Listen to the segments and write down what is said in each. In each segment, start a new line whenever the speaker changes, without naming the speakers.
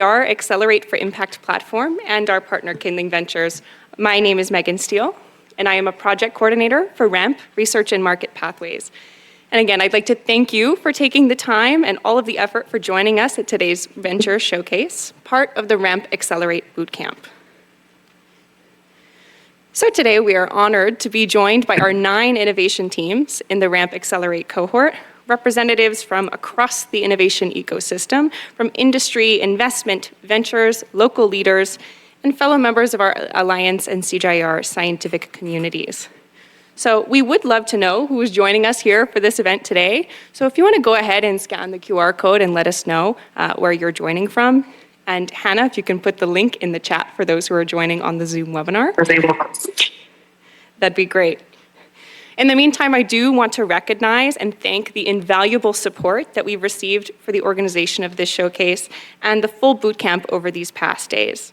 Our Accelerate for Impact platform and our partner Kindling Ventures. My name is Megan Steele, and I am a project coordinator for RAMP, Research and Market Pathways. And again, I'd like to thank you for taking the time and all of the effort for joining us at today's Venture Showcase, part of the RAMP-Accelerate Bootcamp. So today we are honored to be joined by our 9 innovation teams in the RAMP-Accelerate cohort, representatives from across the innovation ecosystem, from industry, investment, ventures, local leaders, and fellow members of our Alliance and CGIAR scientific communities. So we would love to know who is joining us here for this event today. So if you want to go ahead and scan the QR code and let us know where you're joining from. And Hannah, if you can put the link in the chat for those who are joining on the Zoom webinar. That'd be great. In the meantime, I do want to recognize and thank the invaluable support that we've received for the organization of this showcase and the full bootcamp over these past days.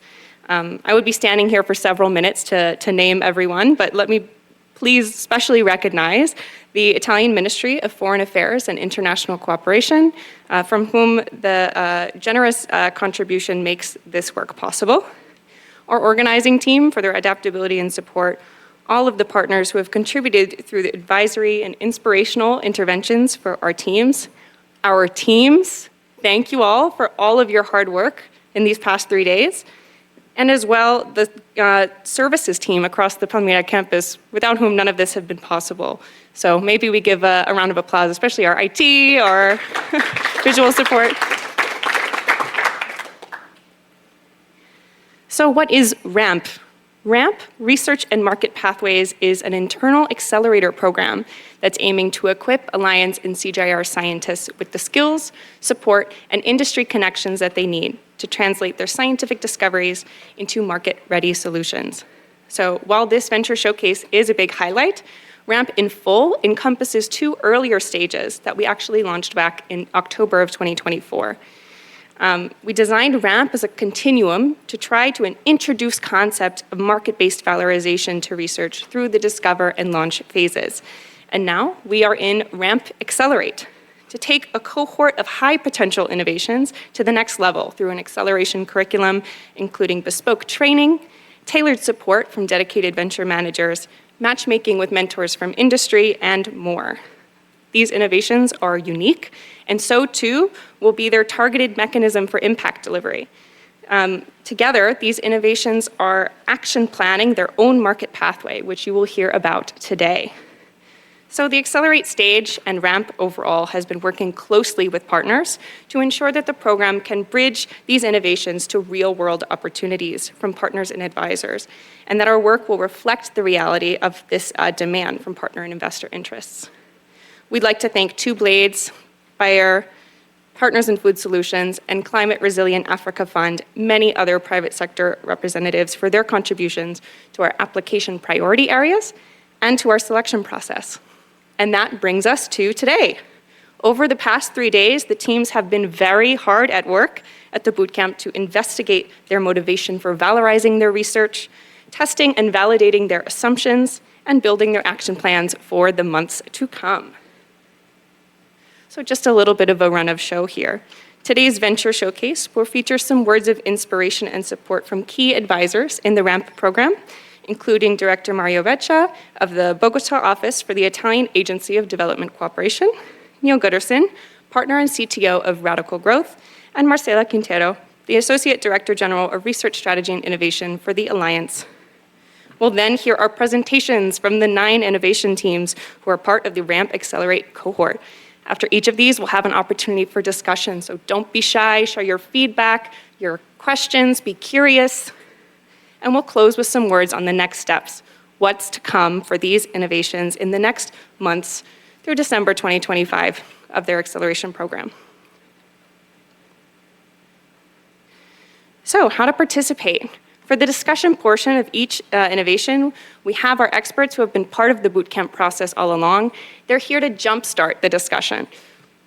I would be standing here for several minutes to name everyone, but let me please especially recognize the Italian Ministry of Foreign Affairs and International Cooperation, from whom the generous contribution makes this work possible. Our organizing team for their adaptability and support, all of the partners who have contributed through the advisory and inspirational interventions for our teams. Our teams, thank you all for all of your hard work in these past 3 days. And as well, the services team across the Palmira campus, without whom none of this had been possible. So maybe we give a round of applause, especially our IT, our visual support. So what is RAMP? RAMP, Research and Market Pathways, is an internal accelerator program that's aiming to equip Alliance and CGIAR scientists with the skills, support, and industry connections that they need to translate their scientific discoveries into market-ready solutions. So while this venture showcase is a big highlight, RAMP in full encompasses 2 earlier stages that we actually launched back in October of 2024. We designed RAMP as a continuum to try to introduce concept of market-based valorization to research through the discover and launch phases. And now we are in RAMP-Accelerate to take a cohort of high potential innovations to the next level through an acceleration curriculum, including bespoke training, tailored support from dedicated venture managers, matchmaking with mentors from industry, and more. These innovations are unique, and so too will be their targeted mechanism for impact delivery. Together, these innovations are action planning their own market pathway, which you will hear about today. So the Accelerate stage and RAMP overall has been working closely with partners to ensure that the program can bridge these innovations to real-world opportunities from partners and advisors, and that our work will reflect the reality of this demand from partner and investor interests. We'd like to thank Two Blades, Bayer, Partners in Food Solutions, and Climate Resilient Africa Fund, many other private sector representatives for their contributions to our application priority areas and to our selection process. And that brings us to today. Over the past 3 days, the teams have been very hard at work at the bootcamp to investigate their motivation for valorizing their research, testing and validating their assumptions, and building their action plans for the months to come. So just a little bit of a run of show here. Today's Venture Showcase will feature some words of inspiration and support from key advisors in the RAMP program, including Director Mario Vecchia of the Bogota office for the Italian Agency of Development Cooperation, Neil Gooderson, partner and CTO of Radical Growth, and Marcela Quintero, the Associate Director General of Research Strategy and Innovation for the Alliance. We'll then hear our presentations from the 9 innovation teams who are part of the RAMP-Accelerate cohort. After each of these, we'll have an opportunity for discussion, so don't be shy, share your feedback, your questions, be curious. And we'll close with some words on the next steps, what's to come for these innovations in the next months through December 2025 of their acceleration program. So, how to participate? For the discussion portion of each innovation, we have our experts who have been part of the bootcamp process all along. They're here to jumpstart the discussion.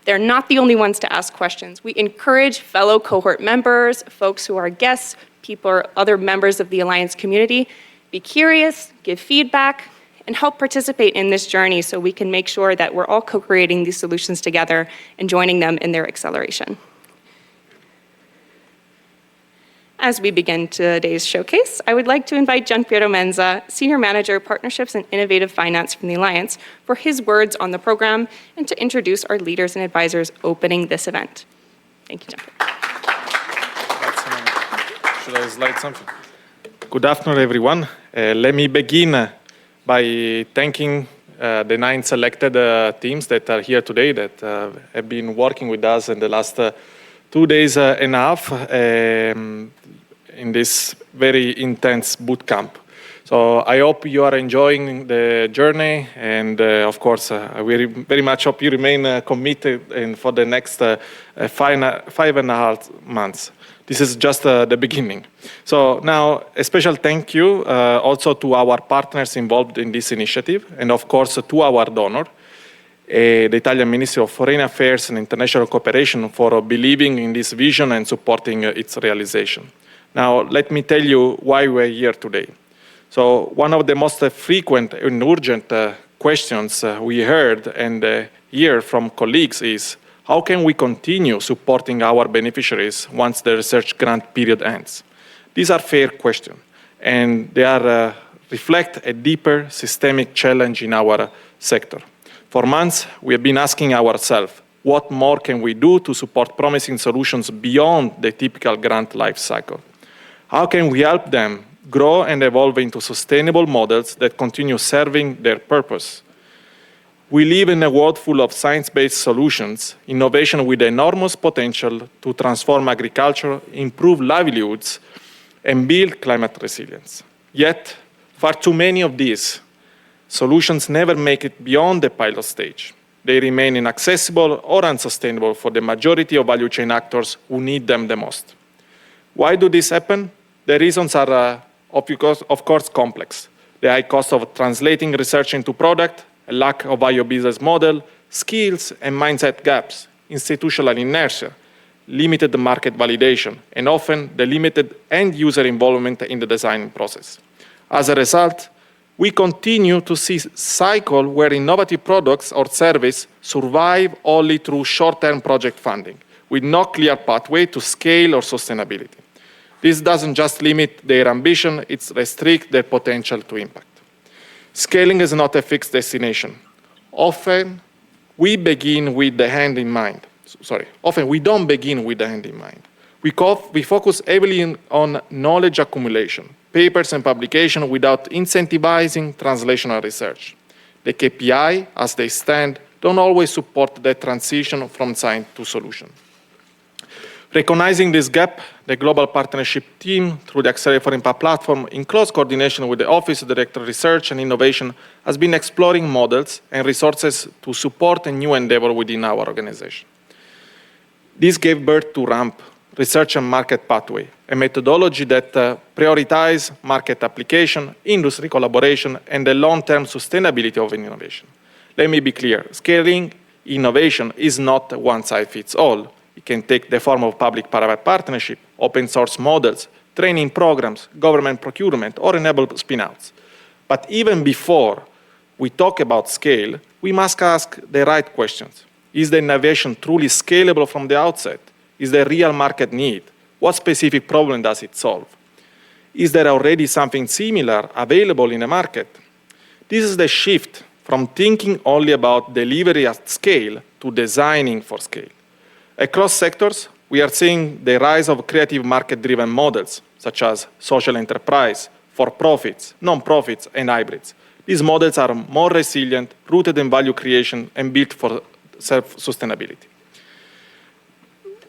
They're not the only ones to ask questions. We encourage fellow cohort members, folks who are guests, people or other members of the Alliance community, be curious, give feedback, and help participate in this journey so we can make sure that we're all co-creating these solutions together and joining them in their acceleration. As we begin today's showcase, I would like to invite Gianpiero Menza, Senior Manager, Partnerships and Innovative Finance from the Alliance, for his words on the program and to introduce our leaders and advisors opening this event. Thank you, Gianpiero.
Should I slide something? Good afternoon, everyone. Let me begin by thanking the 9 selected teams that are here today that have been working with us in the last 2 days and a half in this very intense boot camp. So I hope you are enjoying the journey, and of course, I very much hope you remain committed for the next 5.5 months. This is just the beginning. So now, a special thank you also to our partners involved in this initiative, and of course to our donor, the Italian Ministry of Foreign Affairs and International Cooperation, for believing in this vision and supporting its realization. Now, let me tell you why we're here today. So one of the most frequent and urgent questions we heard and hear from colleagues is, how can we continue supporting our beneficiaries once the research grant period ends? These are fair questions, and they reflect a deeper systemic challenge in our sector. For months, we have been asking ourselves, what more can we do to support promising solutions beyond the typical grant life cycle? How can we help them grow and evolve into sustainable models that continue serving their purpose? We live in a world full of science-based solutions, innovation with enormous potential to transform agriculture, improve livelihoods, and build climate resilience. Yet, far too many of these solutions never make it beyond the pilot stage. They remain inaccessible or unsustainable for the majority of value chain actors who need them the most. Why do this happen? The reasons are, of course, complex. The high cost of translating research into product, a lack of bio business model, skills and mindset gaps, institutional inertia, limited market validation, and often the limited end-user involvement in the design process. As a result, we continue to see a cycle where innovative products or services survive only through short-term project funding, with no clear pathway to scale or sustainability. This doesn't just limit their ambition, it restricts their potential to impact. Scaling is not a fixed destination. Often, we begin with the end in mind. Often we don't begin with the end in mind. We focus heavily on knowledge accumulation, papers and publication without incentivizing translational research. The KPI, as they stand, don't always support the transition from science to solution. Recognizing this gap, the Global Partnership Team, through the Accelerate for Impact platform, in close coordination with the Office of Director of Research and Innovation, has been exploring models and resources to support a new endeavor within our organization. This gave birth to RAMP, Research and Market Pathway, a methodology that prioritizes market application, industry collaboration, and the long-term sustainability of innovation. Let me be clear, scaling innovation is not one-size-fits-all. It can take the form of public-private partnership, open source models, training programs, government procurement, or enable spin-outs. But even before we talk about scale, we must ask the right questions. Is the innovation truly scalable from the outset? Is there real market need? What specific problem does it solve? Is there already something similar available in the market? This is the shift from thinking only about delivery at scale to designing for scale. Across sectors, we are seeing the rise of creative market-driven models, such as social enterprise, for-profits, non-profits, and hybrids. These models are more resilient, rooted in value creation, and built for self-sustainability.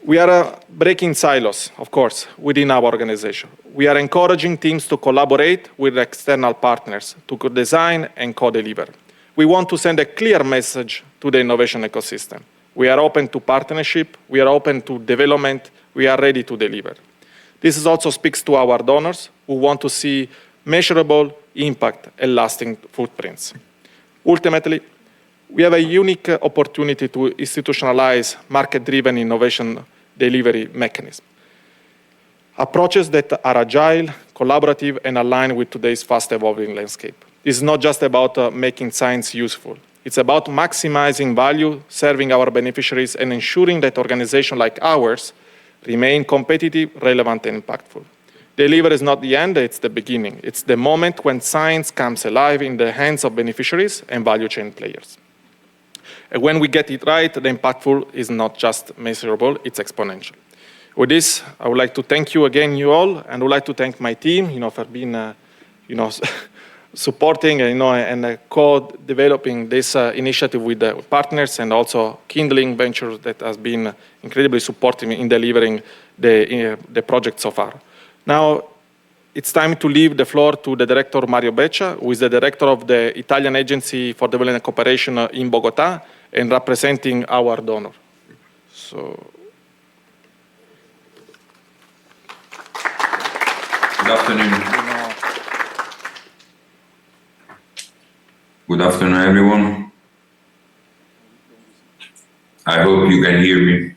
We are breaking silos, of course, within our organization. We are encouraging teams to collaborate with external partners to co-design and co-deliver. We want to send a clear message to the innovation ecosystem. We are open to partnership, we are open to development, we are ready to deliver. This also speaks to our donors who want to see measurable impact and lasting footprints. Ultimately, we have a unique opportunity to institutionalize market-driven innovation delivery mechanism. Approaches that are agile, collaborative, and aligned with today's fast-evolving landscape. This is not just about making science useful. It's about maximizing value, serving our beneficiaries, and ensuring that organizations like ours remain competitive, relevant, and impactful. Deliver is not the end, it's the beginning. It's the moment when science comes alive in the hands of beneficiaries and value chain players. And when we get it right, the impactful is not just measurable, it's exponential. With this, I would like to thank you again, you all, and I would like to thank my team, for being, supporting, and co-developing this initiative with the partners, and also Kindling Ventures that has been incredibly supportive in delivering the project so far. Now, it's time to leave the floor to the director, Mario Beccia, who is the director of the Italian Agency for Development and Cooperation in Bogotá and representing our donor.
Good afternoon. Good afternoon, everyone. I hope you can hear me.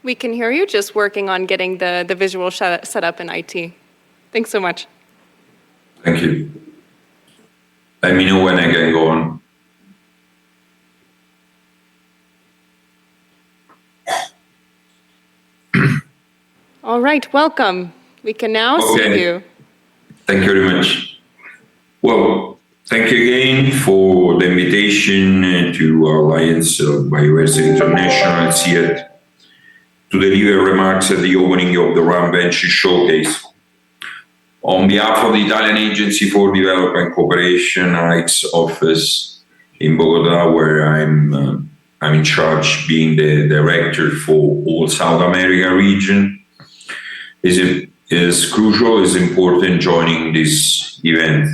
We can hear you, just working on getting the visual set up in IT. Thanks so much.
Thank you. Let me know when I can go on.
All right, welcome. We can now see you.
Thank you very much. Well, thank you again for the invitation to our Alliance of Bioversity International, CIAT, to deliver remarks at the opening of the RAMP Showcase. On behalf of the Italian Agency for Development and Cooperation, its office in Bogotá, where I'm in charge, being the director for all South America region, is crucial, is important joining this event.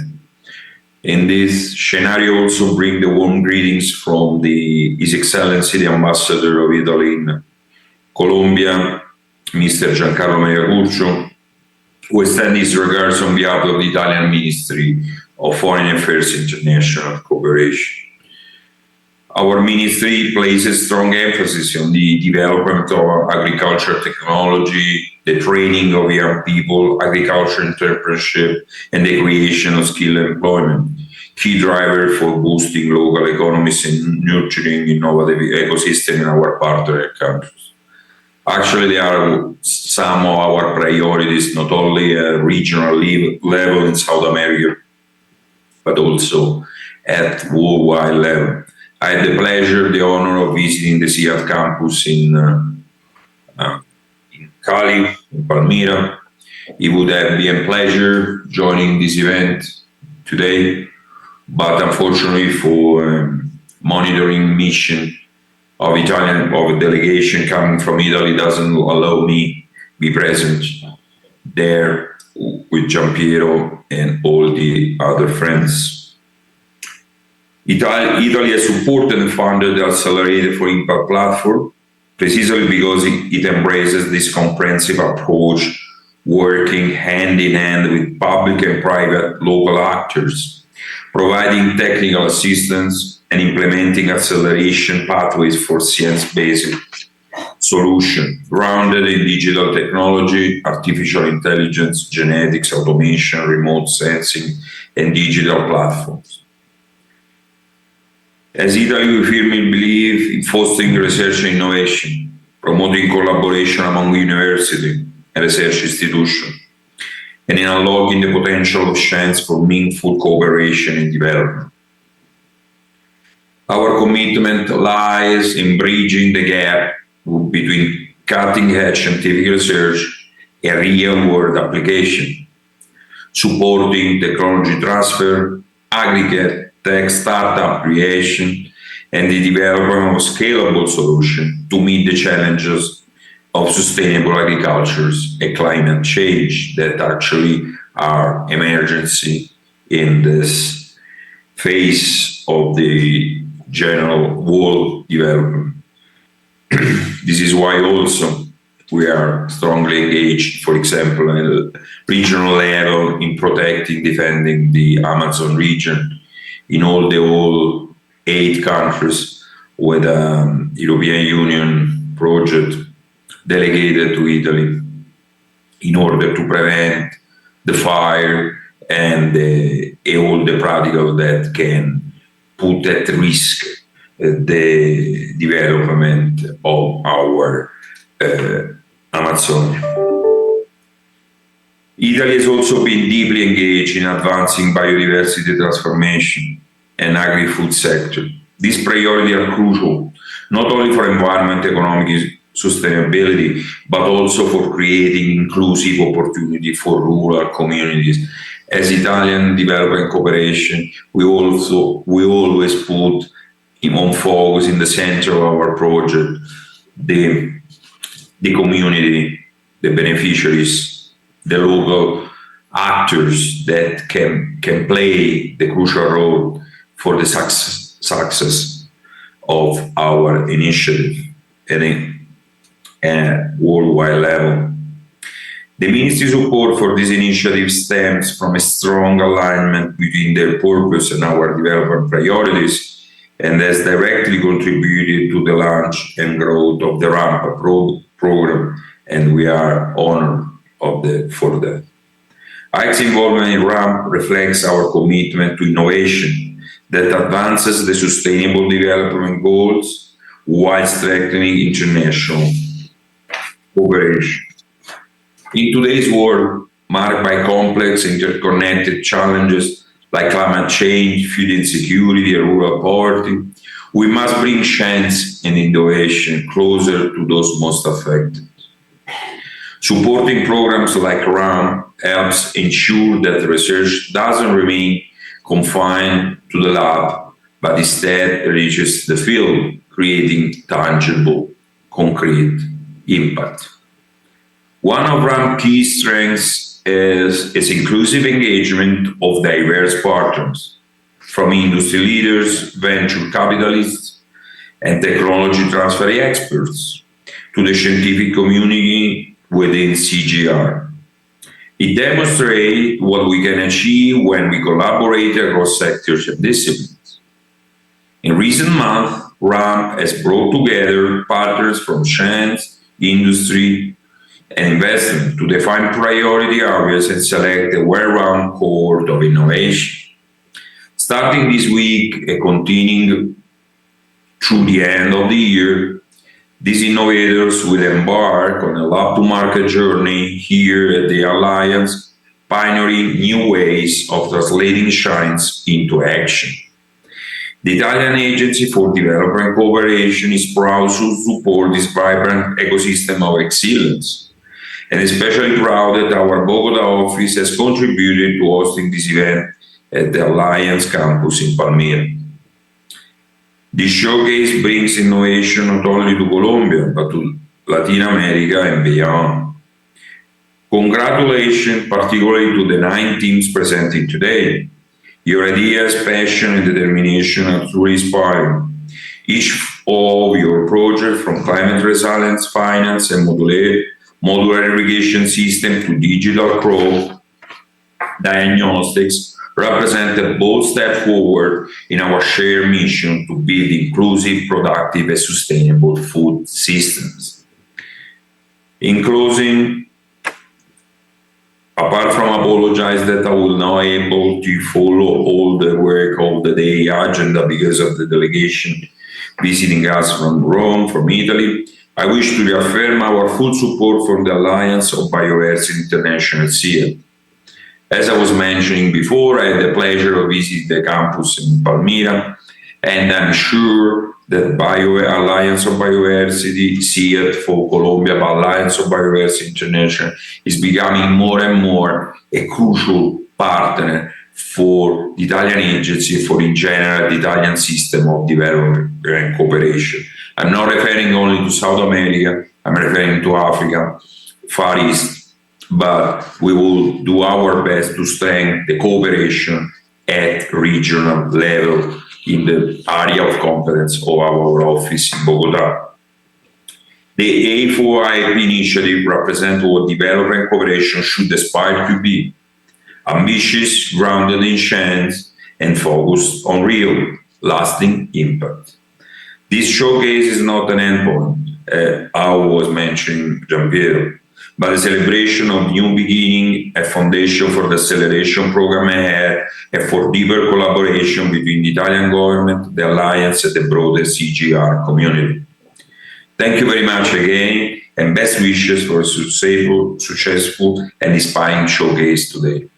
In this scenario, also bring the warm greetings from His Excellency, the Ambassador of Italy in Colombia, Mr. Giancarlo Maria, who extend his regards on behalf of the Italian Ministry of Foreign Affairs International Cooperation. Our ministry places strong emphasis on the development of agricultural technology, the training of young people, agriculture entrepreneurship, and the creation of skilled employment, key driver for boosting local economies and nurturing innovative ecosystem in our partner countries. Actually, they are some of our priorities, not only at regional level in South America, but also at worldwide level. I had the pleasure, the honor of visiting the CIAT campus in Cali, in Palmira. It would have been a pleasure joining this event today, but unfortunately for monitoring mission of a delegation coming from Italy doesn't allow me be present there with Giampiero and all the other friends. Italy has supported and funded the Accelerator for Impact platform precisely because it embraces this comprehensive approach, working hand in hand with public and private local actors, providing technical assistance and implementing acceleration pathways for science-based solution, grounded in digital technology, artificial intelligence, genetics, automation, remote sensing, and digital platforms. As Italy, we firmly believe in fostering research and innovation, promoting collaboration among university and research institutions, and in unlocking the potential of science for meaningful cooperation and development. Our commitment lies in bridging the gap between cutting-edge scientific research and real-world application, supporting technology transfer, aggregate tech startup creation, and the development of scalable solutions to meet the challenges of sustainable agriculture and climate change that actually are emergency in this phase of the general world development. This is why also we are strongly engaged, for example, at a regional level in protecting, defending the Amazon region in all 8 countries with a European Union project delegated to Italy in order to prevent the fire and all the practical that can put at risk the development of our Amazonia. Italy has also been deeply engaged in advancing biodiversity transformation and agri-food sector. These priorities are crucial, not only for environment economic sustainability, but also for creating inclusive opportunity for rural communities. As Italian development cooperation, we always put on focus in the center of our project the community, the beneficiaries, the local actors that can play the crucial role for the success of our initiative at a worldwide level. The Ministry support for this initiative stems from a strong alignment between their purpose and our development priorities, and has directly contributed to the launch and growth of the RAMP program, and we are honored for that. IC's involvement in RAMP reflects our commitment to innovation that advances the Sustainable Development Goals while strengthening international cooperation. In today's world, marked by complex, interconnected challenges like climate change, food insecurity, and rural poverty, we must bring science and innovation closer to those most affected. Supporting programs like RAMP helps ensure that research doesn't remain confined to the lab, but instead reaches the field, creating tangible, concrete impact. One of RAMP's key strengths is its inclusive engagement of diverse partners, from industry leaders, venture capitalists, and technology transfer experts, to the scientific community within CGIAR. It demonstrates what we can achieve when we collaborate across sectors and disciplines. In recent months, RAMP has brought together partners from science, industry, and investment to define priority areas and select a well-rounded cohort of innovation. Starting this week and continuing through the end of the year, these innovators will embark on a lab-to-market journey here at the Alliance, pioneering new ways of translating science into action. The Italian Agency for Development Cooperation is proud to support this vibrant ecosystem of excellence, and especially proud that our Bogota office has contributed to hosting this event at the Alliance campus in Palmira. This showcase brings innovation not only to Colombia, but to Latin America and beyond. Congratulations particularly to the 9 teams presenting today. Your ideas, passion, and determination are truly inspiring. Each of your projects, from climate resilience, finance, and modular irrigation system to digital crop diagnostics, represent a bold step forward in our shared mission to build inclusive, productive, and sustainable food systems. In closing, apart from apologize that I will not able to follow all the work of the day agenda because of the delegation visiting us from Rome, from Italy, I wish to reaffirm our full support from the Alliance of Bioversity International CIAT. As I was mentioning before, I had the pleasure of visiting the campus in Palmira, and I'm sure that Alliance of Bioversity, CIAT for Colombia, but Alliance of Bioversity International is becoming more and more a crucial partner for the Italian agency, for in general the Italian system of development and cooperation. I'm not referring only to South America, I'm referring to Africa, Far East, but we will do our best to strengthen the cooperation at regional level in the area of competence of our office in Bogota. The A4IP initiative represents what development cooperation should aspire to be: ambitious, grounded in science, and focused on real, lasting impact. This showcase is not an endpoint, I was mentioning Giampiero, but a celebration of new beginning, a foundation for the acceleration program ahead, and for deeper collaboration between the Italian government, the Alliance, and the broader CGIAR community. Thank you very much again, and best wishes for a successful and inspiring showcase today.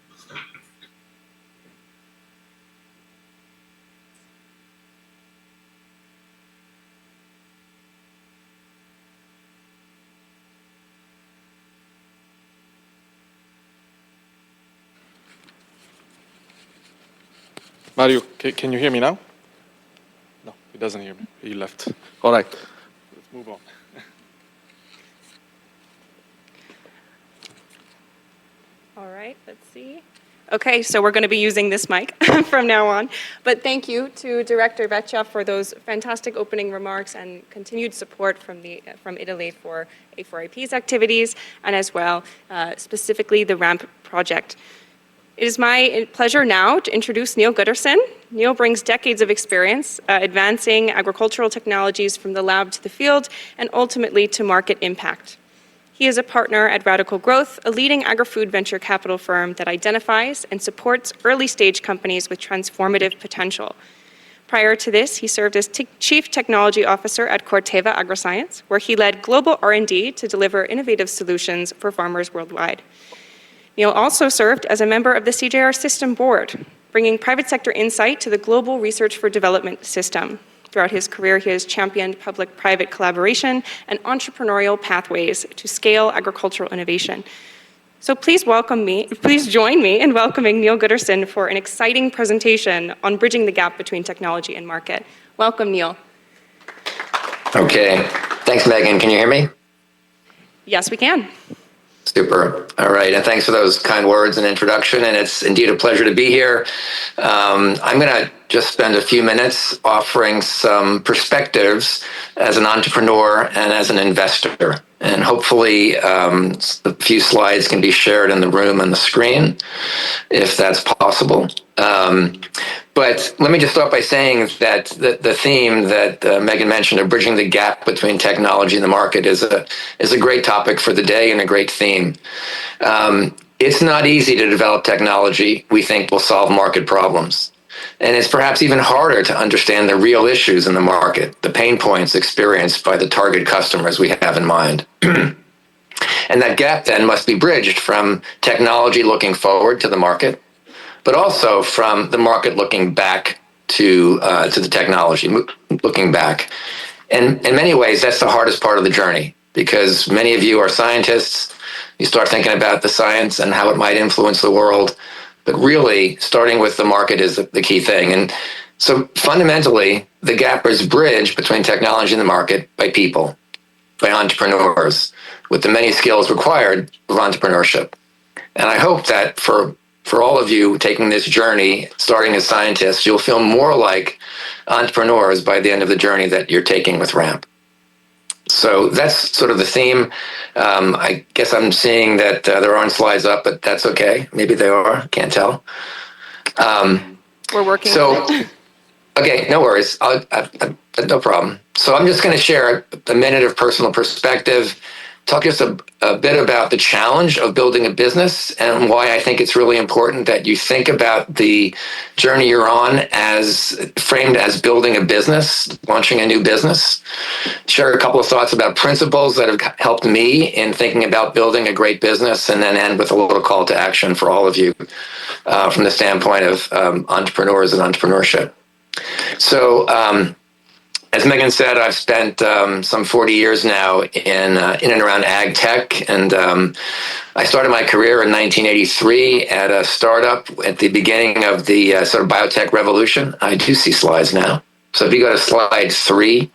Mario, can you hear me now? No, he doesn't hear me. He left. All right, let's move on.
All right, let's see. Okay, so we're going to be using this mic from now on. But thank you to Director Vecchia for those fantastic opening remarks and continued support from Italy for A4IP's activities, and as well, specifically the RAMP project. It is my pleasure now to introduce Neil Gutterson. Neil brings decades of experience advancing agricultural technologies from the lab to the field and ultimately to market impact. He is a partner at Radical Growth, a leading agri-food venture capital firm that identifies and supports early-stage companies with transformative potential. Prior to this, he served as Chief Technology Officer at Corteva Agroscience, where he led global R&D to deliver innovative solutions for farmers worldwide. Neil also served as a member of the CGIAR System Board, bringing private sector insight to the global research for development system. Throughout his career, he has championed public-private collaboration and entrepreneurial pathways to scale agricultural innovation. So please join me in welcoming Neil Gutterson for an exciting presentation on bridging the gap between technology and market. Welcome, Neil.
Okay, thanks, Megan. Can you hear me?
Yes, we can.
Super. All right, and thanks for those kind words and introduction, and it's indeed a pleasure to be here. I'm going to just spend a few minutes offering some perspectives as an entrepreneur and as an investor, and hopefully a few slides can be shared in the room and the screen, if that's possible. But let me just start by saying that the theme that Megan mentioned of bridging the gap between technology and the market is a great topic for the day and a great theme. It's not easy to develop technology we think will solve market problems. And it's perhaps even harder to understand the real issues in the market, the pain points experienced by the target customers we have in mind. And that gap then must be bridged from technology looking forward to the market, but also from the market looking back to the technology, looking back. And in many ways, that's the hardest part of the journey, because many of you are scientists. You start thinking about the science and how it might influence the world. But really, starting with the market is the key thing. And so fundamentally, the gap is bridged between technology and the market by people, by entrepreneurs, with the many skills required of entrepreneurship. And I hope that for all of you taking this journey, starting as scientists, you'll feel more like entrepreneurs by the end of the journey that you're taking with RAMP. So that's sort of the theme. I guess I'm seeing that there aren't slides up, but that's okay. Maybe they are, can't tell.
We're working on it.
Okay, no worries. No problem. So I'm just going to share a minute of personal perspective, talk just a bit about the challenge of building a business and why I think it's really important that you think about the journey you're on as framed as building a business, launching a new business. Share a couple of thoughts about principles that have helped me in thinking about building a great business, and then end with a little call to action for all of you from the standpoint of entrepreneurs and entrepreneurship. So, as Megan said, I've spent some 40 years now in and around ag tech, and I started my career in 1983 at a startup at the beginning of the sort of biotech revolution. I do see slides now. So if you go to slide 3,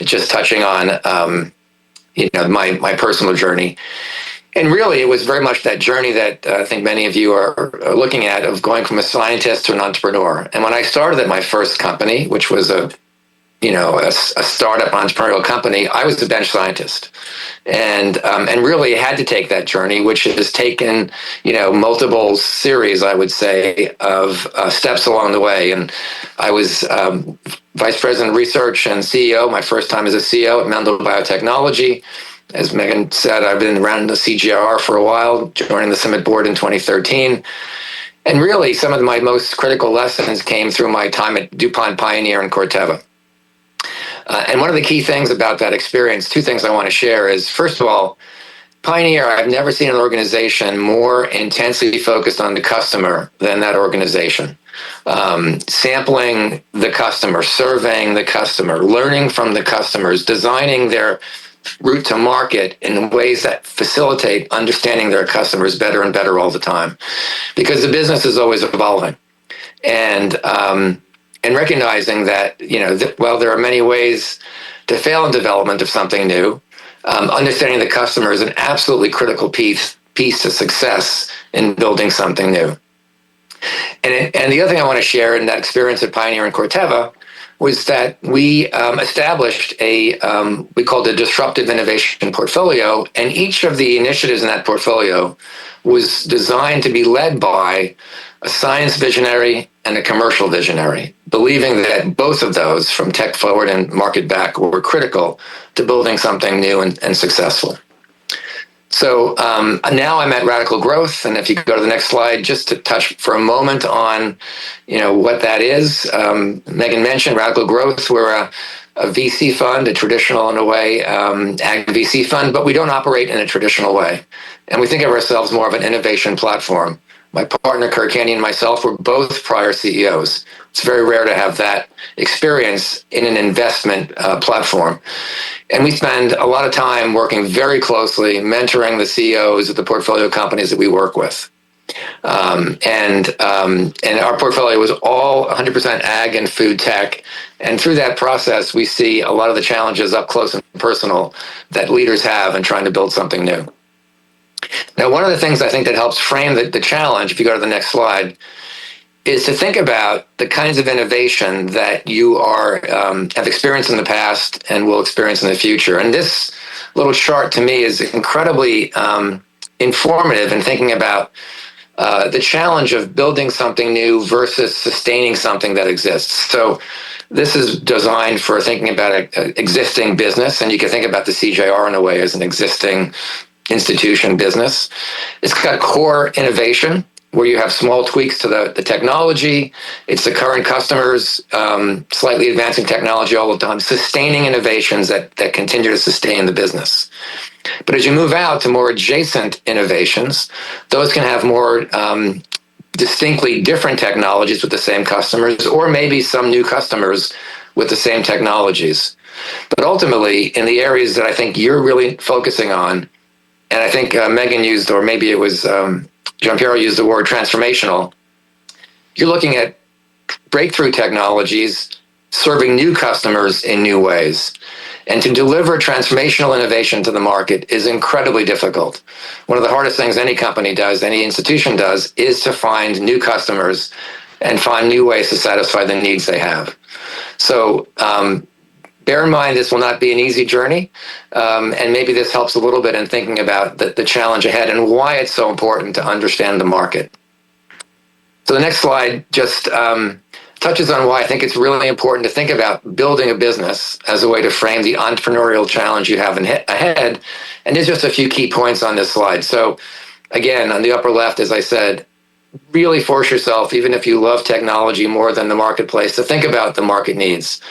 just touching on my personal journey. And really, it was very much that journey that I think many of you are looking at, of going from a scientist to an entrepreneur. And when I started at my first company, which was a startup entrepreneurial company, I was a bench scientist, and really had to take that journey, which has taken multiple series, I would say, of steps along the way. And I was vice president of research and CEO my first time as a CEO at Mendel Biotechnology. As Megan said, I've been around the CGIAR for a while, joining the Summit Board in 2013. And really, some of my most critical lessons came through my time at DuPont Pioneer and Corteva. And one of the key things about that experience, two things I want to share is, first of all, Pioneer, I've never seen an organization more intensely focused on the customer than that organization. Sampling the customer, surveying the customer, learning from the customers, designing their route to market in ways that facilitate understanding their customers better and better all the time. Because the business is always evolving. And recognizing that, while there are many ways to fail in development of something new, understanding the customer is an absolutely critical piece to success in building something new. And the other thing I want to share in that experience at Pioneer and Corteva was that we established we called a disruptive innovation portfolio, and each of the initiatives in that portfolio was designed to be led by a science visionary and a commercial visionary, believing that both of those, from tech forward and market back, were critical to building something new and successful. So now I'm at Radical Growth, and if you go to the next slide, just to touch for a moment on, what that is. Megan mentioned Radical Growth. We're a VC fund, a traditional in a way, ag VC fund, but we don't operate in a traditional way, and we think of ourselves more of an innovation platform. My partner, Kirk Haney, and myself were both prior CEOs. It's very rare to have that experience in an investment platform. And we spend a lot of time working very closely, mentoring the CEOs of the portfolio companies that we work with. And our portfolio was all 100% ag and food tech. And through that process, we see a lot of the challenges up close and personal that leaders have in trying to build something new. Now, one of the things I think that helps frame the challenge, if you go to the next slide, is to think about the kinds of innovation that you have experienced in the past and will experience in the future. And this little chart to me is incredibly informative in thinking about the challenge of building something new versus sustaining something that exists. So this is designed for thinking about an existing business, and you can think about the CGIAR in a way as an existing institution business. It's got core innovation, where you have small tweaks to the technology. It's the current customers slightly advancing technology all the time, sustaining innovations that continue to sustain the business. But as you move out to more adjacent innovations, those can have more distinctly different technologies with the same customers, or maybe some new customers with the same technologies. But ultimately, in the areas that I think you're really focusing on, and I think Megan used, or maybe it was Gianpiero used the word transformational, you're looking at breakthrough technologies serving new customers in new ways. And to deliver transformational innovation to the market is incredibly difficult. One of the hardest things any company does, any institution does, is to find new customers and find new ways to satisfy the needs they have. So bear in mind, this will not be an easy journey, and maybe this helps a little bit in thinking about the challenge ahead and why it's so important to understand the market. So the next slide just touches on why I think it's really important to think about building a business as a way to frame the entrepreneurial challenge you have ahead. And there's just a few key points on this slide. So again, on the upper left, as I said, really force yourself, even if you love technology more than the marketplace, to think about the market needs.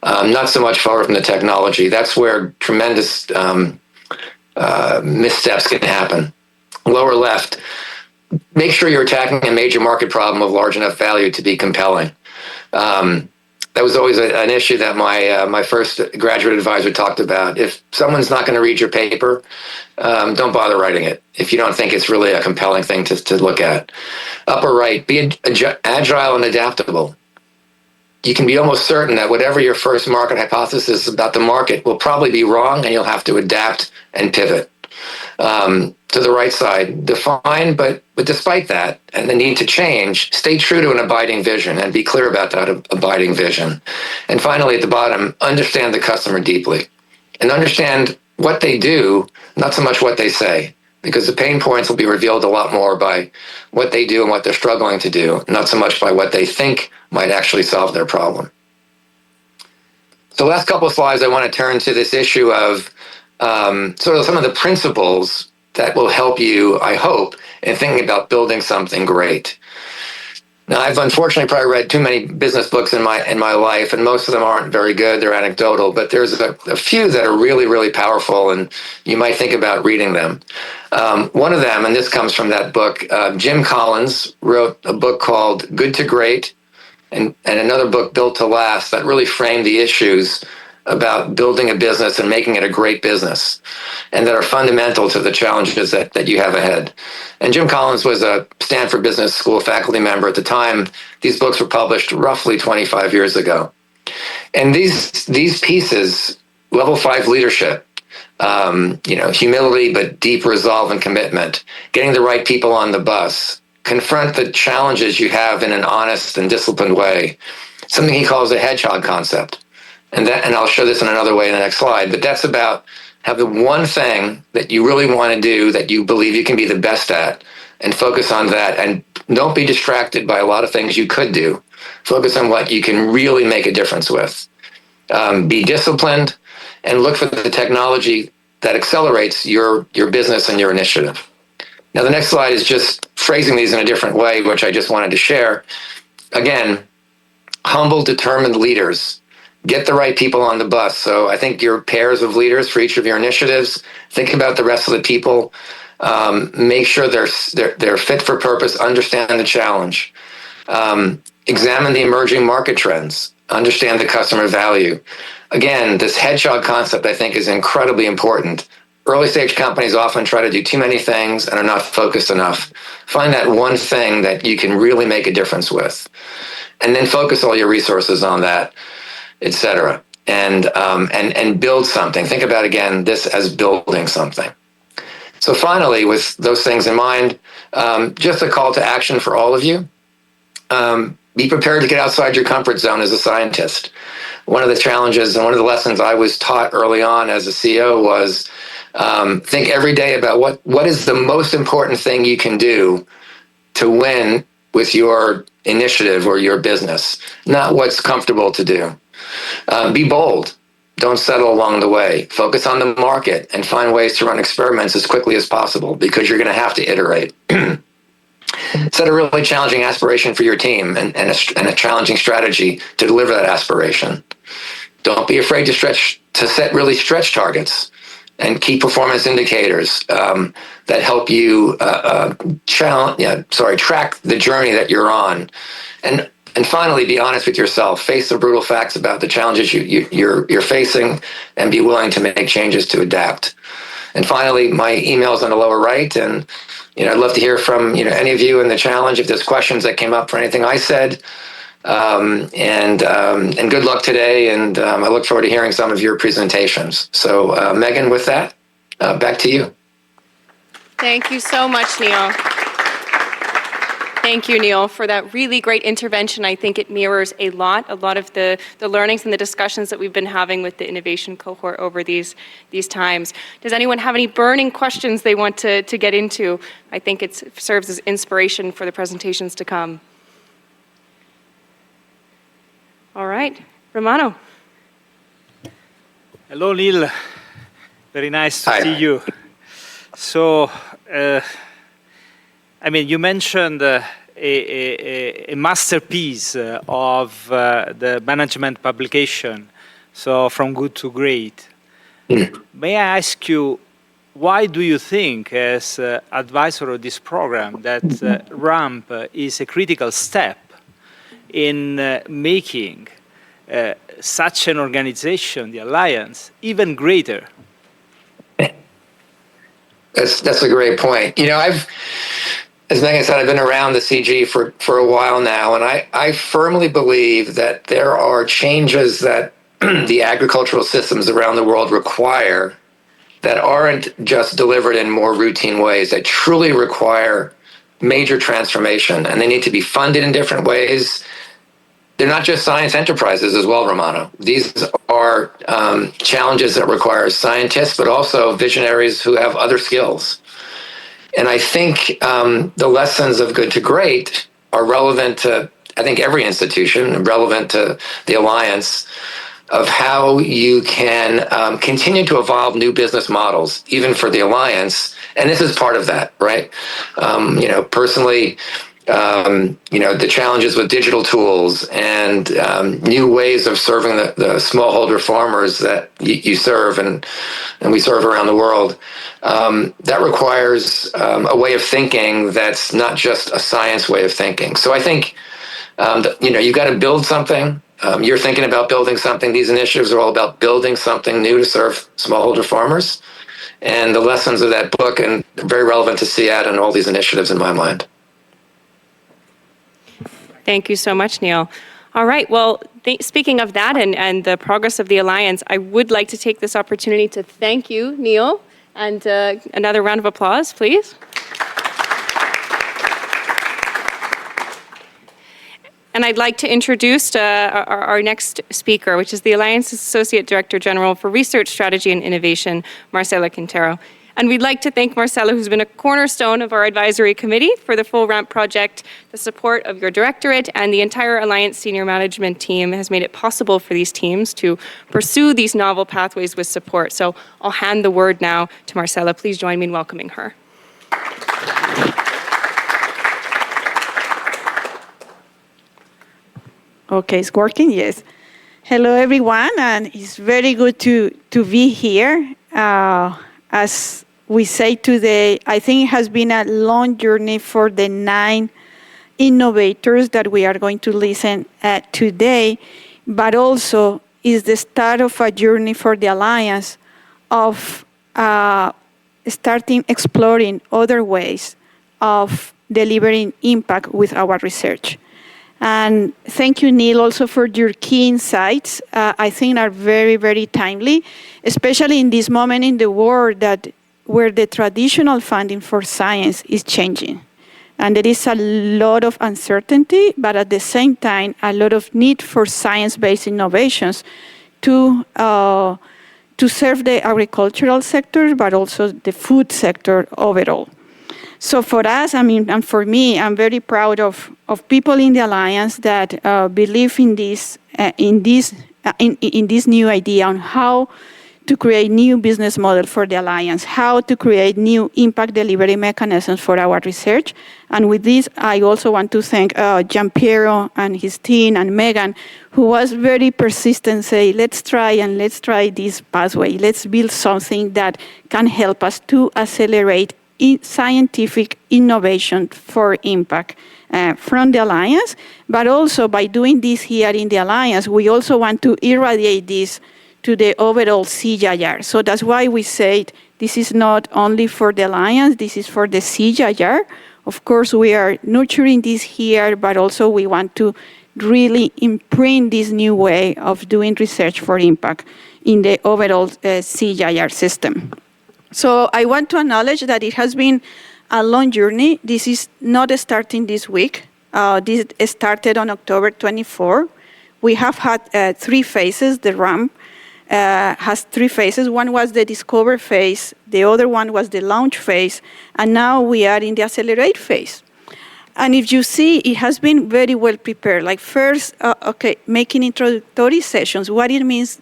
Not so much far from the technology. That's where tremendous missteps can happen. Lower left, make sure you're attacking a major market problem of large enough value to be compelling. That was always an issue that my first graduate advisor talked about. If someone's not going to read your paper, don't bother writing it if you don't think it's really a compelling thing to look at. Upper right, be agile and adaptable. You can be almost certain that whatever your first market hypothesis about the market will probably be wrong, and you'll have to adapt and pivot. To the right side, define, but despite that and the need to change, stay true to an abiding vision and be clear about that abiding vision. And finally, at the bottom, understand the customer deeply and understand what they do, not so much what they say, because the pain points will be revealed a lot more by what they do and what they're struggling to do, not so much by what they think might actually solve their problem. So last couple of slides, I want to turn to this issue of sort of some of the principles that will help you, I hope, in thinking about building something great. Now, I've unfortunately probably read too many business books in my life, and most of them aren't very good. They're anecdotal, but there's a few that are really, really powerful, and you might think about reading them. One of them, and this comes from that book, Jim Collins wrote a book called Good to Great, and another book, Built to Last, that really framed the issues about building a business and making it a great business, and that are fundamental to the challenges that you have ahead. And Jim Collins was a Stanford Business School faculty member at the time. These books were published roughly 25 years ago. And these pieces, level 5 leadership, humility, but deep resolve and commitment, getting the right people on the bus, confront the challenges you have in an honest and disciplined way, something he calls a hedgehog concept. And I'll show this in another way in the next slide, but that's about have the one thing that you really want to do that you believe you can be the best at, and focus on that, and don't be distracted by a lot of things you could do. Focus on what you can really make a difference with. Be disciplined and look for the technology that accelerates your business and your initiative. Now, the next slide is just phrasing these in a different way, which I just wanted to share. Again, humble, determined leaders. Get the right people on the bus. So I think your pairs of leaders for each of your initiatives. Think about the rest of the people. Make sure they're fit for purpose. Understand the challenge. Examine the emerging market trends. Understand the customer value. Again, this hedgehog concept, I think, is incredibly important. Early stage companies often try to do too many things and are not focused enough. Find that one thing that you can really make a difference with, and then focus all your resources on that, etc. And build something. Think about, again, this as building something. So finally, with those things in mind, just a call to action for all of you. Be prepared to get outside your comfort zone as a scientist. One of the challenges and one of the lessons I was taught early on as a CEO was think every day about what is the most important thing you can do to win with your initiative or your business, not what's comfortable to do. Be bold. Don't settle along the way. Focus on the market and find ways to run experiments as quickly as possible, because you're going to have to iterate. Set a really challenging aspiration for your team and a challenging strategy to deliver that aspiration. Don't be afraid to set really stretch targets and key performance indicators that help you track the journey that you're on. And finally, be honest with yourself. Face the brutal facts about the challenges you're facing, and be willing to make changes to adapt. And finally, my email's on the lower right, and I'd love to hear from any of you in the challenge if there's questions that came up for anything I said. And good luck today, and I look forward to hearing some of your presentations. So, Megan, with that, back to you.
Thank you so much, Neil. Thank you, Neil, for that really great intervention. I think it mirrors a lot of the learnings and the discussions that we've been having with the innovation cohort over these times. Does anyone have any burning questions they want to get into? I think it serves as inspiration for the presentations to come. All right, Romano.
Hello, Neil. Very nice to
Hi.
see you. So, you mentioned a masterpiece of the management publication, so From Good to Great. May I ask you, why do you think, as advisor of this program, that RAMP is a critical step in making such an organization, the Alliance, even greater?
That's a great point. As Megan said, I've been around the CG for a while now, and I firmly believe that there are changes that the agricultural systems around the world require that aren't just delivered in more routine ways, that truly require major transformation, and they need to be funded in different ways. They're not just science enterprises as well, Romano. These are challenges that require scientists, but also visionaries who have other skills. And I think the lessons of Good to Great are relevant to, I think, every institution, relevant to the Alliance, of how you can continue to evolve new business models, even for the Alliance. And this is part of that, right? Personally, the challenges with digital tools and new ways of serving the smallholder farmers that you serve and we serve around the world. That requires a way of thinking that's not just a science way of thinking. So I think, you've got to build something. You're thinking about building something. These initiatives are all about building something new to serve smallholder farmers. And the lessons of that book and very relevant to CIAT and all these initiatives in my mind.
Thank you so much, Neil. All right, well, speaking of that and the progress of the Alliance, I would like to take this opportunity to thank you, Neil, and another round of applause, please. And I'd like to introduce our next speaker, which is the Alliance's Associate Director General for Research, Strategy and Innovation, Marcela Quintero. And we'd like to thank Marcela, who's been a cornerstone of our advisory committee for the full RAMP project. The support of your directorate and the entire Alliance senior management team has made it possible for these teams to pursue these novel pathways with support. So I'll hand the word now to Marcela. Please join me in welcoming her.
Okay, it's working, yes. Hello, everyone, and it's very good to be here. As we say today, I think it has been a long journey for the 9 innovators that we are going to listen at today, but also is the start of a journey for the Alliance of starting exploring other ways of delivering impact with our research. And thank you, Neil, also for your key insights. I think are very, very timely, especially in this moment in the world where the traditional funding for science is changing. And there is a lot of uncertainty, but at the same time, a lot of need for science-based innovations to serve the agricultural sector, but also the food sector overall. So for us, and for me, I'm very proud of people in the Alliance that believe in this new idea on how to create new business model for the Alliance, how to create new impact delivery mechanisms for our research. And with this, I also want to thank Giampiero and his team and Megan, who was very persistent, say, let's try this pathway. Let's build something that can help us to accelerate scientific innovation for impact from the Alliance, but also by doing this here in the Alliance, we also want to irradiate this to the overall CGIAR. So that's why we said this is not only for the Alliance, this is for the CGIAR. Of course, we are nurturing this here, but also we want to really imprint this new way of doing research for impact in the overall CGIAR system. So I want to acknowledge that it has been a long journey. This is not starting this week. This started on October 24. We have had 3 phases. The RAMP has 3 phases. One was the discover phase. The other one was the launch phase. And now we are in the accelerate phase. And if you see, it has been very well prepared. Like first, making introductory sessions, what it means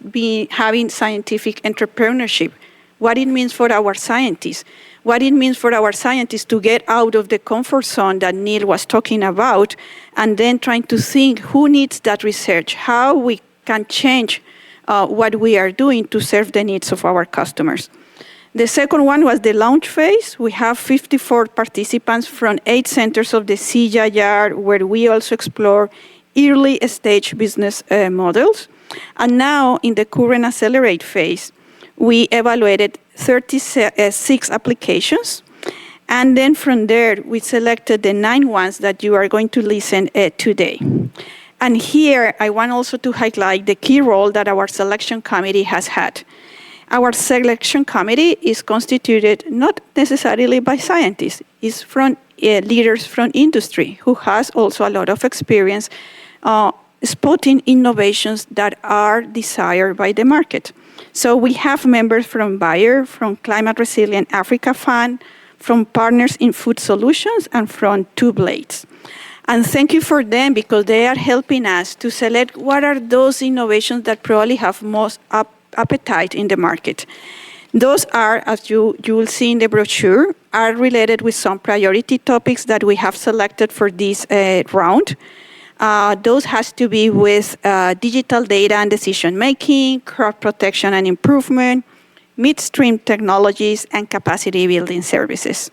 having scientific entrepreneurship, what it means for our scientists, what it means for our scientists to get out of the comfort zone that Neil was talking about, and then trying to think who needs that research, how we can change what we are doing to serve the needs of our customers. The second one was the launch phase. We have 54 participants from 8 centers of the CGIAR, where we also explore early stage business models. And now in the current accelerate phase, we evaluated 36 applications. And then from there, we selected the 9 ones that you are going to listen today. And here, I want also to highlight the key role that our selection committee has had. Our selection committee is constituted not necessarily by scientists, it's from leaders from industry who has also a lot of experience spotting innovations that are desired by the market. So we have members from Bayer, from Climate Resilient Africa Fund, from Partners in Food Solutions, and from Two Blades. And thank you for them because they are helping us to select what are those innovations that probably have most appetite in the market. Those are, as you will see in the brochure, are related with some priority topics that we have selected for this round. Those has to be with digital data and decision-making, crop protection and improvement, midstream technologies, and capacity building services.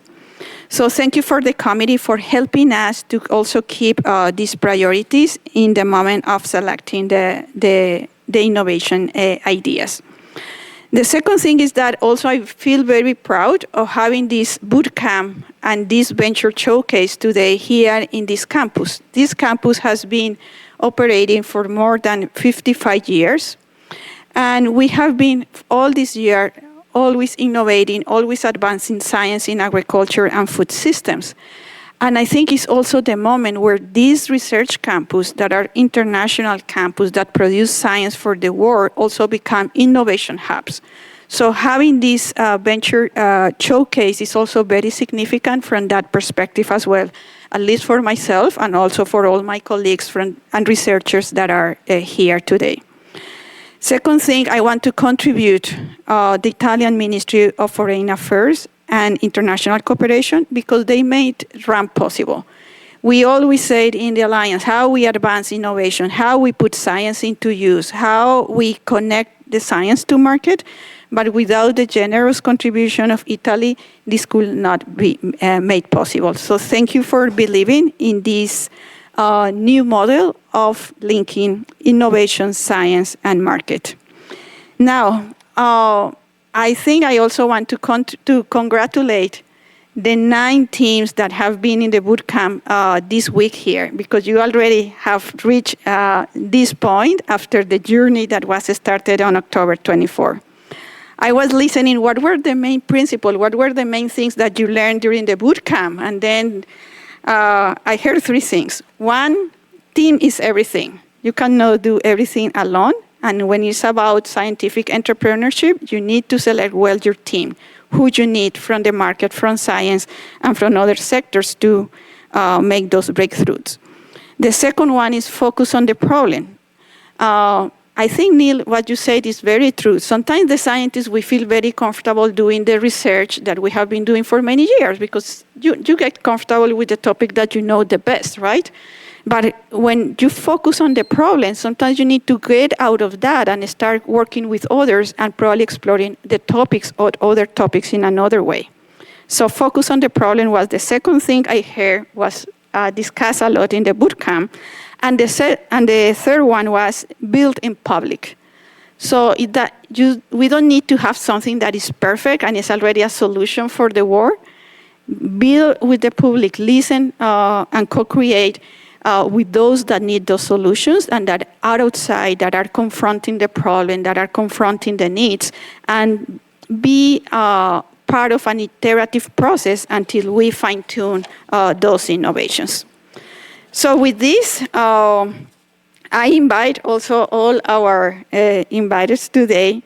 So thank you for the committee for helping us to also keep these priorities in the moment of selecting the innovation ideas. The second thing is that also I feel very proud of having this bootcamp and this venture showcase today here in this campus. This campus has been operating for more than 55 years. And we have been all this year always innovating, always advancing science in agriculture and food systems. And I think it's also the moment where these research campus that are international campus that produce science for the world also become innovation hubs. So having this venture showcase is also very significant from that perspective as well, at least for myself and also for all my colleagues and researchers that are here today. Second thing, I want to contribute the Italian Ministry of Foreign Affairs and International Cooperation because they made RAMP possible. We always said in the Alliance how we advance innovation, how we put science into use, how we connect the science to market, but without the generous contribution of Italy, this could not be made possible. So thank you for believing in this new model of linking innovation, science, and market. Now, I think I also want to congratulate the 9 teams that have been in the bootcamp this week here, because you already have reached this point after the journey that was started on October 24. I was listening, what were the main principles, what were the main things that you learned during the bootcamp? And then I heard 3 things. 1, team is everything. You cannot do everything alone. And when it's about scientific entrepreneurship, you need to select well your team, who you need from the market, from science, and from other sectors to make those breakthroughs. The second one is focus on the problem. I think, Neil, what you said is very true. Sometimes the scientists, we feel very comfortable doing the research that we have been doing for many years because you get comfortable with the topic that you know the best, right? But when you focus on the problem, sometimes you need to get out of that and start working with others and probably exploring the topics or other topics in another way. So focus on the problem was the second thing I heard was discussed a lot in the bootcamp. And the third one was build in public. So we don't need to have something that is perfect and is already a solution for the world. Build with the public, listen and co-create with those that need those solutions and that are outside, that are confronting the problem, that are confronting the needs, and be part of an iterative process until we fine-tune those innovations. So with this, I invite also all our inviters today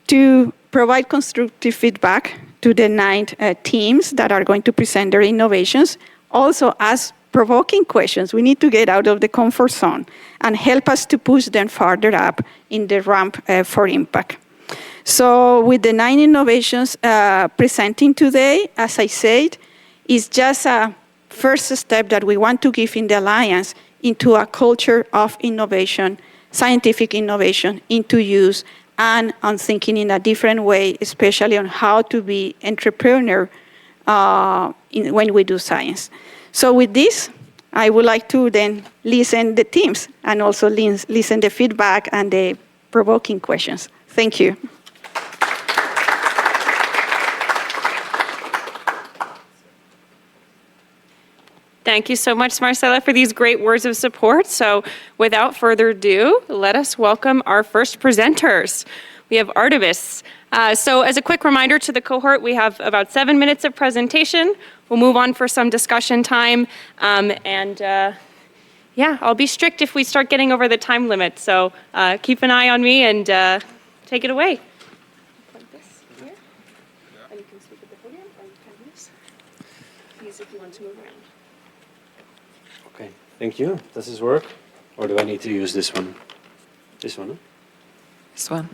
to provide constructive feedback to the 9 teams that are going to present their innovations. Also ask provoking questions. We need to get out of the comfort zone and help us to push them further up in the ramp for impact. So with the 9 innovations presenting today, as I said, is just a first step that we want to give in the Alliance into a culture of innovation, scientific innovation, into use, and on thinking in a different way, especially on how to be entrepreneur when we do science. So with this, I would like to then listen the teams and also listen the feedback and the provoking questions. Thank you.
Thank you so much, Marcela, for these great words of support. So without further ado, let us welcome our first presenters. We have Artemis. So as a quick reminder to the cohort, we have about 7 minutes of presentation. We'll move on for some discussion time. Yeah, I'll be strict if we start getting over the time limit. So keep an eye on me and take it away. Like this here. And you can speak at the podium or you can use these if you want to move around.
Okay, thank you. Does this work? Or do I need to use this one? This one? Huh?
This one.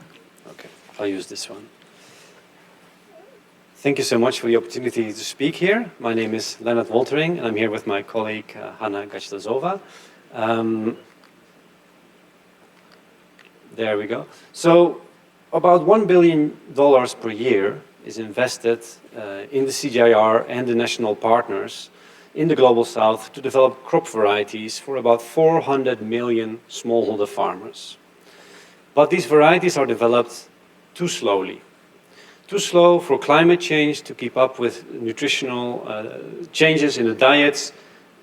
Okay, I'll use this one. Thank you so much for the opportunity to speak here. My name is Leonard Woltering, and I'm here with my colleague Hanna Gachlazova. There we go. So about $1 billion per year is invested in the CGIAR and the national partners in the Global South to develop crop varieties for about 400 million smallholder farmers. But these varieties are developed too slowly. Too slow for climate change to keep up with nutritional changes in the diets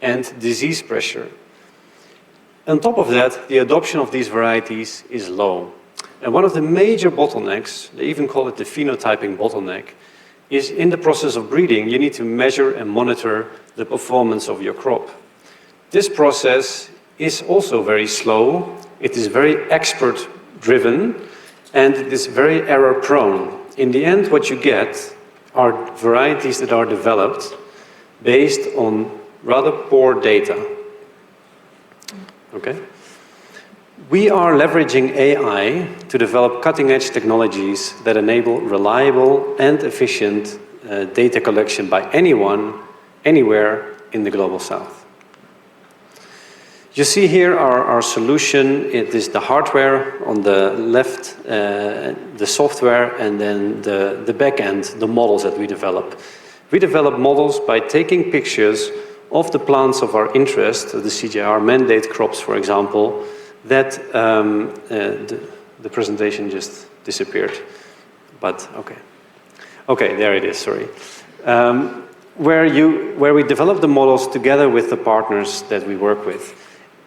and disease pressure. On top of that, the adoption of these varieties is low. And one of the major bottlenecks, they even call it the phenotyping bottleneck, is in the process of breeding, you need to measure and monitor the performance of your crop. This process is also very slow, it is very expert-driven, and it is very error-prone. In the end, what you get are varieties that are developed based on rather poor data. Okay? We are leveraging AI to develop cutting-edge technologies that enable reliable and efficient data collection by anyone, anywhere in the Global South. You see here our solution. It is the hardware on the left, the software, and then the back end, the models that we develop. We develop models by taking pictures of the plants of our interest, the CGIAR mandate crops, for example, that the presentation just disappeared, but okay. Okay, there it is, sorry. Where we develop the models together with the partners that we work with.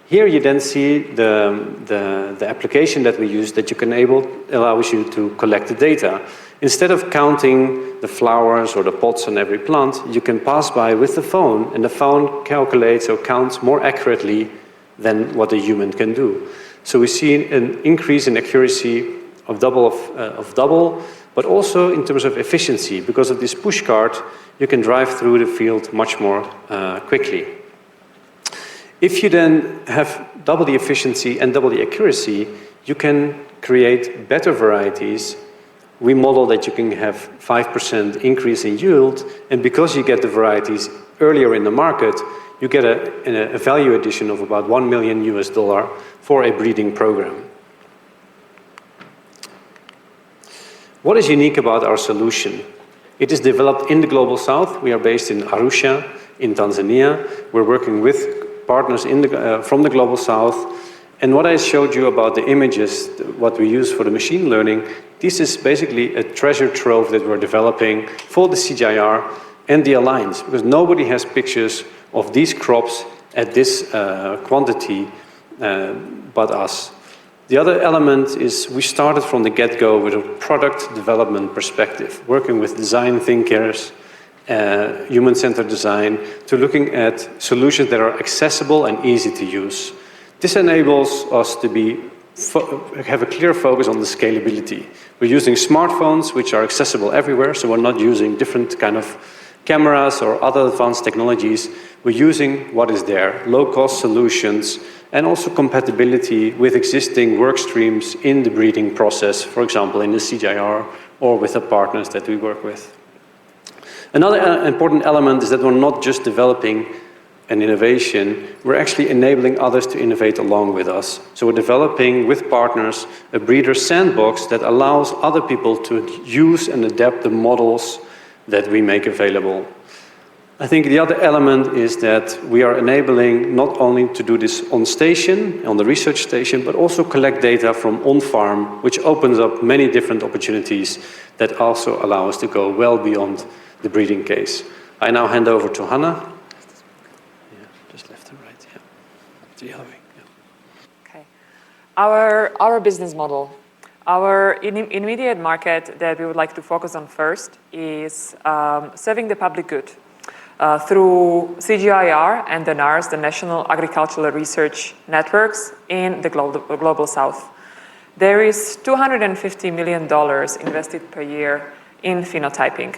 Here you then see the application that we use that you can allows you to collect the data. Instead of counting the flowers or the pods on every plant, you can pass by with the phone, and the phone calculates or counts more accurately than what a human can do. So we see an increase in accuracy of double, but also in terms of efficiency. Because of this push cart, you can drive through the field much more quickly. If you then have double the efficiency and double the accuracy, you can create better varieties. We model that you can have 5% increase in yield, and because you get the varieties earlier in the market, you get a value addition of about $1 million for a breeding program. What is unique about our solution? It is developed in the Global South. We are based in Arusha, in Tanzania. We're working with partners from the Global South. And what I showed you about the images, what we use for the machine learning, this is basically a treasure trove that we're developing for the CGIAR and the Alliance, because nobody has pictures of these crops at this quantity but us. The other element is we started from the get-go with a product development perspective, working with design thinkers, human-centered design, to looking at solutions that are accessible and easy to use. This enables us to have a clear focus on the scalability. We're using smartphones, which are accessible everywhere, so we're not using different kind of cameras or other advanced technologies. We're using what is there, low-cost solutions, and also compatibility with existing work streams in the breeding process, for example, in the CGIAR or with the partners that we work with. Another important element is that we're not just developing an innovation, we're actually enabling others to innovate along with us. So we're developing with partners a breeder sandbox that allows other people to use and adapt the models that we make available. I think the other element is that we are enabling not only to do this on station, on the research station, but also collect data from on-farm, which opens up many different opportunities that also allow us to go well beyond the breeding case. I now hand over to Hanna. Yeah, just left and right, yeah. The other way, yeah.
Okay. Our business model. Our immediate market that we would like to focus on first is serving the public good through CGIAR and the NARS, the National Agricultural Research Networks in the Global South. There is $250 million invested per year in phenotyping.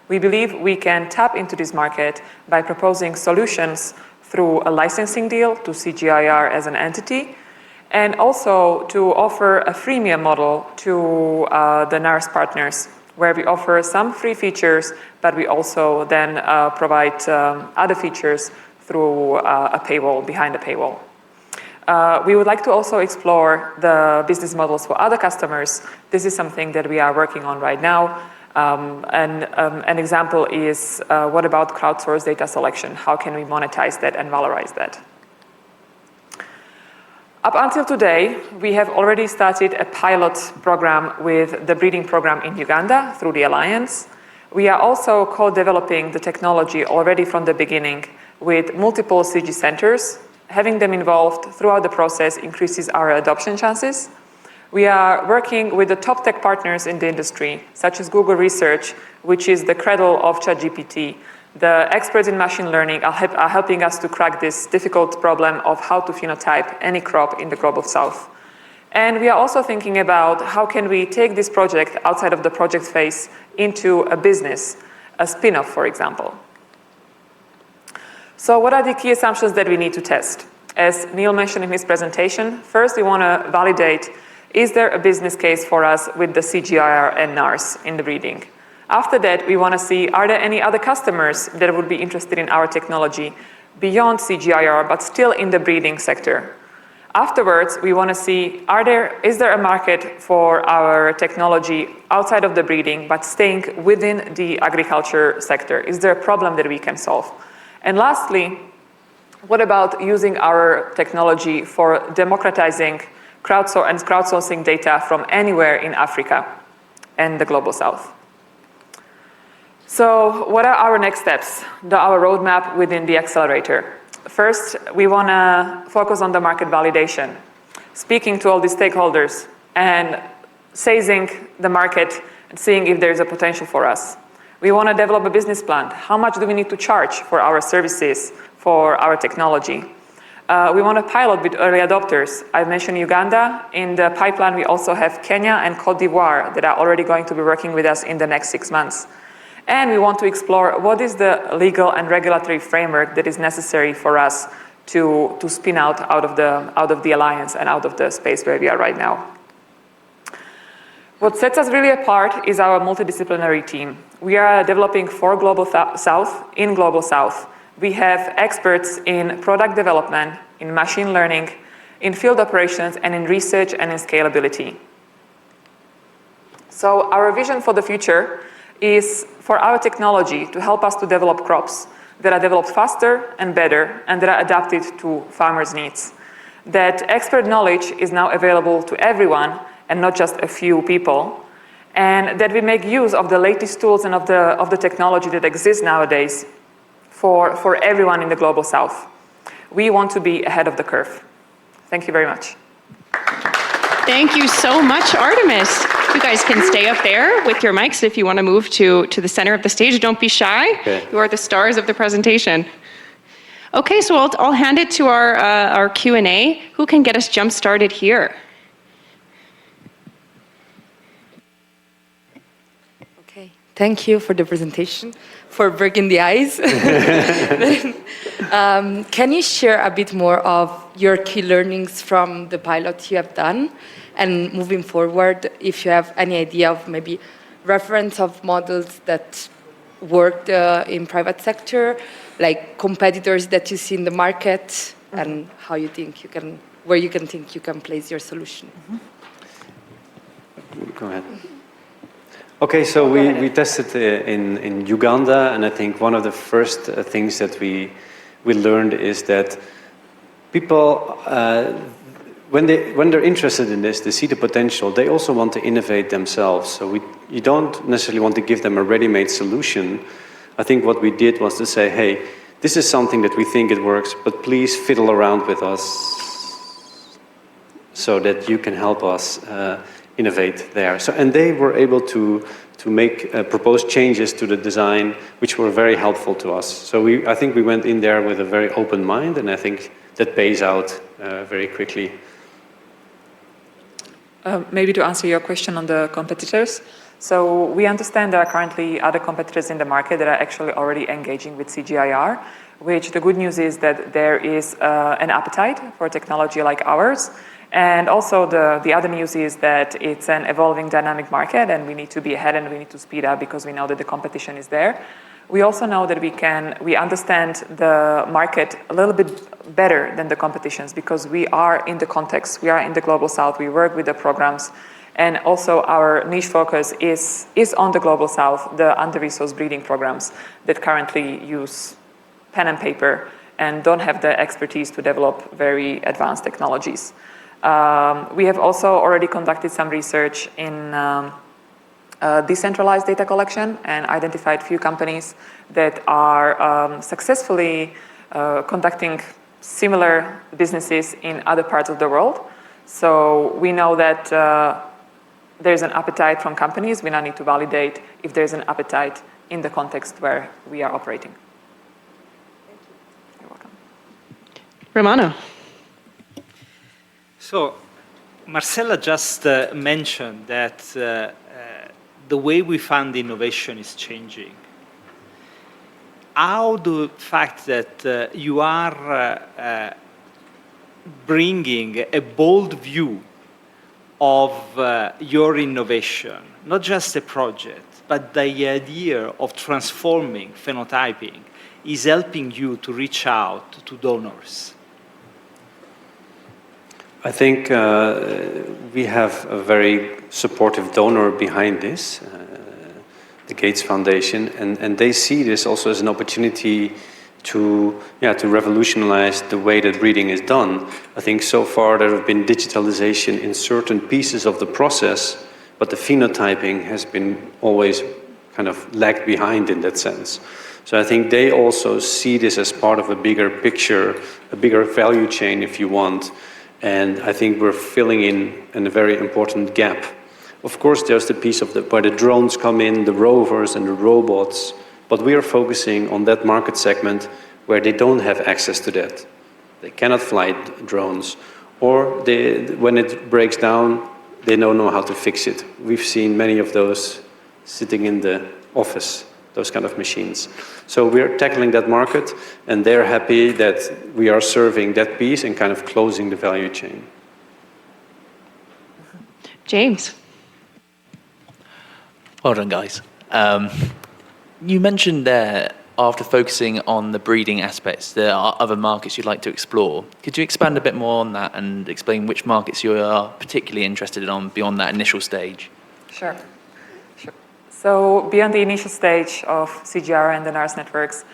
We believe we can tap into this market by proposing solutions through a licensing deal to CGIAR as an entity, and also to offer a freemium model to the NARS partners where we offer some free features, but we also then provide other features through a paywall, behind a paywall. We would like to also explore the business models for other customers. This is something that we are working on right now. An example is, what about crowdsourced data selection? How can we monetize that and valorize that? Up until today, we have already started a pilot program with the breeding program in Uganda through the Alliance. We are also co-developing the technology already from the beginning with multiple CG centers. Having them involved throughout the process increases our adoption chances. We are working with the top tech partners in the industry, such as Google Research, which is the cradle of ChatGPT. The experts in machine learning are helping us to crack this difficult problem of how to phenotype any crop in the Global South. And we are also thinking about how can we take this project outside of the project phase into a business, a spin-off, for example. So what are the key assumptions that we need to test? As Neil mentioned in his presentation, first we want to validate, is there a business case for us with the CGIAR and NARS in the breeding? After that, we want to see, are there any other customers that would be interested in our technology beyond CGIAR, but still in the breeding sector? Afterwards, we want to see, is there a market for our technology outside of the breeding, but staying within the agriculture sector? Is there a problem that we can solve? And lastly, what about using our technology for democratizing crowdsourcing data from anywhere in Africa and the Global South? So what are our next steps, our roadmap within the accelerator? First, we want to focus on the market validation, speaking to all the stakeholders and seizing the market and seeing if there's a potential for us. We want to develop a business plan. How much do we need to charge for our services, for our technology? We want to pilot with early adopters. I mentioned Uganda. In the pipeline, we also have Kenya and Cote d'Ivoire that are already going to be working with us in the next 6 months. And we want to explore what is the legal and regulatory framework that is necessary for us to spin out of the alliance and out of the space where we are right now. What sets us really apart is our multidisciplinary team. We are developing for Global South in Global South. We have experts in product development, in machine learning, in field operations, and in research and in scalability. So our vision for the future is for our technology to help us to develop crops that are developed faster and better and that are adapted to farmers' needs. That expert knowledge is now available to everyone and not just a few people, and that we make use of the latest tools and of the technology that exists nowadays for everyone in the Global South. We want to be ahead of the curve. Thank you very much.
Thank you so much, Artemis. You guys can stay up there with your mics if you want to move to the center of the stage. Don't be shy. Okay. You are the stars of the presentation. Okay, so I'll hand it to our Q&A. Who can get us jump-started here?
Okay, thank you for the presentation, for breaking the ice. Can you share a bit more of your key learnings from the pilot you have done? And moving forward, if you have any idea of maybe reference of models that worked in private sector, like competitors that you see in the market, and how you think where you can think you can place your solution.
Go ahead. Okay, so we tested in Uganda, and I think one of the first things that we learned is that people, when they're interested in this, they see the potential, they also want to innovate themselves. So you don't necessarily want to give them a ready-made solution. I think what we did was to say, hey, this is something that we think it works, but please fiddle around with us so that you can help us innovate there. So, and they were able to make propose changes to the design, which were very helpful to us. So I think we went in there with a very open mind, and I think that pays out very quickly.
Maybe to answer your question on the competitors. So we understand there are currently other competitors in the market that are actually already engaging with CGIAR, which the good news is that there is an appetite for technology like ours. And also the other news is that it's an evolving dynamic market and we need to be ahead and we need to speed up because we know that the competition is there. We also know that we understand the market a little bit better than the competitions because we are in the context, we are in the Global South, we work with the programs, and also our niche focus is on the Global South, the under-resourced breeding programs that currently use pen and paper and don't have the expertise to develop very advanced technologies. We have also already conducted some research in decentralized data collection and identified few companies that are successfully conducting similar businesses in other parts of the world. So we know that there's an appetite from companies. We now need to validate if there's an appetite in the context where we are operating. Thank you. You're welcome.
Romano.
So Marcella just mentioned that the way we fund innovation is changing. How the fact that you are bringing a bold view of your innovation, not just a project, but the idea of transforming phenotyping is helping you to reach out to donors?
I think we have a very supportive donor behind this, the Gates Foundation, and they see this also as an opportunity to revolutionize the way that breeding is done. I think so far there have been digitalization in certain pieces of the process, but the phenotyping has been always kind of lagged behind in that sense. So I think they also see this as part of a bigger picture, a bigger value chain, if you want. And I think we're filling in a very important gap. Of course, there's the piece of where the drones come in, the rovers and the robots, but we are focusing on that market segment where they don't have access to that. They cannot fly drones, or when it breaks down, they don't know how to fix it. We've seen many of those sitting in the office, those kind of machines. So we're tackling that market, and they're happy that we are serving that piece and kind of closing the value chain.
James.
Well done, guys. You mentioned there, after focusing on the breeding aspects, there are other markets you'd like to explore. Could you expand a bit more on that and explain which markets you are particularly interested in beyond that initial stage?
Sure. So beyond the initial stage of CGIAR and the NARS networks,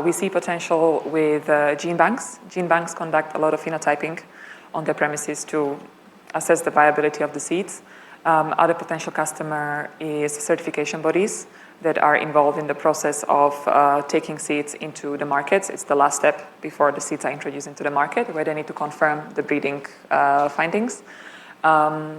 we see potential with gene banks. Gene banks conduct a lot of phenotyping on their premises to assess the viability of the seeds. Other potential customer is certification bodies that are involved in the process of taking seeds into the markets. It's the last step before the seeds are introduced into the market, where they need to confirm the breeding findings.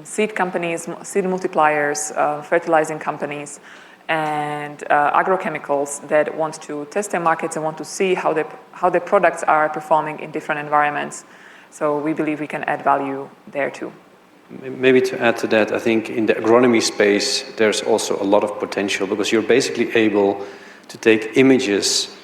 Seed companies, seed multipliers, fertilizing companies, and agrochemicals that want to test their markets and want to see how their products are performing in different environments. So we believe we can add value there too.
Maybe to add to that, I think in the agronomy space, there's also a lot of potential because you're basically able to take images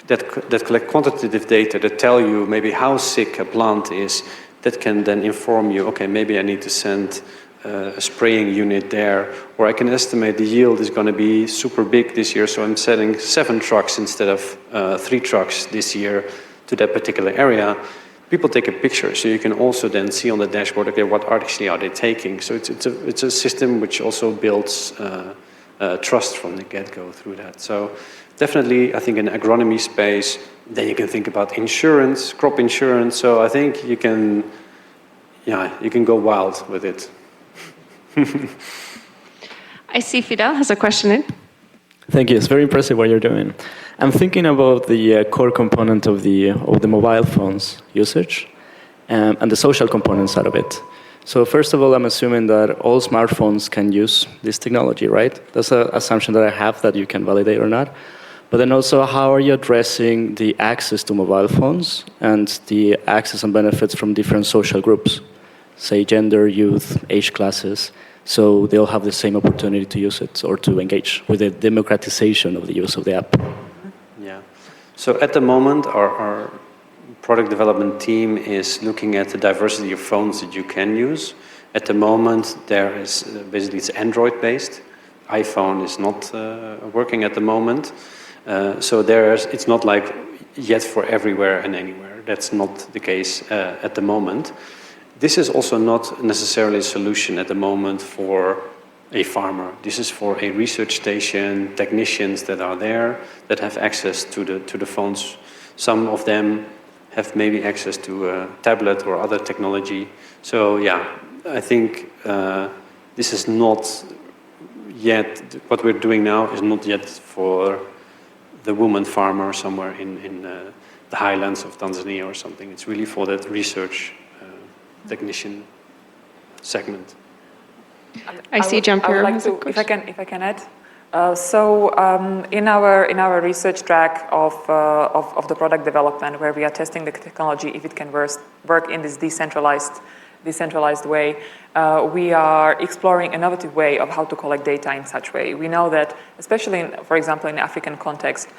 that collect quantitative data that tell you maybe how sick a plant is, that can then inform you, okay, maybe I need to send a spraying unit there, or I can estimate the yield is going to be super big this year, so I'm sending 7 trucks instead of 3 trucks this year to that particular area. People take a picture, so you can also then see on the dashboard, okay, what actually are they taking? So it's a system which also builds trust from the get-go through that. So definitely, I think in the agronomy space, then you can think about insurance, crop insurance. So I think you can go wild with it.
I see Fidel has a question in.
Thank you. It's very impressive what you're doing. I'm thinking about the core component of the mobile phones usage and the social components out of it. So first of all, I'm assuming that all smartphones can use this technology, right? That's an assumption that I have that you can validate or not. But then also, how are you addressing the access to mobile phones and the access and benefits from different social groups, say gender, youth, age classes? so they'll have the same opportunity to use it or to engage with the democratization of the use of the app.
Yeah. So at the moment, our product development team is looking at the diversity of phones that you can use. At the moment, there is basically it's Android-based. iPhone is not working at the moment. So it's not like yet for everywhere and anywhere. That's not the case at the moment. This is also not necessarily a solution at the moment for a farmer. This is for a research station, technicians that are there that have access to the phones. Some of them have maybe access to a tablet or other technology. So yeah, I think this is not yet, what we're doing now is not yet for the woman farmer somewhere in the highlands of Tanzania or something. It's really for that research technician segment.
I see Jean-Pierre.
I would like to, if I can add. In our research track of the product development, where we are testing the technology if it can work in this decentralized way, we are exploring an innovative way of how to collect data in such way. We know that, especially for example, in the African context,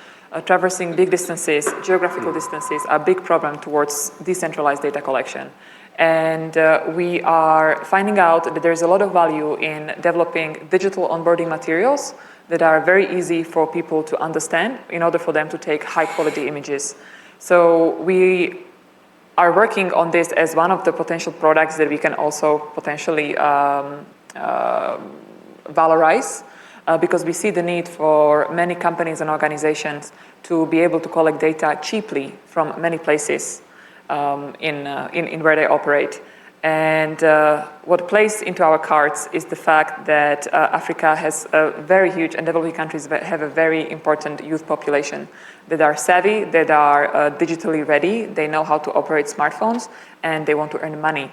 traversing big distances, geographical distances, are a big problem towards decentralized data collection. And we are finding out that there's a lot of value in developing digital onboarding materials that are very easy for people to understand in order for them to take high quality images. So we are working on this as one of the potential products that we can also potentially valorize, because we see the need for many companies and organizations to be able to collect data cheaply from many places in where they operate. And what plays into our cards is the fact that Africa has a very huge, and developing countries have a very important youth population that are savvy, that are digitally ready, they know how to operate smartphones, and they want to earn money.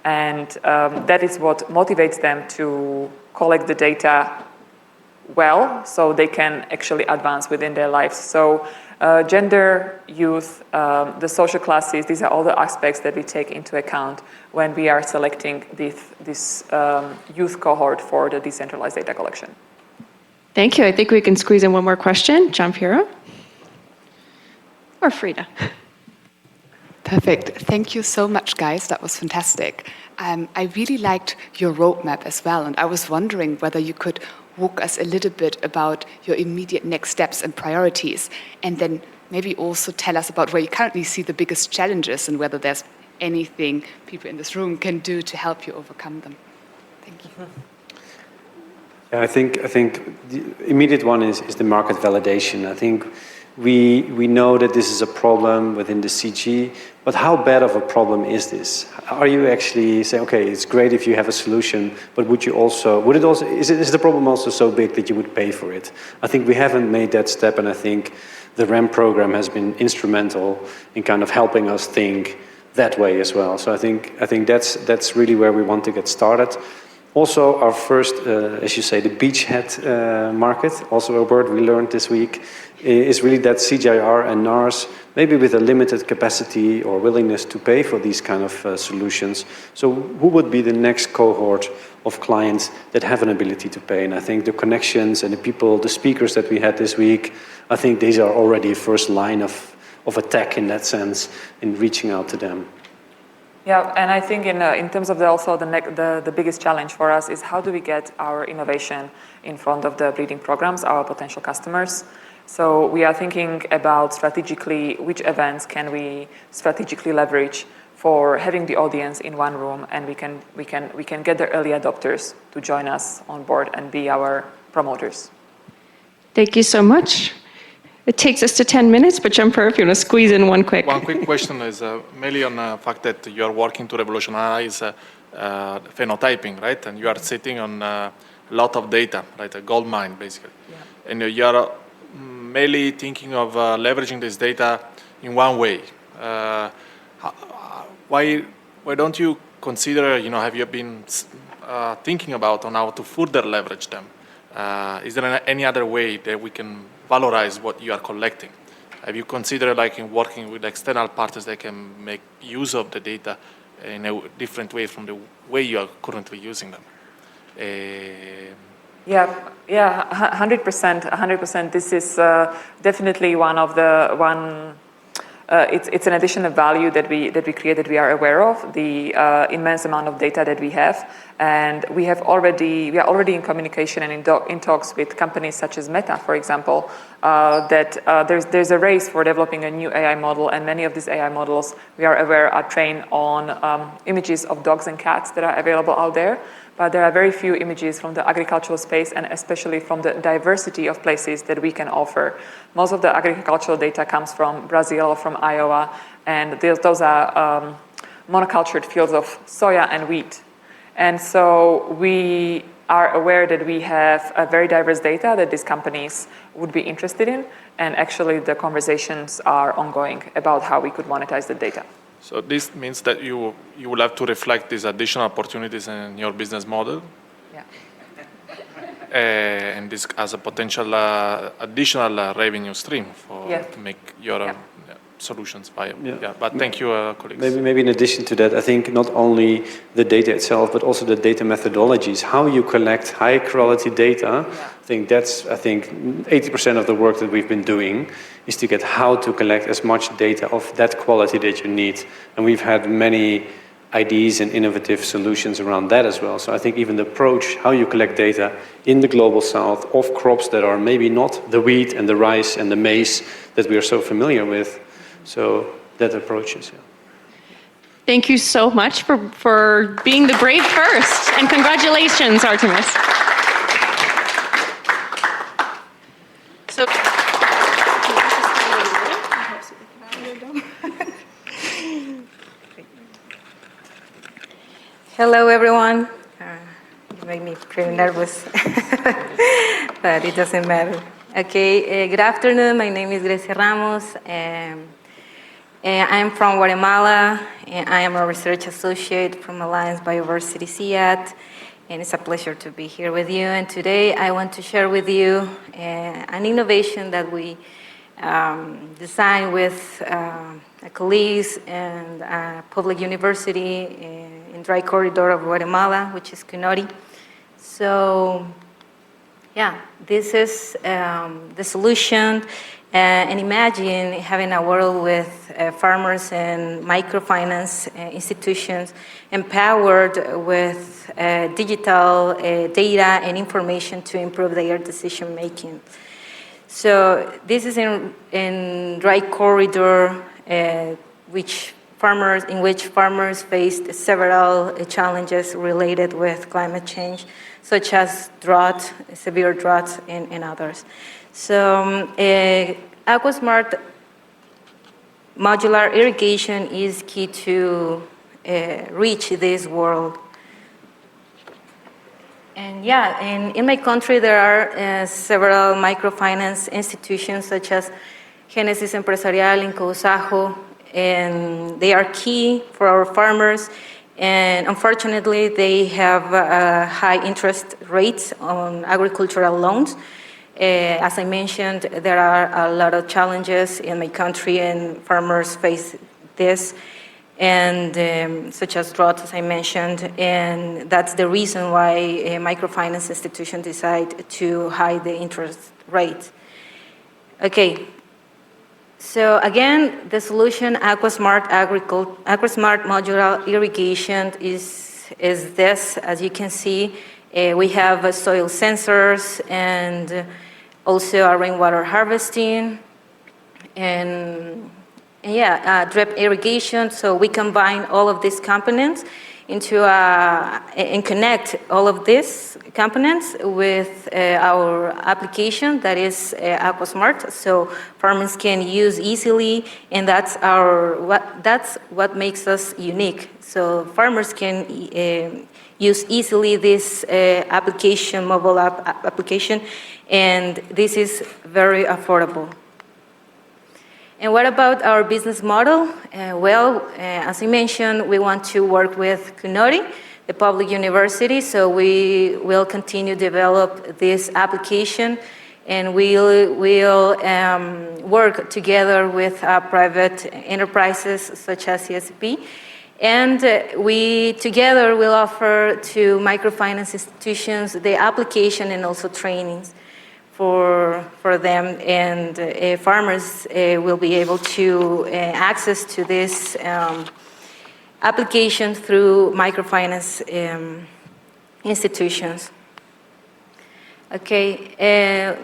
And that is what motivates them to collect the data well, so they can actually advance within their lives. So gender, youth, the social classes, these are all the aspects that we take into account when we are selecting this youth cohort for the decentralized data collection.
Thank you. I think we can squeeze in one more question. Jean-Pierre? Or Frida?
Perfect. Thank you so much, guys. That was fantastic. I really liked your roadmap as well, and I was wondering whether you could walk us a little bit about your immediate next steps and priorities, and then maybe also tell us about where you currently see the biggest challenges and whether there's anything people in this room can do to help you overcome them. Thank you.
Yeah, I think the immediate one is the market validation. I think we know that this is a problem within the CG, but how bad of a problem is this? Are you actually saying, okay, it's great if you have a solution, but is the problem also so big that you would pay for it? I think we haven't made that step, and I think the RAMP program has been instrumental in kind of helping us think that way as well. So I think that's really where we want to get started. Also, our first, as you say, the beachhead market, also a word we learned this week, is really that CGIAR and NARS, maybe with a limited capacity or willingness to pay for these kind of solutions. So who would be the next cohort of clients that have an ability to pay? And I think the connections and the people, the speakers that we had this week, I think these are already first line of attack in that sense, in reaching out to them.
Yeah, and I think in terms of the biggest challenge for us is how do we get our innovation in front of the breeding programs, our potential customers. So we are thinking about strategically which events can we strategically leverage for having the audience in one room, and we can get the early adopters to join us on board and be our promoters.
Thank you so much. It takes us to 10 minutes, but Jean-Pierre, if you want to squeeze in one quick
question is mainly on the fact that you are working to revolutionize phenotyping, right? And you are sitting on a lot of data, right? A gold mine, basically. Yeah. And you are mainly thinking of leveraging this data in one way. Why don't you consider, have you been thinking about on how to further leverage them? Is there any other way that we can valorize what you are collecting? Have you considered in working with external partners that can make use of the data in a different way from the way you are currently using them?
Yeah, 100%. 100%. This is definitely it's an additional value that we create, that we are aware of, the immense amount of data that we have, and we are already in communication and in talks with companies such as Meta, for example, that there's a race for developing a new AI model, and many of these AI models, we are aware, are trained on images of dogs and cats that are available out there. But there are very few images from the agricultural space, and especially from the diversity of places that we can offer. Most of the agricultural data comes from Brazil, from Iowa, and those are monocultured fields of soya and wheat. And so we are aware that we have a very diverse data that these companies would be interested in, and actually the conversations are ongoing about how we could monetize the data.
So this means that you will have to reflect these additional opportunities in your business model.
Yeah.
And this as a potential additional revenue stream to make your solutions viable. Yeah. But thank you, colleagues.
Maybe in addition to that, I think not only the data itself, but also the data methodologies, how you collect high quality data. I think 80% of the work that we've been doing is to get how to collect as much data of that quality that you need. And we've had many ideas and innovative solutions around that as well. So I think even the approach, how you collect data in the global south of crops that are maybe not the wheat and the rice and the maize that we are so familiar with. So that approach is,
Thank you so much for being the brave first, and congratulations, Artemis. So,
hello, everyone. You make me pretty nervous, but it doesn't matter. Okay, good afternoon. My name is Grecia Ramos. I'm from Guatemala, and I am a research associate from Alliance Bioversity CIAT, and it's a pleasure to be here with you. And today I want to share with you an innovation that we designed with colleagues and a public university in dry corridor of Guatemala, which is CUNORI. So, yeah, this is the solution. And imagine having a world with farmers and microfinance institutions empowered with digital data and information to improve their decision making. So this is in dry corridor, in which farmers faced several challenges related with climate change, such as drought, severe droughts, and others. So AquaSmart modular irrigation is key to reach this world. And yeah, in my country there are several microfinance institutions such as Genesis Empresarial in Cousajo, and they are key for our farmers. And unfortunately, they have high interest rates on agricultural loans. As I mentioned, there are a lot of challenges in my country, and farmers face this, and such as drought, as I mentioned, and that's the reason why microfinance institutions decide to hide the interest rate. Okay, so again, the solution AquaSmart modular irrigation is this. As you can see, we have soil sensors and also rainwater harvesting and drip irrigation. So we combine all of these components into and connect all of these components with our application that is AquaSmart. So farmers can use easily, and that's what makes us unique. So farmers can use easily this application, mobile app application, and this is very affordable. And what about our business model? As I mentioned, we want to work with CUNORI, the public university, so we will continue to develop this application, and we'll work together with private enterprises such as CSP. And we together will offer to microfinance institutions the application and also trainings for them, and farmers will be able to access to this application through microfinance institutions. Okay,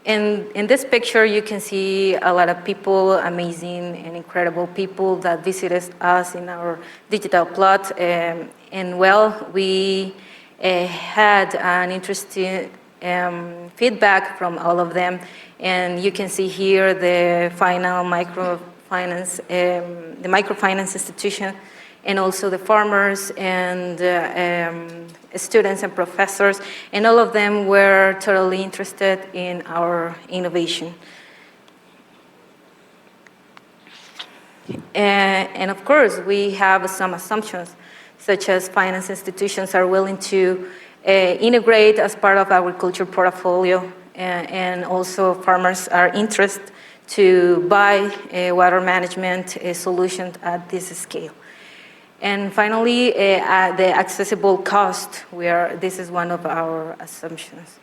in this picture you can see a lot of people, amazing and incredible people that visited us in our digital plot, and well, we had an interesting feedback from all of them, and you can see here the final microfinance, the microfinance institution, and also the farmers and students and professors, and all of them were totally interested in our innovation. And of course, we have some assumptions, such as finance institutions are willing to integrate as part of agriculture portfolio, and also farmers are interested to buy water management solutions at this scale. And finally, the accessible cost, this is one of our assumptions.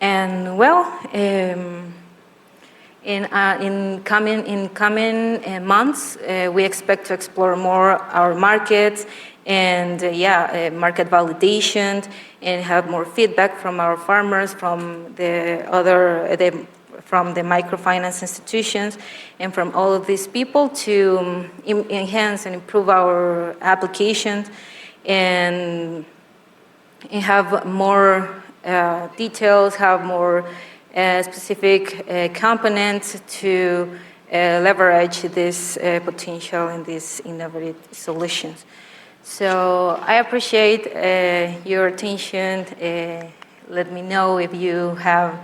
And well, in coming months, we expect to explore more our markets and market validation, and have more feedback from our farmers, from from the microfinance institutions, and from all of these people to enhance and improve our applications, and have more details, have more specific components to leverage this potential and these innovative solutions. So I appreciate your attention. Let me know if you have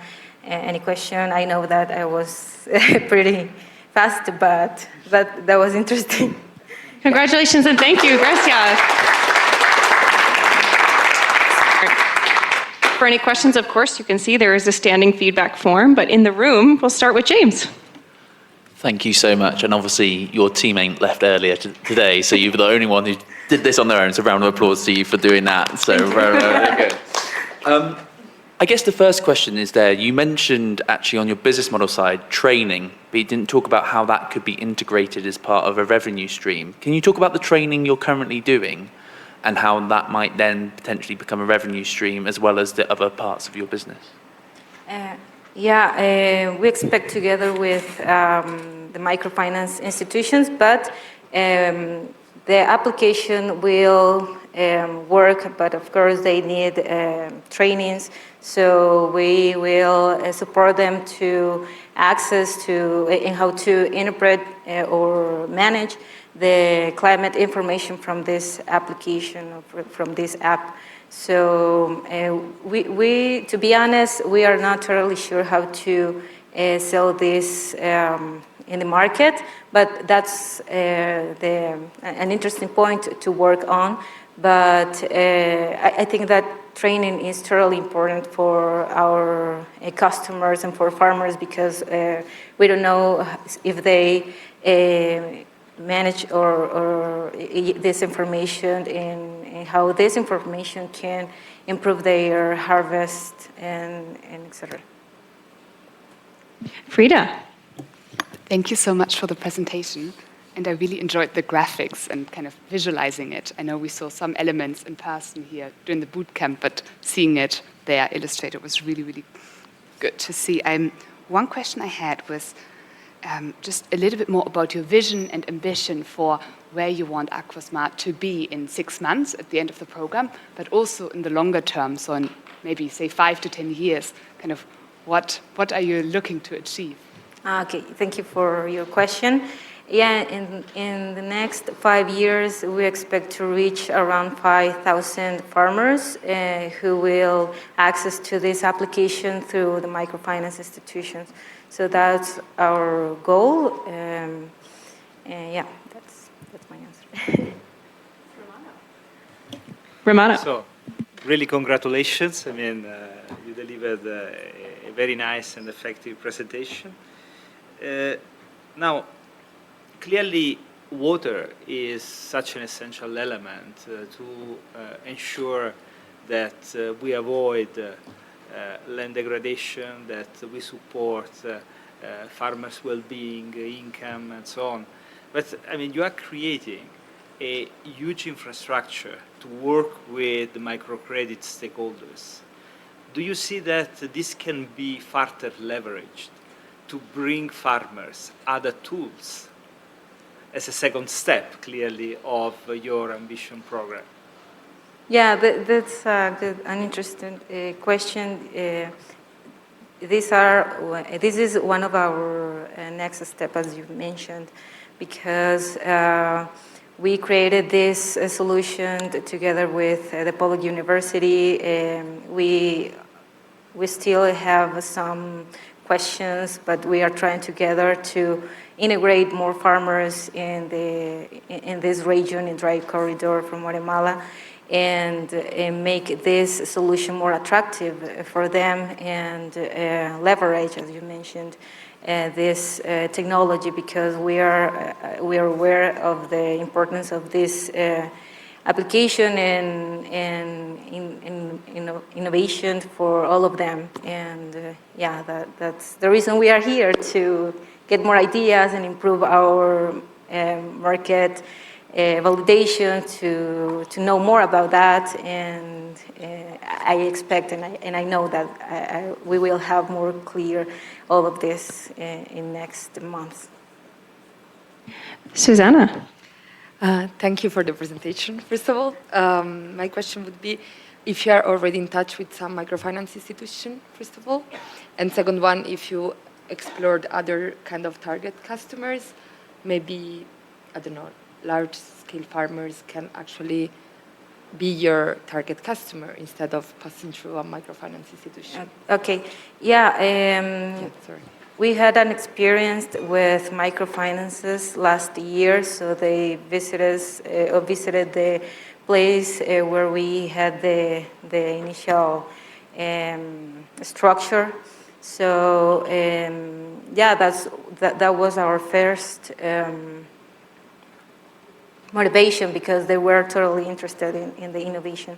any question. I know that I was pretty fast, but that was interesting.
Congratulations and thank you. Gracias. For any questions, of course, you can see there is a standing feedback form, but in the room, we'll start with James.
Thank you so much. And obviously, your team ain't left earlier today, so you were the only one who did this on their own. So a round of applause to you for doing that. So very good. I guess the first question is there, you mentioned actually on your business model side, training, but you didn't talk about how that could be integrated as part of a revenue stream. Can you talk about the training you're currently doing and how that might then potentially become a revenue stream as well as the other parts of your business?
We expect together with the microfinance institutions, but the application will work, but of course they need trainings. So we will support them to access to and how to interpret or manage the climate information from this application, or from this app. So we, to be honest, we are not totally sure how to sell this in the market, but that's an interesting point to work on. But I think that training is totally important for our customers and for farmers, because we don't know if they manage or this information, and how this information can improve their harvest and etc.
Frida.
Thank you so much for the presentation. And I really enjoyed the graphics and kind of visualizing it. I know we saw some elements in person here during the bootcamp, but seeing it there illustrated was really, really good to see. One question I had was just a little bit more about your vision and ambition for where you want Aquasmart to be in 6 months at the end of the program, but also in the longer term, so in maybe say 5 to 10 years, kind of what are you looking to achieve?
Okay, thank you for your question. Yeah, in the next 5 years, we expect to reach around 5,000 farmers who will access to this application through the microfinance institutions. So that's our goal. Yeah, that's my answer.
Romano.
So, really congratulations. I mean, you delivered a very nice and effective presentation. Now, clearly, water is such an essential element to ensure that we avoid land degradation, that we support farmers' well-being, income, and so on. But I mean, you are creating a huge infrastructure to work with the microcredit stakeholders. Do you see that this can be further leveraged to bring farmers other tools as a second step, clearly, of your ambition program?
Yeah, that's an interesting question. This is one of our next steps, as you mentioned, because we created this solution together with the Public University. We still have some questions, but we are trying together to integrate more farmers in this region, in Dry Corridor from Guatemala, and make this solution more attractive for them and leverage, as you mentioned, this technology, because we are aware of the importance of this application and innovation for all of them. And yeah, that's the reason we are here, to get more ideas and improve our market validation, to know more about that. And I expect and I know that we will have more clear all of this in next month.
Susanna.
Thank you for the presentation, first of all. My question would be if you are already in touch with some microfinance institution, first of all. And second one, if you explored other kind of target customers, maybe, I don't know, large-scale farmers can actually be your target customer instead of passing through a microfinance institution.
Okay, yeah.
Sorry.
We had an experience with microfinances last year, so they visited the place where we had the initial structure. So yeah, that was our first motivation, because they were totally interested in the innovation.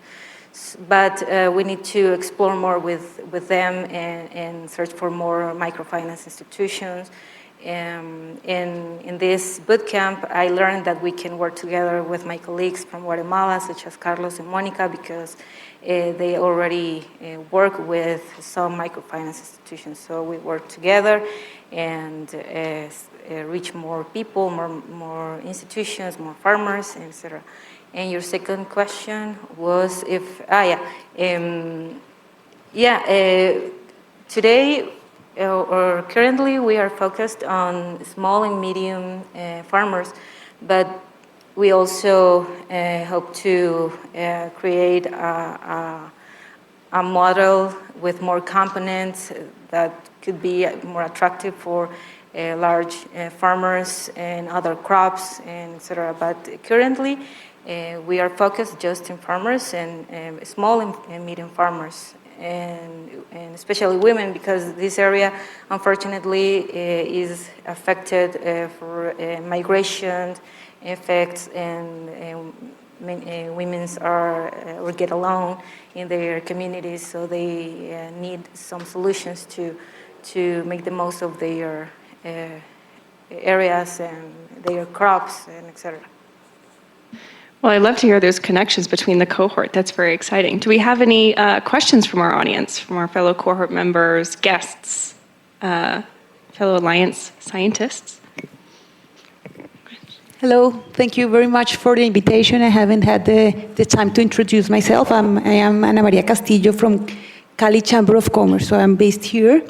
But we need to explore more with them and search for more microfinance institutions. In this bootcamp, I learned that we can work together with my colleagues from Guatemala, such as Carlos and Monica, because they already work with some microfinance institutions. So we work together and reach more people, more institutions, more farmers, etc. And your second question was if, today or currently we are focused on small and medium farmers, but we also hope to create a model with more components that could be more attractive for large farmers and other crops, and etc. But currently, we are focused just in farmers and small and medium farmers, and especially women, because this area, unfortunately, is affected for migration effects, and women or get alone in their communities, so they need some solutions to make the most of their areas and their crops, and etc.
Well, I'd love to hear those connections between the cohort. That's very exciting. Do we have any questions from our audience, from our fellow cohort members, guests, fellow Alliance scientists?
Hello, thank you very much for the invitation. I haven't had the time to introduce myself. I am Ana Maria Castillo from Cali Chamber of Commerce, so I'm based here.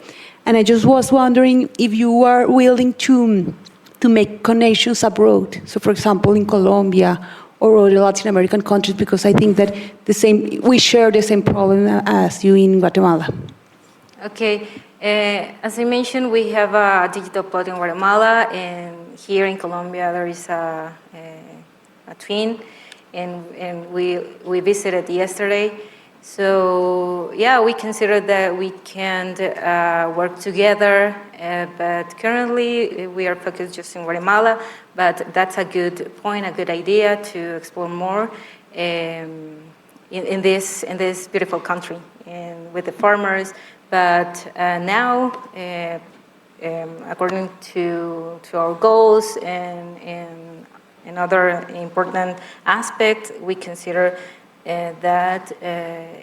And I just was wondering if you are willing to make connections abroad. So for example, in Colombia or other Latin American countries, because I think that we share the same problem as you in Guatemala.
Okay, as I mentioned, we have a digital plot in Guatemala, and here in Colombia there is a twin, and we visited yesterday. So yeah, we consider that we can work together, but currently we are focused just in Guatemala, but that's a good point, a good idea to explore more in this beautiful country and with the farmers. But now, according to our goals and other important aspects, we consider that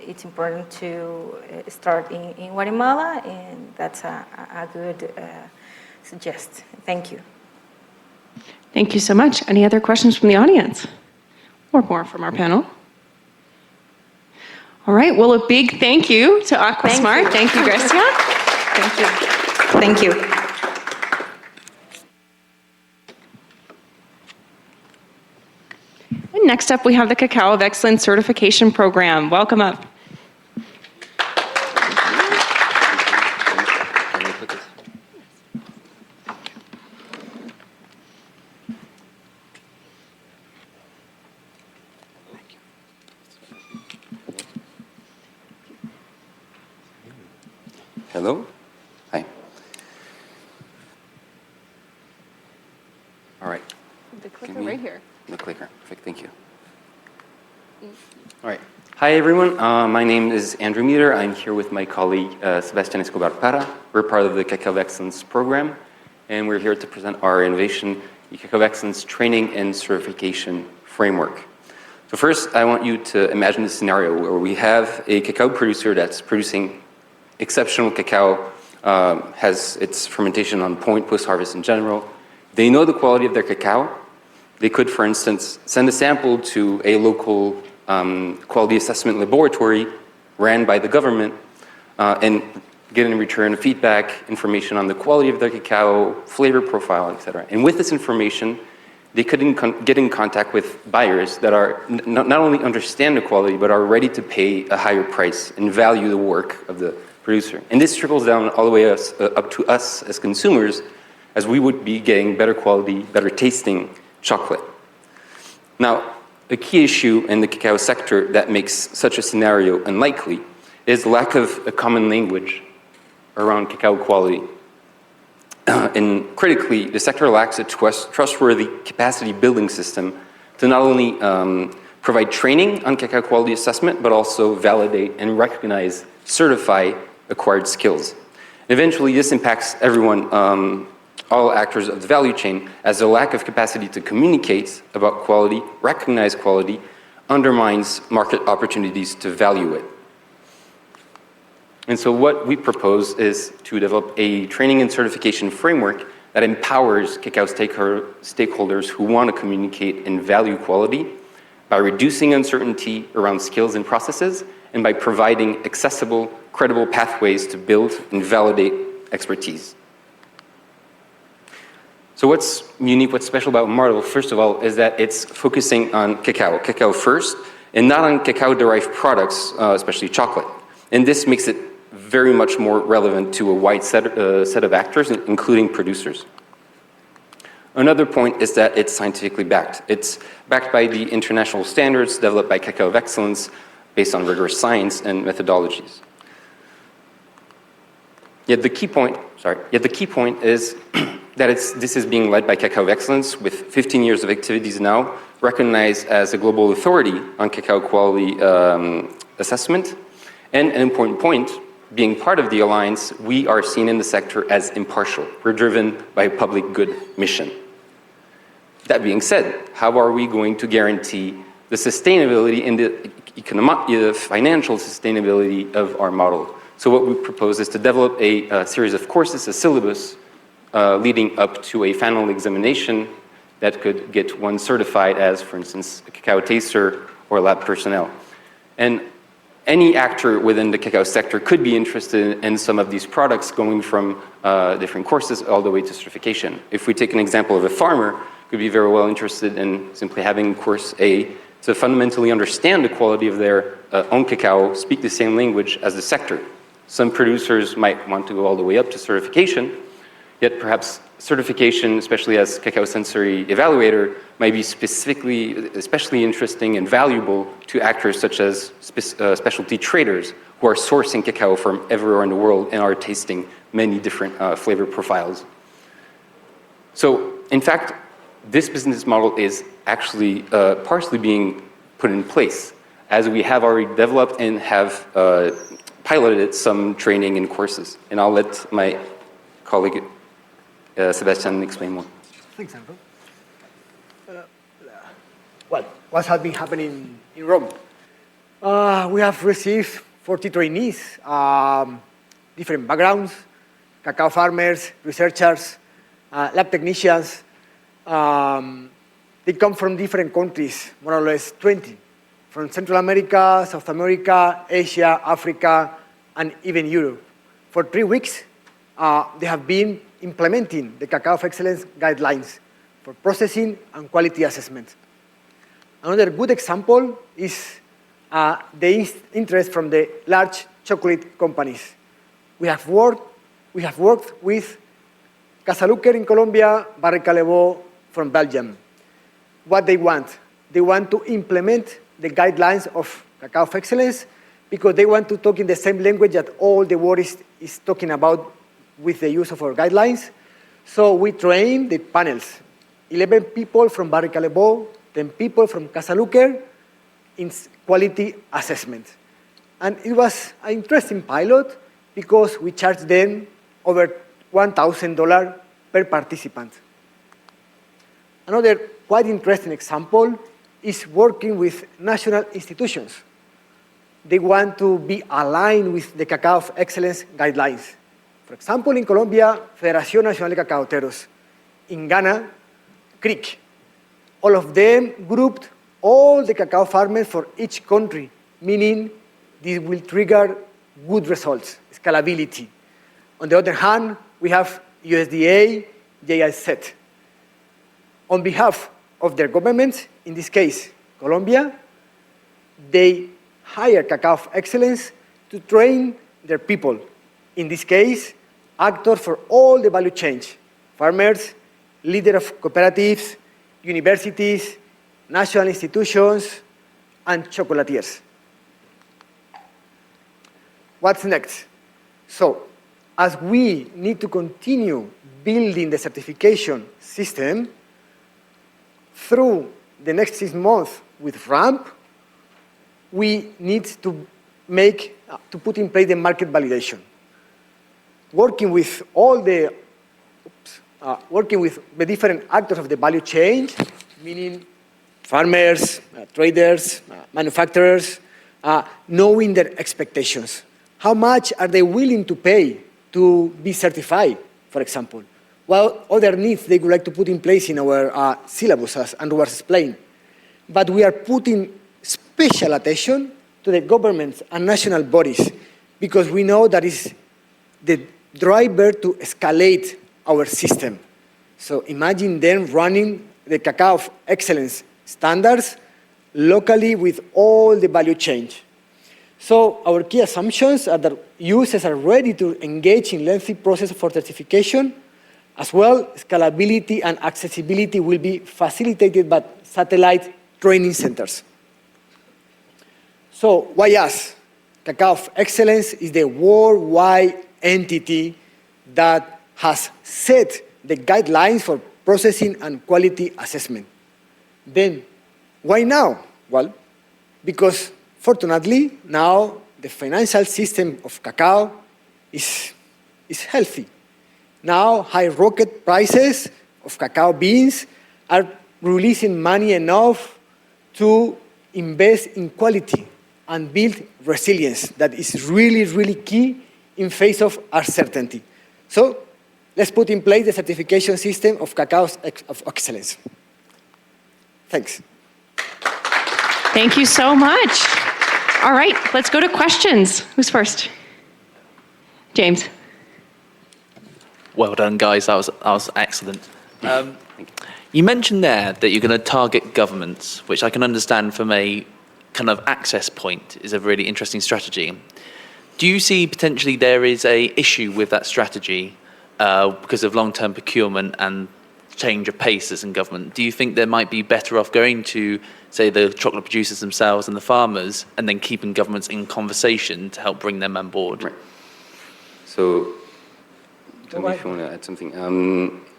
it's important to start in Guatemala, and that's a good suggestion. Thank you.
Thank you so much. Any other questions from the audience? Or more from our panel? All right, well, a big thank you to Aquasmart. Thank you, Grecia.
Thank you. Thank you.
And next up, we have the Cacao of Excellence Certification Program. Welcome up.
Hello? Hi. All right.
The clicker right here.
The clicker. Perfect. Thank you. All right. Hi, everyone. My name is Andrew Meter. I'm here with my colleague, Sebastian Escobar Para. We're part of the Cacao of Excellence program, and we're here to present our innovation, the Cacao of Excellence Training and Certification Framework. So first, I want you to imagine a scenario where we have a cacao producer that's producing exceptional cacao, has its fermentation on point post-harvest in general. They know the quality of their cacao. They could, for instance, send a sample to a local quality assessment laboratory ran by the government and get in return feedback, information on the quality of their cacao, flavor profile, etc. And with this information, they could get in contact with buyers that are not only understand the quality, but are ready to pay a higher price and value the work of the producer. And this trickles down all the way up to us as consumers, as we would be getting better quality, better tasting chocolate. Now, a key issue in the cacao sector that makes such a scenario unlikely is the lack of a common language around cacao quality. And critically, the sector lacks a trustworthy capacity building system to not only provide training on cacao quality assessment, but also validate and recognize, certify acquired skills. Eventually, this impacts everyone, all actors of the value chain, as the lack of capacity to communicate about quality, recognize quality, undermines market opportunities to value it. And so what we propose is to develop a training and certification framework that empowers cacao stakeholders who want to communicate and value quality by reducing uncertainty around skills and processes, and by providing accessible, credible pathways to build and validate expertise. So what's unique, what's special about Martel, first of all, is that it's focusing on cacao first, and not on cacao-derived products, especially chocolate. And this makes it very much more relevant to a wide set of actors, including producers. Another point is that it's scientifically backed. It's backed by the international standards developed by Cacao of Excellence based on rigorous science and methodologies. Yet the key point is that this is being led by Cacao of Excellence with 15 years of activities now, recognized as a global authority on cacao quality assessment. And an important point, being part of the alliance, we are seen in the sector as impartial. We're driven by a public good mission. That being said, how are we going to guarantee the sustainability and the financial sustainability of our model? So what we propose is to develop a series of courses, a syllabus, leading up to a final examination that could get one certified as, for instance, a cacao taster or lab personnel. And any actor within the cacao sector could be interested in some of these products, going from different courses all the way to certification. If we take an example of a farmer, could be very well interested in simply having course A to fundamentally understand the quality of their own cacao, speak the same language as the sector. Some producers might want to go all the way up to certification, Yet perhaps certification, especially as cacao sensory evaluator, might be especially interesting and valuable to actors such as specialty traders who are sourcing cacao from everywhere in the world and are tasting many different flavor profiles. So, in fact, this business model is actually partially being put in place, as we have already developed and have piloted some training and courses. And I'll let my colleague Sebastian explain more.
Thanks, Andrew. Well, what has been happening in Rome? We have received 40 trainees, different backgrounds, cacao farmers, researchers, lab technicians. They come from different countries, more or less 20, from Central America, South America, Asia, Africa, and even Europe. For 3 weeks, they have been implementing the Cacao of Excellence guidelines for processing and quality assessment. Another good example is the interest from the large chocolate companies. We have worked with Casalucer in Colombia, Barry Callebaut from Belgium. What they want to implement the guidelines of Cacao of Excellence because they want to talk in the same language that all the world is talking about with the use of our guidelines. So we train the panels, 11 people from Barry Callebaut, 10 people from Casalucer in quality assessment. And it was an interesting pilot because we charged them over $1,000 per participant. Another quite interesting example is working with national institutions. They want to be aligned with the Cacao of Excellence guidelines. For example, in Colombia, Federación Nacional de Cacaoteros. In Ghana, CRIC. All of them grouped all the cacao farmers for each country, meaning this will trigger good results, scalability. On the other hand, we have USDA, GIZ. On behalf of their governments, in this case, Colombia, they hire Cacao of Excellence to train their people. In this case, actors for all the value chain, farmers, leaders of cooperatives, universities, national institutions, and chocolatiers. What's next? So, as we need to continue building the certification system, through the next 6 months with RAMP, we need to put in place the market validation. Working with the different actors of the value chain, meaning farmers, traders, manufacturers, knowing their expectations. How much are they willing to pay to be certified, for example? What other needs they would like to put in place in our syllabus, as Andrew was explained. But we are putting special attention to the governments and national bodies because we know that is the driver to escalate our system. So imagine them running the Cacao of Excellence standards locally with all the value chain. So our key assumptions are that users are ready to engage in lengthy process for certification. As well, scalability and accessibility will be facilitated by satellite training centers. So why us? Cacao of Excellence is the worldwide entity that has set the guidelines for processing and quality assessment. Then, why now? Well, because fortunately, now the financial system of cacao is healthy. Now, high rocket prices of cacao beans are releasing money enough to invest in quality and build resilience that is really, really key in face of uncertainty. So, let's put in place the certification system of Cacao of Excellence. Thanks.
Thank you so much. All right, let's go to questions. Who's first? James.
Well done, guys. That was excellent. You mentioned there that you're going to target governments, which I can understand from a kind of access point is a really interesting strategy. Do you see potentially there is a issue with that strategy because of long-term procurement and change of paces in government. Do you think they might be better off going to, say, the chocolate producers themselves and the farmers, and then keeping governments in conversation to help bring them on board?
Right. So, tell me if you want to add something.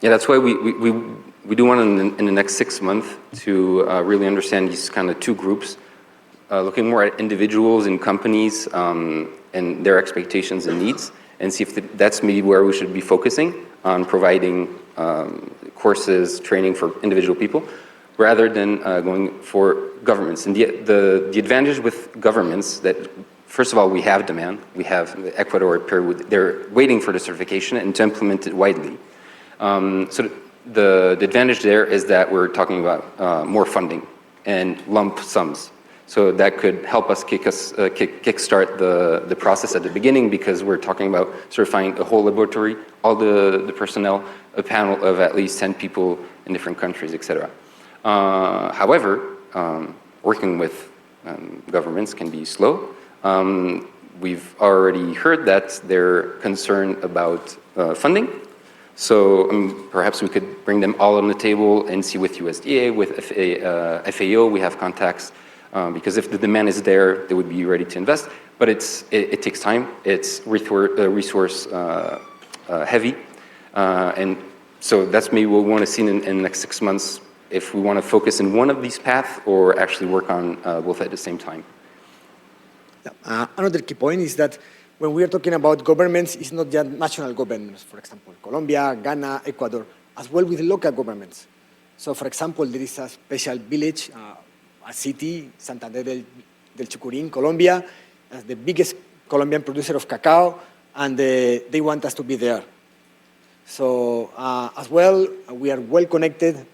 Yeah, that's why we do want in the next 6 months to really understand these kind of two groups, looking more at individuals and companies and their expectations and needs, and see if that's maybe where we should be focusing on providing courses, training for individual people, rather than going for governments. And the advantage with governments that, first of all, we have demand. We have the Ecuador Peru, they're waiting for the certification and to implement it widely. So the advantage there is that we're talking about more funding and lump sums. So that could help us kickstart the process at the beginning, because we're talking about certifying a whole laboratory, all the personnel, a panel of at least 10 people in different countries, etc. However, working with governments can be slow. We've already heard that they're concerned about funding. So perhaps we could bring them all on the table and see with USDA, with FAO, we have contacts. Because if the demand is there, they would be ready to invest. But it takes time. It's resource heavy. And so that's maybe what we want to see in the next 6 months, if we want to focus in one of these paths or actually work on both at the same time.
Another key point is that when we are talking about governments, it's not just national governments, for example, Colombia, Ghana, Ecuador, as well with local governments. So, for example, there is a special village, a city, Santander del Chucurín, Colombia, as the biggest Colombian producer of cacao, and they want us to be there. So as well, we are well connected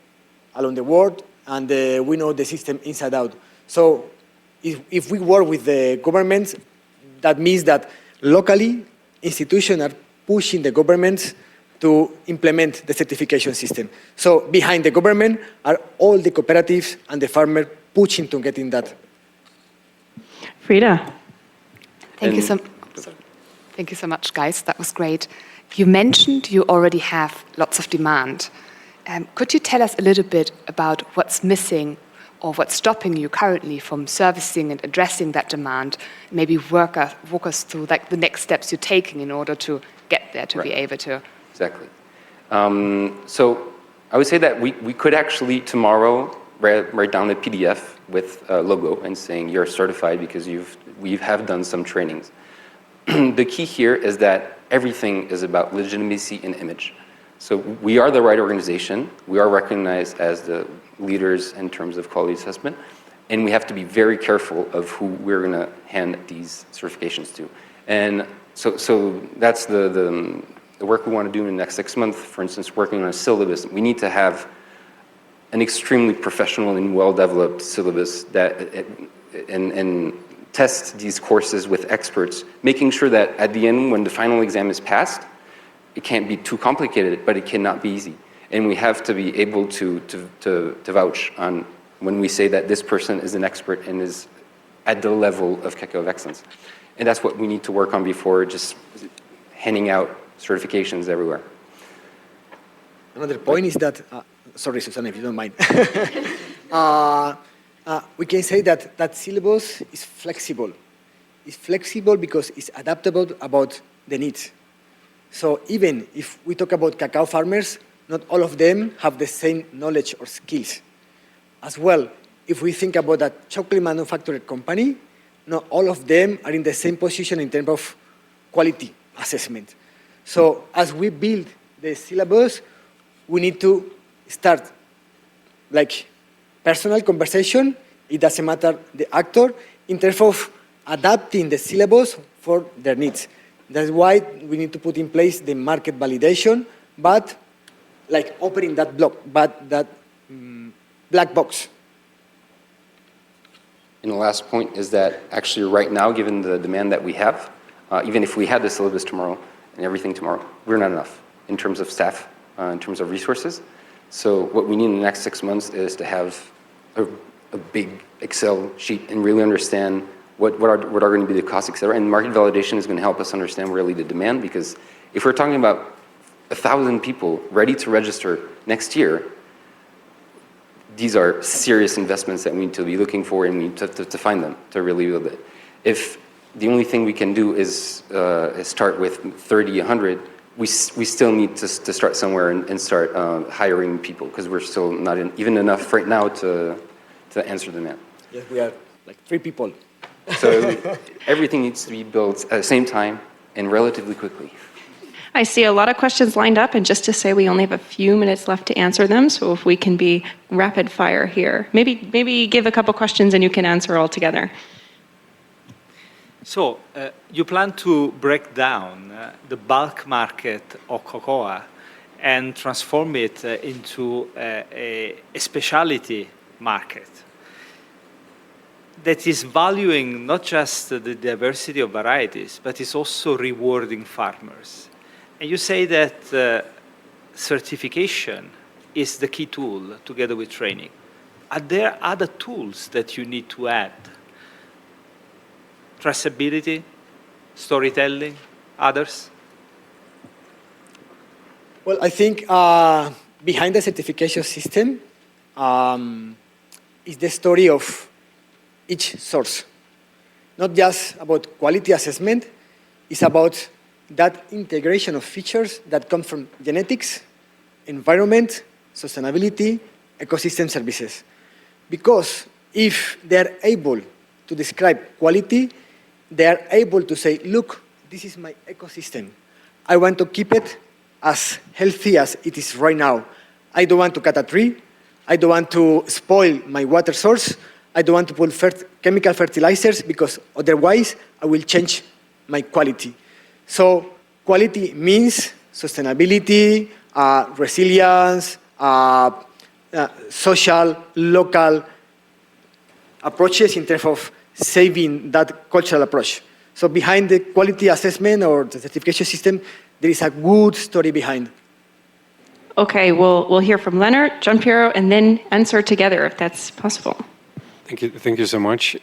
along the world, and we know the system inside out. So if we work with the governments, that means that locally, institutions are pushing the governments to implement the certification system. So behind the government are all the cooperatives and the farmers pushing to get in that.
Frida.
Thank you so much, guys. That was great. You mentioned you already have lots of demand. Could you tell us a little bit about what's missing or what's stopping you currently from servicing and addressing that demand? Maybe walk us through like the next steps you're taking in order to get there, to be able to. Exactly.
So I would say that we could actually tomorrow write down a PDF with a logo and saying you're certified because we have done some trainings. The key here is that everything is about legitimacy and image. So we are the right organization. We are recognized as the leaders in terms of quality assessment. And we have to be very careful of who we're going to hand these certifications to. And so that's the work we want to do in the next 6 months. For instance, working on a syllabus. We need to have an extremely professional and well-developed syllabus that and test these courses with experts, making sure that at the end, when the final exam is passed, it can't be too complicated, but it cannot be easy. And we have to be able to vouch on when we say that this person is an expert and is at the level of Cacao of Excellence. And that's what we need to work on before just handing out certifications everywhere.
Another point is that, sorry, Susanna, if you don't mind. We can say that that syllabus is flexible. It's flexible because it's adaptable about the needs. So even if we talk about cacao farmers, not all of them have the same knowledge or skills. As well, if we think about a chocolate manufacturer company, not all of them are in the same position in terms of quality assessment. So as we build the syllabus, we need to start like personal conversation. It doesn't matter the actor in terms of adapting the syllabus for their needs. That's why we need to put in place the market validation, but like opening that black box.
And the last point is that actually right now, given the demand that we have, even if we had the syllabus tomorrow and everything tomorrow, we're not enough in terms of staff, in terms of resources. So what we need in the next 6 months is to have a big Excel sheet and really understand what are going to be the costs, et cetera. And market validation is going to help us understand really the demand, because if we're talking about 1,000 people ready to register next year, these are serious investments that we need to be looking for, and we need to find them to really build it. If the only thing we can do is start with 30, 100, we still need to start somewhere and start hiring people, because we're still not even enough right now to answer demand.
Yes, we are like 3 people.
So everything needs to be built at the same time and relatively quickly.
I see a lot of questions lined up, and just to say we only have a few minutes left to answer them, so if we can be rapid fire here. Maybe give a couple questions and you can answer all together.
So you plan to break down the bulk market of cocoa and transform it into a specialty market that is valuing not just the diversity of varieties, but is also rewarding farmers. And you say that certification is the key tool together with training. Are there other tools that you need to add? Traceability, storytelling, others?
Well, I think behind the certification system is the story of each source. Not just about quality assessment, it's about that integration of features that come from genetics, environment, sustainability, ecosystem services. Because if they're able to describe quality, they're able to say, look, this is my ecosystem. I want to keep it as healthy as it is right now. I don't want to cut a tree. I don't want to spoil my water source. I don't want to put chemical fertilizers, because otherwise I will change my quality. So quality means sustainability, resilience, social, local approaches in terms of saving that cultural approach. So behind the quality assessment or the certification system, there is a good story behind.
Okay, we'll hear from Leonard, Gianpiero, and then answer together if that's possible.
Thank you so much.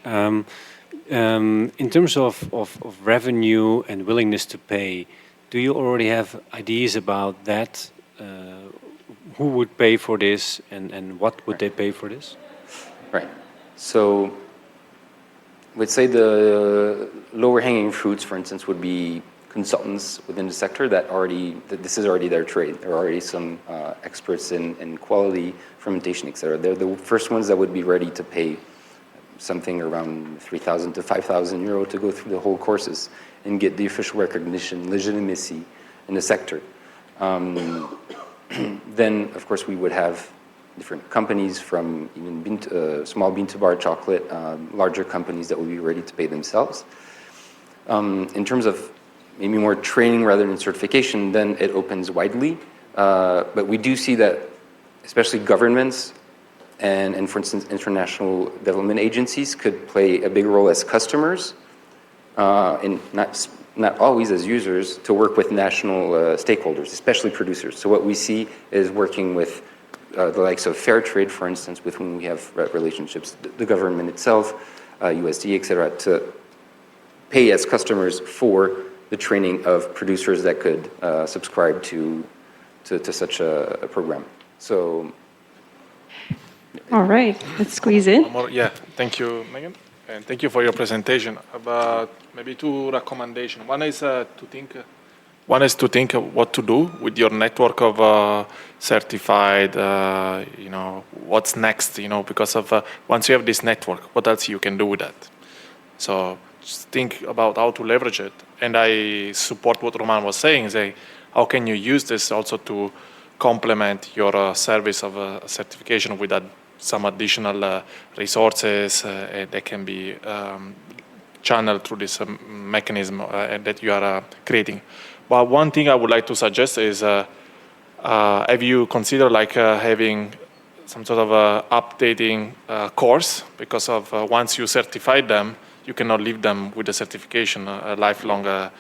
In terms of revenue and willingness to pay, do you already have ideas about that? Who would pay for this, and what would they pay for this?
Right. So, let's say the lower hanging fruits, for instance, would be consultants within the sector that this is already their trade. There are already some experts in quality, fermentation, etc. They're the first ones that would be ready to pay something around 3,000 to 5,000 euro to go through the whole courses and get the official recognition, legitimacy in the sector. Then, of course, we would have different companies, from even small bean to bar chocolate, larger companies that would be ready to pay themselves. In terms of maybe more training rather than certification, then it opens widely. But we do see that, especially governments and for instance, international development agencies could play a big role as customers, and not always as users, to work with national stakeholders, especially producers. So what we see is working with the likes of fair trade, for instance, with whom we have relationships, the government itself, USD, et cetera, to pay as customers for the training of producers that could subscribe to such a program. So.
All right, let's squeeze in.
Yeah, thank you, Megan. And thank you for your presentation. About maybe 2 recommendations. One is to think what to do with your network of certified, what's next, because of once you have this network, what else you can do with that? So just think about how to leverage it. And I support what Roman was saying, how can you use this also to complement your service of certification with some additional resources that can be channeled through this mechanism that you are creating. But one thing I would like to suggest is, have you considered having some sort of updating course? Because of once you certify them, you cannot leave them with a certification, a lifelong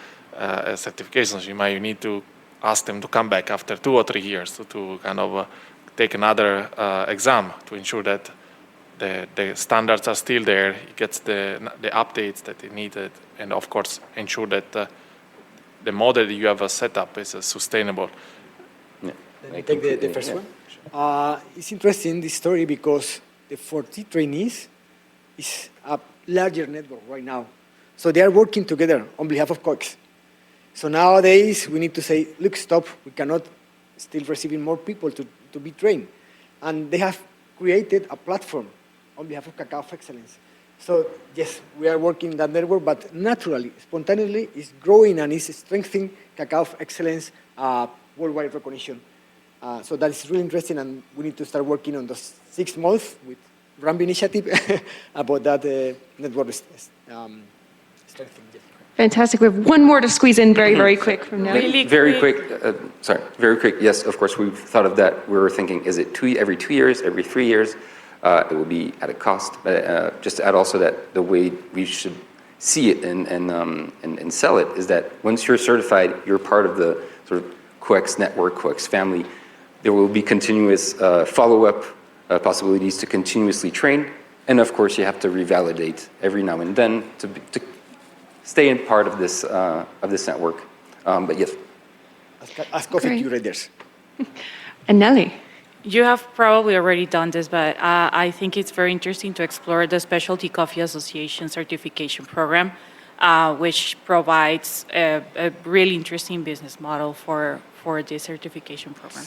certification. So you might need to ask them to come back after 2 or 3 years to kind of take another exam to ensure that the standards are still there, it gets the updates that it needed, and of course ensure that the model you have set up is sustainable.
Let me take the first one. It's interesting, this story, because the 40 trainees is a larger network right now. So they are working together on behalf of COEX. So nowadays, we need to say, look, stop, we cannot still receiving more people to be trained. And they have created a platform on behalf of Cacao of Excellence. So yes, we are working that network, but naturally, spontaneously, it's growing and it's strengthening Cacao of Excellence worldwide recognition. So that is really interesting, and we need to start working on those 6 months with RAMP initiative about that network strengthening.
Fantastic. We have one more to squeeze in very, very quick from now.
Very quick. Very quick. Yes, of course, we've thought of that. We were thinking, is it every 2 years, every 3 years? It will be at a cost. But just to add also that the way we should see it and sell it is that once you're certified, you're part of the sort of COEX network, COEX family. There will be continuous follow-up possibilities to continuously train. And of course, you have to revalidate every now and then to stay in part of this network. But yes.
As coffee curators.
And Nelly.
You have probably already done this, but I think it's very interesting to explore the Specialty Coffee Association certification program, which provides a really interesting business model for this certification program.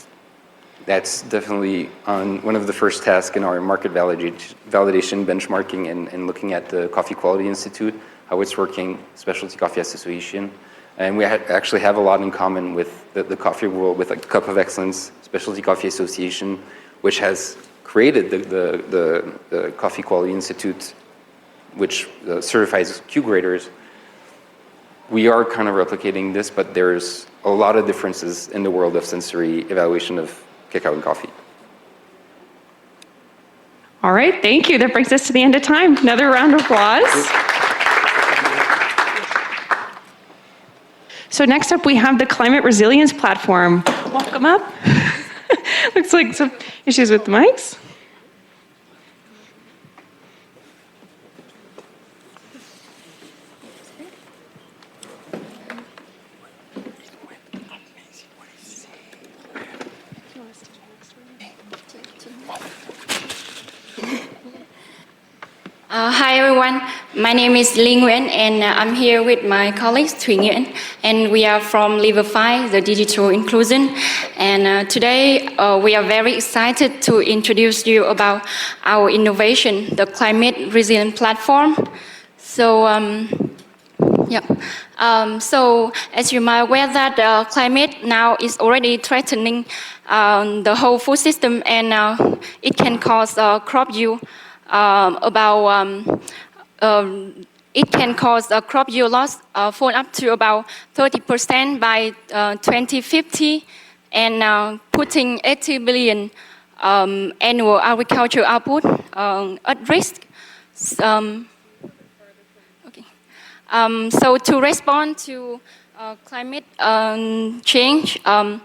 That's definitely one of the first tasks in our market validation benchmarking and looking at the Coffee Quality Institute, how it's working, Specialty Coffee Association. And we actually have a lot in common with the coffee world, with like Cup of Excellence, Specialty Coffee Association, which has created the Coffee Quality Institute, which certifies Q graders. We are kind of replicating this, but there's a lot of differences in the world of sensory evaluation of cacao and coffee.
All right, thank you. That brings us to the end of time. Another round of applause. So next up, we have the Climate Resilience Platform. Welcome up. Looks like some issues with the mics.
Hi everyone, my name is Linh Nguyen and I'm here with my colleagues Thủy Nguyễn, and we are from Liverify, the digital inclusion. And today we are very excited to introduce you about our innovation, the Climate Resilient Platform. So, so as you might aware that climate now is already threatening the whole food system, and it can cause crop yield. It can cause a crop yield loss for up to about 30% by 2050, and putting 80 billion annual agricultural output at risk. So to respond to climate change, the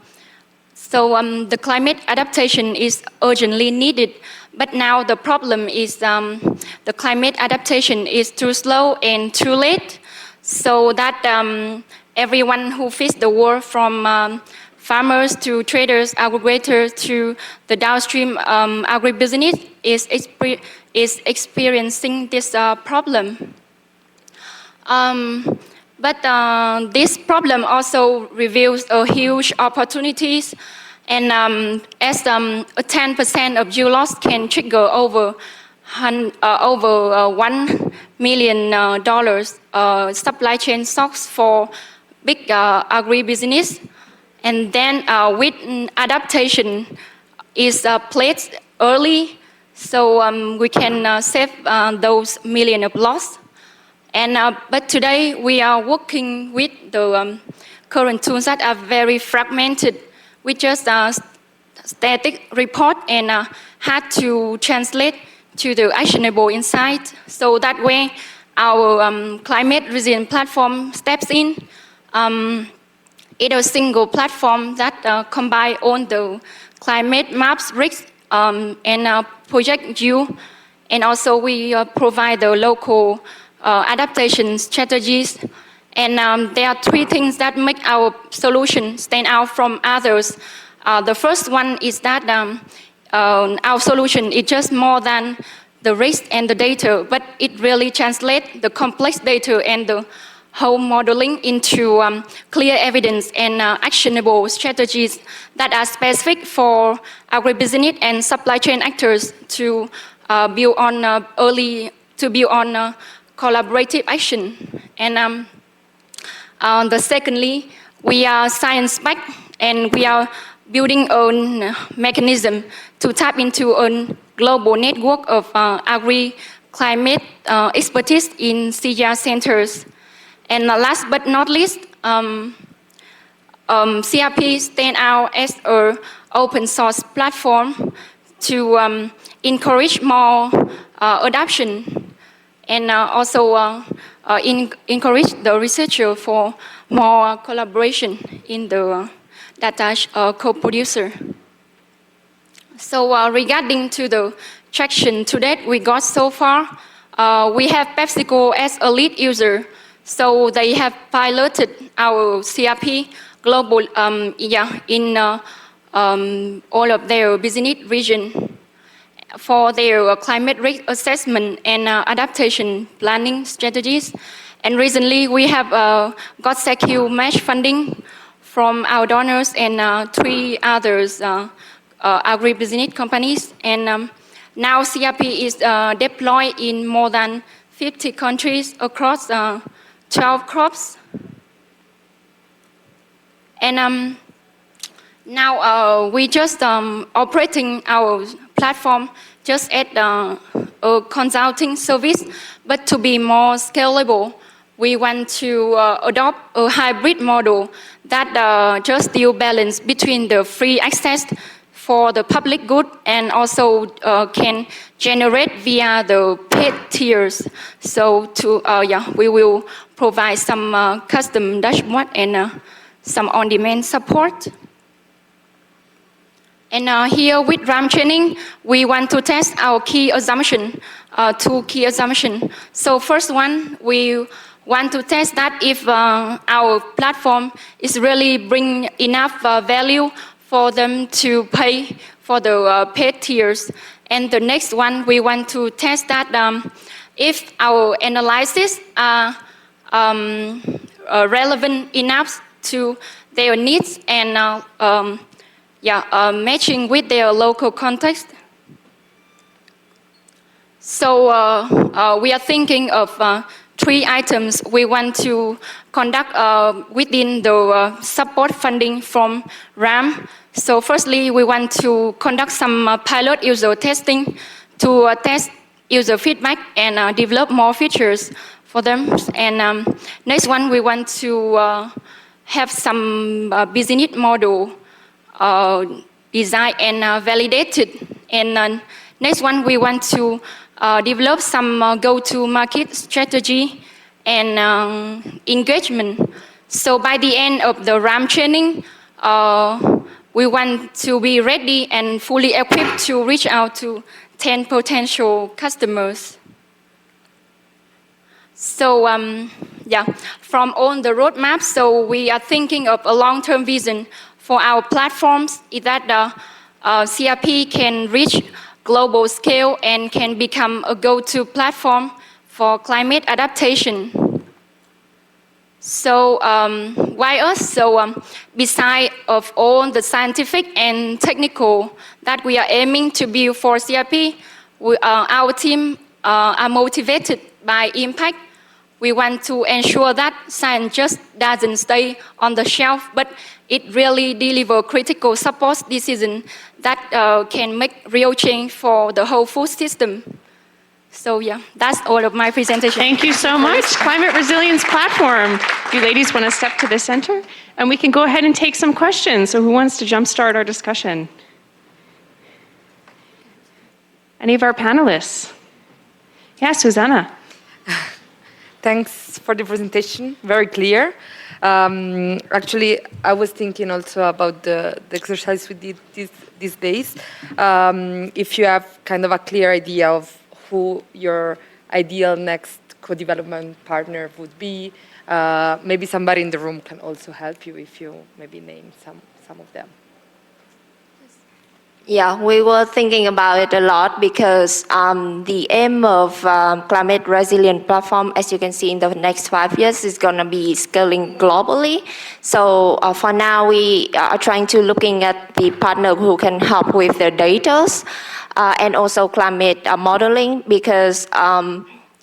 climate adaptation is urgently needed. But now the problem is the climate adaptation is too slow and too late, so that everyone who feeds the world, from farmers to traders, aggregators to the downstream agribusiness, is experiencing this problem. But this problem also reveals huge opportunities. And as 10% of yield loss can trigger over $1 million supply chain shocks for big agribusiness. And then with adaptation is placed early, so we can save those million of loss. And but today we are working with the current tools that are very fragmented. We just static report and had to translate to the actionable insight. So that way, our climate resilient platform steps in. It's a single platform that combines all the climate maps, risks, and project view. And also we provide the local adaptation strategies. And there are 3 things that make our solution stand out from others. The first one is that our solution is just more than the risk and the data, but it really translates the complex data and the whole modeling into clear evidence and actionable strategies that are specific for agribusiness and supply chain actors to build on collaborative action. And secondly, we are science-backed and we are building a mechanism to tap into a global network of agri-climate expertise in CGIAR centers. And last but not least, CRP stands out as an open source platform to encourage more adoption and also encourage the researcher for more collaboration in the data co-producer. So regarding to the traction to date we got so far, we have PepsiCo as a lead user. So they have piloted our CRP global in all of their business region for their climate risk assessment and adaptation planning strategies. And recently we have got secure match funding from our donors and 3 others agribusiness companies. And now CRP is deployed in more than 50 countries across 12 crops. And now we just operating our platform just at a consulting service, but to be more scalable, we want to adopt a hybrid model that just still balance between the free access for the public good and also can generate via the paid tiers. So we will provide some custom dashboard and some on-demand support. And here with RAM training, we want to test our key assumption, 2 key assumptions. So first one, we want to test that if our platform is really bring enough value for them to pay for the paid tiers. And the next one, we want to test that if our analysis are relevant enough to their needs and matching with their local context. So we are thinking of 3 items we want to conduct within the support funding from RAM. So firstly, we want to conduct some pilot user testing to test user feedback and develop more features for them. And next one, we want to have some business model designed and validated. And next one, we want to develop some go-to-market strategy and engagement. So by the end of the RAM training, we want to be ready and fully equipped to reach out to 10 potential customers. So from on the roadmap, so we are thinking of a long-term vision for our platforms is that CRP can reach global scale and can become a go-to platform for climate adaptation. So why us? So beside of all the scientific and technical that we are aiming to build for CRP, our team are motivated by impact. We want to ensure that science just doesn't stay on the shelf, but it really delivers critical support decisions that can make real change for the whole food system. So that's all of my presentation.
Thank you so much. Climate Resilience Platform. You ladies want to step to the center? And we can go ahead and take some questions. So who wants to jumpstart our discussion? Any of our panelists? Yeah, Susanna.
Thanks for the presentation, very clear. Actually, I was thinking also about the exercise we did these days. If you have kind of a clear idea of who your ideal next co-development partner would be, maybe somebody in the room can also help you if you maybe name some of them.
Yeah, we were thinking about it a lot because the aim of climate resilient platform, as you can see in the next 5 years, is going to be scaling globally. So for now, we are trying to looking at the partner who can help with the data and also climate modeling because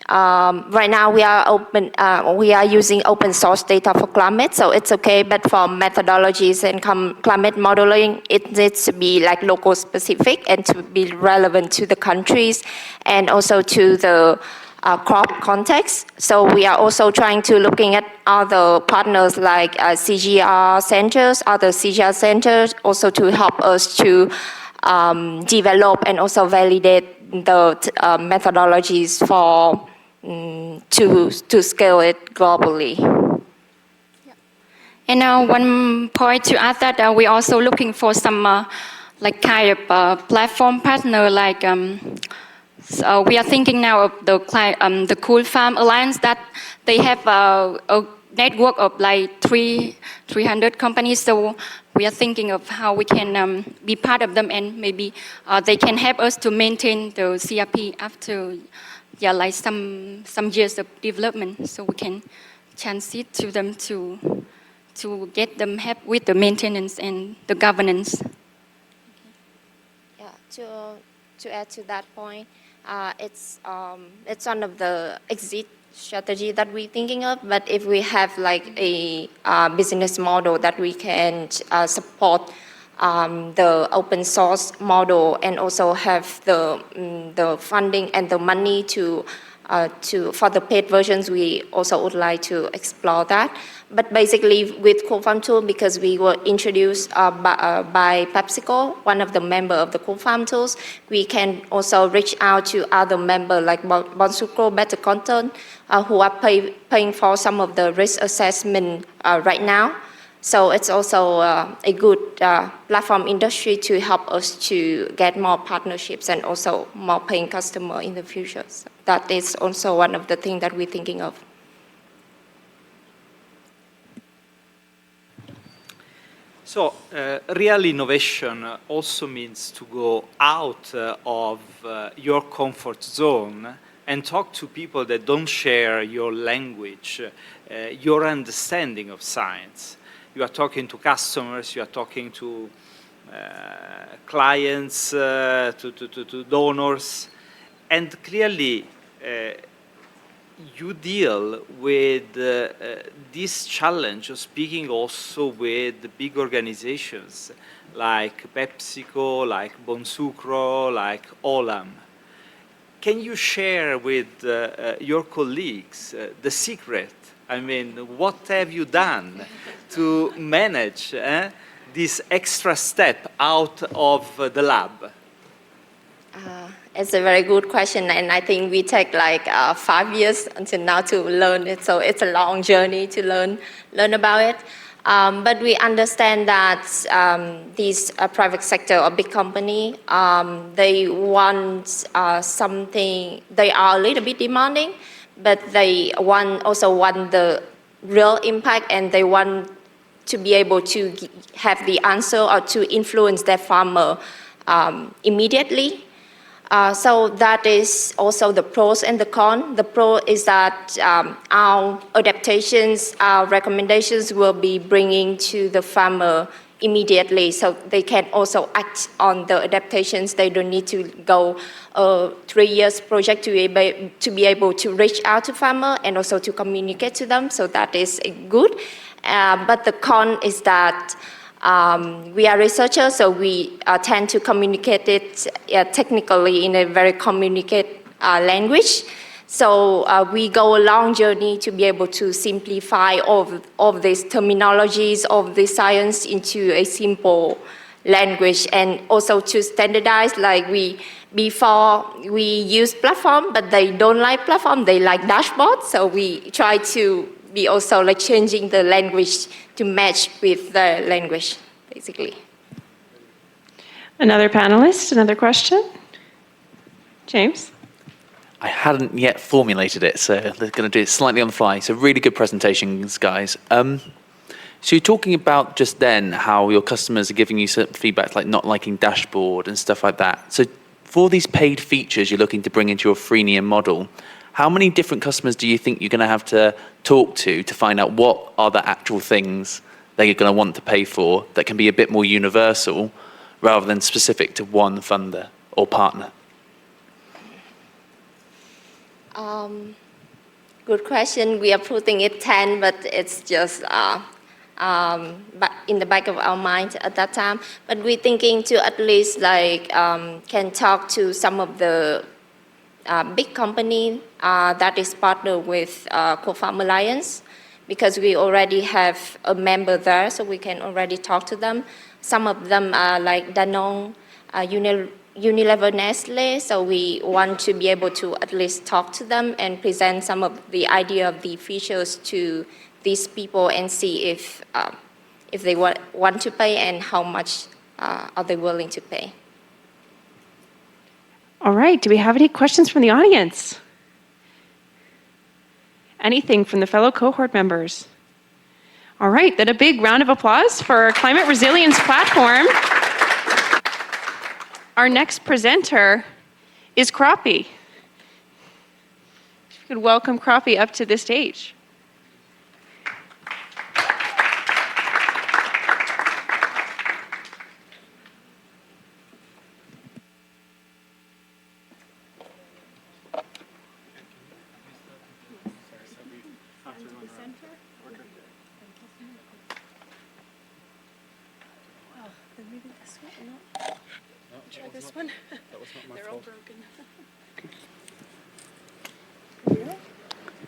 right now we are using open source data for climate, so it's okay. But for methodologies and climate modeling, it needs to be like local specific and to be relevant to the countries and also to the crop context. So we are also trying to looking at other partners like CGIAR centers, other CGIAR centers, also to help us to develop and also validate the methodologies for to scale it globally.
And one point to add that we're also looking for some like kind of platform partner like so we are thinking now of the Cool Farm Alliance that they have a network of like 300 companies. So we are thinking of how we can be part of them and maybe they can help us to maintain the CRP after like some years of development. So we can transit to them to get them help with the maintenance and the governance.
Yeah, to add to that point, it's one of the exit strategy that we're thinking of, but if we have like a business model that we can support the open source model and also have the funding and the money to for the paid versions, we also would like to explore that. But basically with Cool Farm Tool, because we were introduced by PepsiCo, one of the members of the Cool Farm Tools, we can also reach out to other members like Bonsucro, Better Content, who are paying for some of the risk assessment right now. So it's also a good platform industry to help us to get more partnerships and also more paying customer in the future. So that is also one of the things that we're thinking of.
So real innovation also means to go out of your comfort zone and talk to people that don't share your language, your understanding of science. You are talking to customers, you are talking to clients, to donors, and clearly you deal with this challenge of speaking also with the big organizations like PepsiCo, like Bonsucro, like Olam. Can you share with your colleagues the secret? I mean, what have you done to manage this extra step out of the lab?
It's a very good question, and I think we take like 5 years until now to learn it. So it's a long journey to learn about it. But we understand that these private sector or big company, they want something. They are a little bit demanding, but they also want the real impact, and they want to be able to have the answer or to influence their farmer immediately. So that is also the pros and the cons. The pro is that our adaptations, our recommendations will be bringing to the farmer immediately, so they can also act on the adaptations. They don't need to go 3 years project to be able to reach out to farmer and also to communicate to them. So that is good. But the con is that we are researchers, so we tend to communicate it technically in a very communicate language. So we go a long journey to be able to simplify all of these terminologies of the science into a simple language, and also to standardize. Like before we use platform, but they don't like platform, they like dashboard. So we try to be also like changing the language to match with the language, basically.
Another panelist, another question? James?
I hadn't yet formulated it, so they're going to do it slightly on the fly. So really good presentations, guys. So you're talking about just then how your customers are giving you certain feedback, like not liking dashboard and stuff like that. So for these paid features you're looking to bring into your freemium model, how many different customers do you think you're going to have to talk to find out what are the actual things they're going to want to pay for that can be a bit more universal rather than specific to one funder or partner?
Good question. We are putting it 10, but it's just but in the back of our mind at that time. But we're thinking to at least like can talk to some of the big company that is partnered with Co-Farm Alliance, because we already have a member there, so we can already talk to them. Some of them are like Danone, Unilever, Nestle, so we want to be able to at least talk to them and present some of the idea of the features to these people and see if they want to pay and how much are they willing to pay.
All right, do we have any questions from the audience? Anything from the fellow cohort members? All right, then a big round of applause for our Climate Resilience Platform. Our next presenter is Crappie. If you could welcome Crappie up to the stage.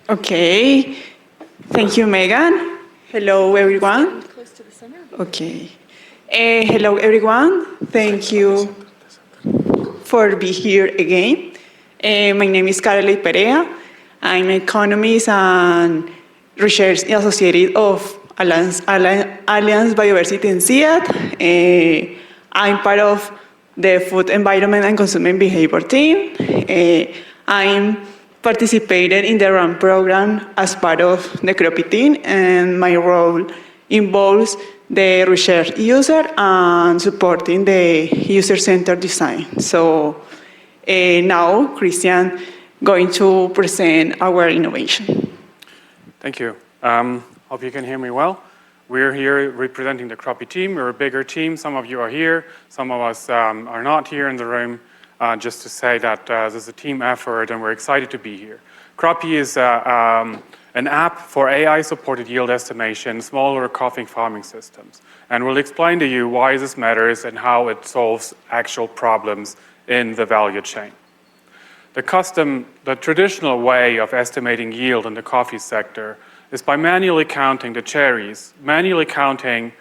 Okay, thank you, Megan. Hello, everyone. Okay. Hello, everyone. Thank you for being here again. My name is Caroline Perea. I'm an economist and research associate of Alliance Bioversity in CIAT. I'm part of the Food Environment and Consumer Behavior team. I'm participated in the RAMP program as part of the Crappie team, and my role involves the research user and supporting the user-centered design. So now Christian going to present our innovation.
Thank you. Hope you can hear me well. We're here representing the Crappie team. We're a bigger team. Some of you are here. Some of us are not here in the room. Just to say that this is a team effort and we're excited to be here. Crappie is an app for AI-supported yield estimation, smaller coffee farming systems. And we'll explain to you why this matters and how it solves actual problems in the value chain. The traditional way of estimating yield in the coffee sector is by manually counting the cherries, manually counting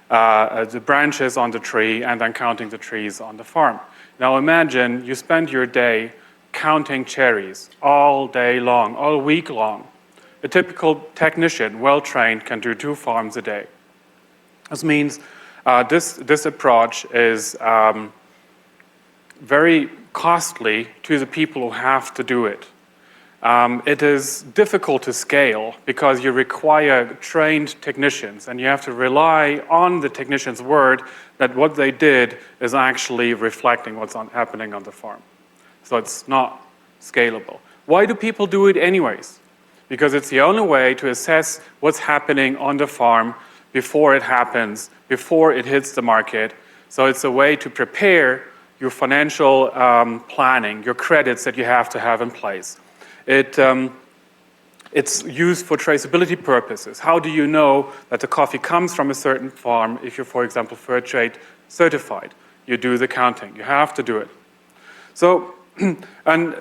the branches on the tree, and then counting the trees on the farm. Now imagine you spend your day counting cherries all day long, all week long. A typical technician, well-trained, can do 2 farms a day. This means this approach is very costly to the people who have to do it. It is difficult to scale because you require trained technicians and you have to rely on the technician's word that what they did is actually reflecting what's happening on the farm. So it's not scalable. Why do people do it anyways? Because it's the only way to assess what's happening on the farm before it happens, before it hits the market. So it's a way to prepare your financial planning, your credits that you have to have in place. It's used for traceability purposes. How do you know that the coffee comes from a certain farm if you're, for example, fair trade certified? You do the counting. You have to do it. So, and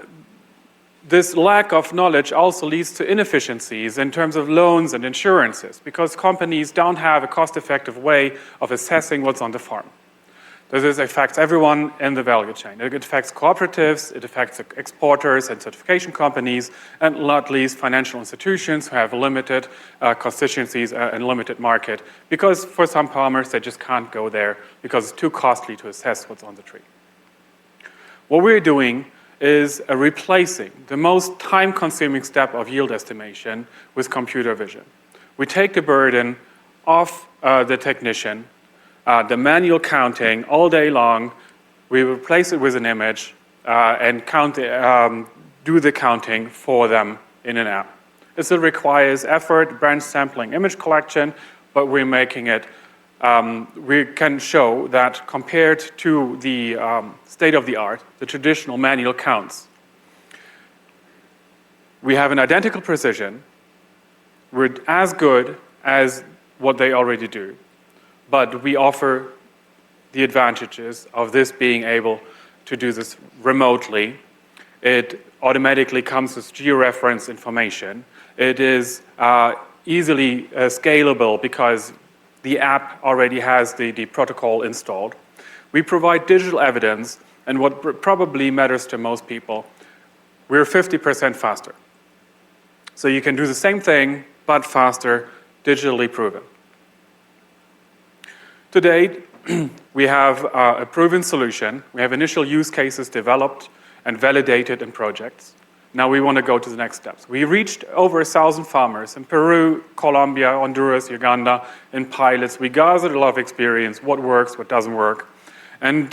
this lack of knowledge also leads to inefficiencies in terms of loans and insurances because companies don't have a cost-effective way of assessing what's on the farm. This affects everyone in the value chain. It affects cooperatives, it affects exporters and certification companies, and not least financial institutions who have limited constituencies and limited market because for some farmers they just can't go there because it's too costly to assess what's on the tree. What we're doing is replacing the most time-consuming step of yield estimation with computer vision. We take the burden off the technician the manual counting all day long. We replace it with an image and do the counting for them in an app. This requires effort, branch sampling, image collection, but we're making it, we can show that compared to the state of the art, the traditional manual counts, we have an identical precision. We're as good as what they already do, but we offer the advantages of this being able to do this remotely. It automatically comes with georeference information. It is easily scalable because the app already has the protocol installed. We provide digital evidence, and what probably matters to most people, we're 50% faster. So you can do the same thing, but faster, digitally proven. To date, we have a proven solution. We have initial use cases developed and validated in projects. Now we want to go to the next steps. We reached over 1,000 farmers in Peru, Colombia, Honduras, Uganda, in pilots. We gathered a lot of experience, what works, what doesn't work. And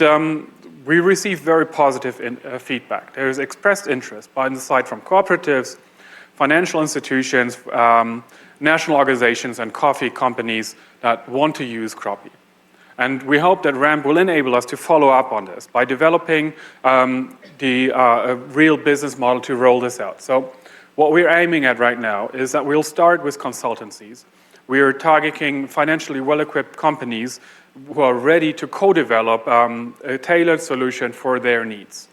we received very positive feedback. There is expressed interest by the side from cooperatives, financial institutions, national organizations, and coffee companies that want to use Cropy. And we hope that RAMP will enable us to follow up on this by developing a real business model to roll this out. So what we're aiming at right now is that we'll start with consultancies. We are targeting financially well-equipped companies who are ready to co-develop a tailored solution for their needs.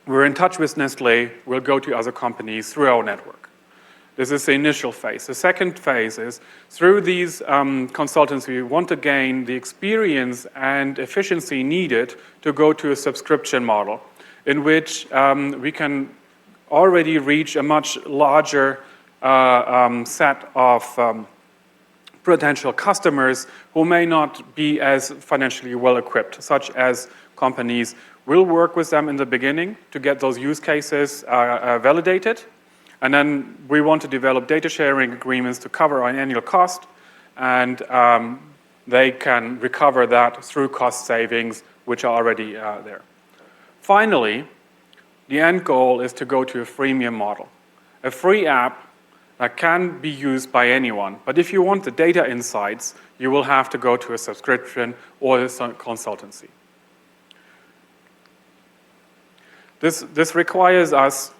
We're in touch with Nestlé. We'll go to other companies through our network. This is the initial phase. The second phase is, through these consultants, we want to gain the experience and efficiency needed to go to a subscription model, in which we can already reach a much larger set of potential customers who may not be as financially well-equipped, such as companies. We'll work with them in the beginning to get those use cases validated. And then we want to develop data sharing agreements to cover our annual cost, and they can recover that through cost savings, which are already there. Finally, the end goal is to go to a freemium model, a free app that can be used by anyone. But if you want the data insights, you will have to go to a subscription or a consultancy. This requires us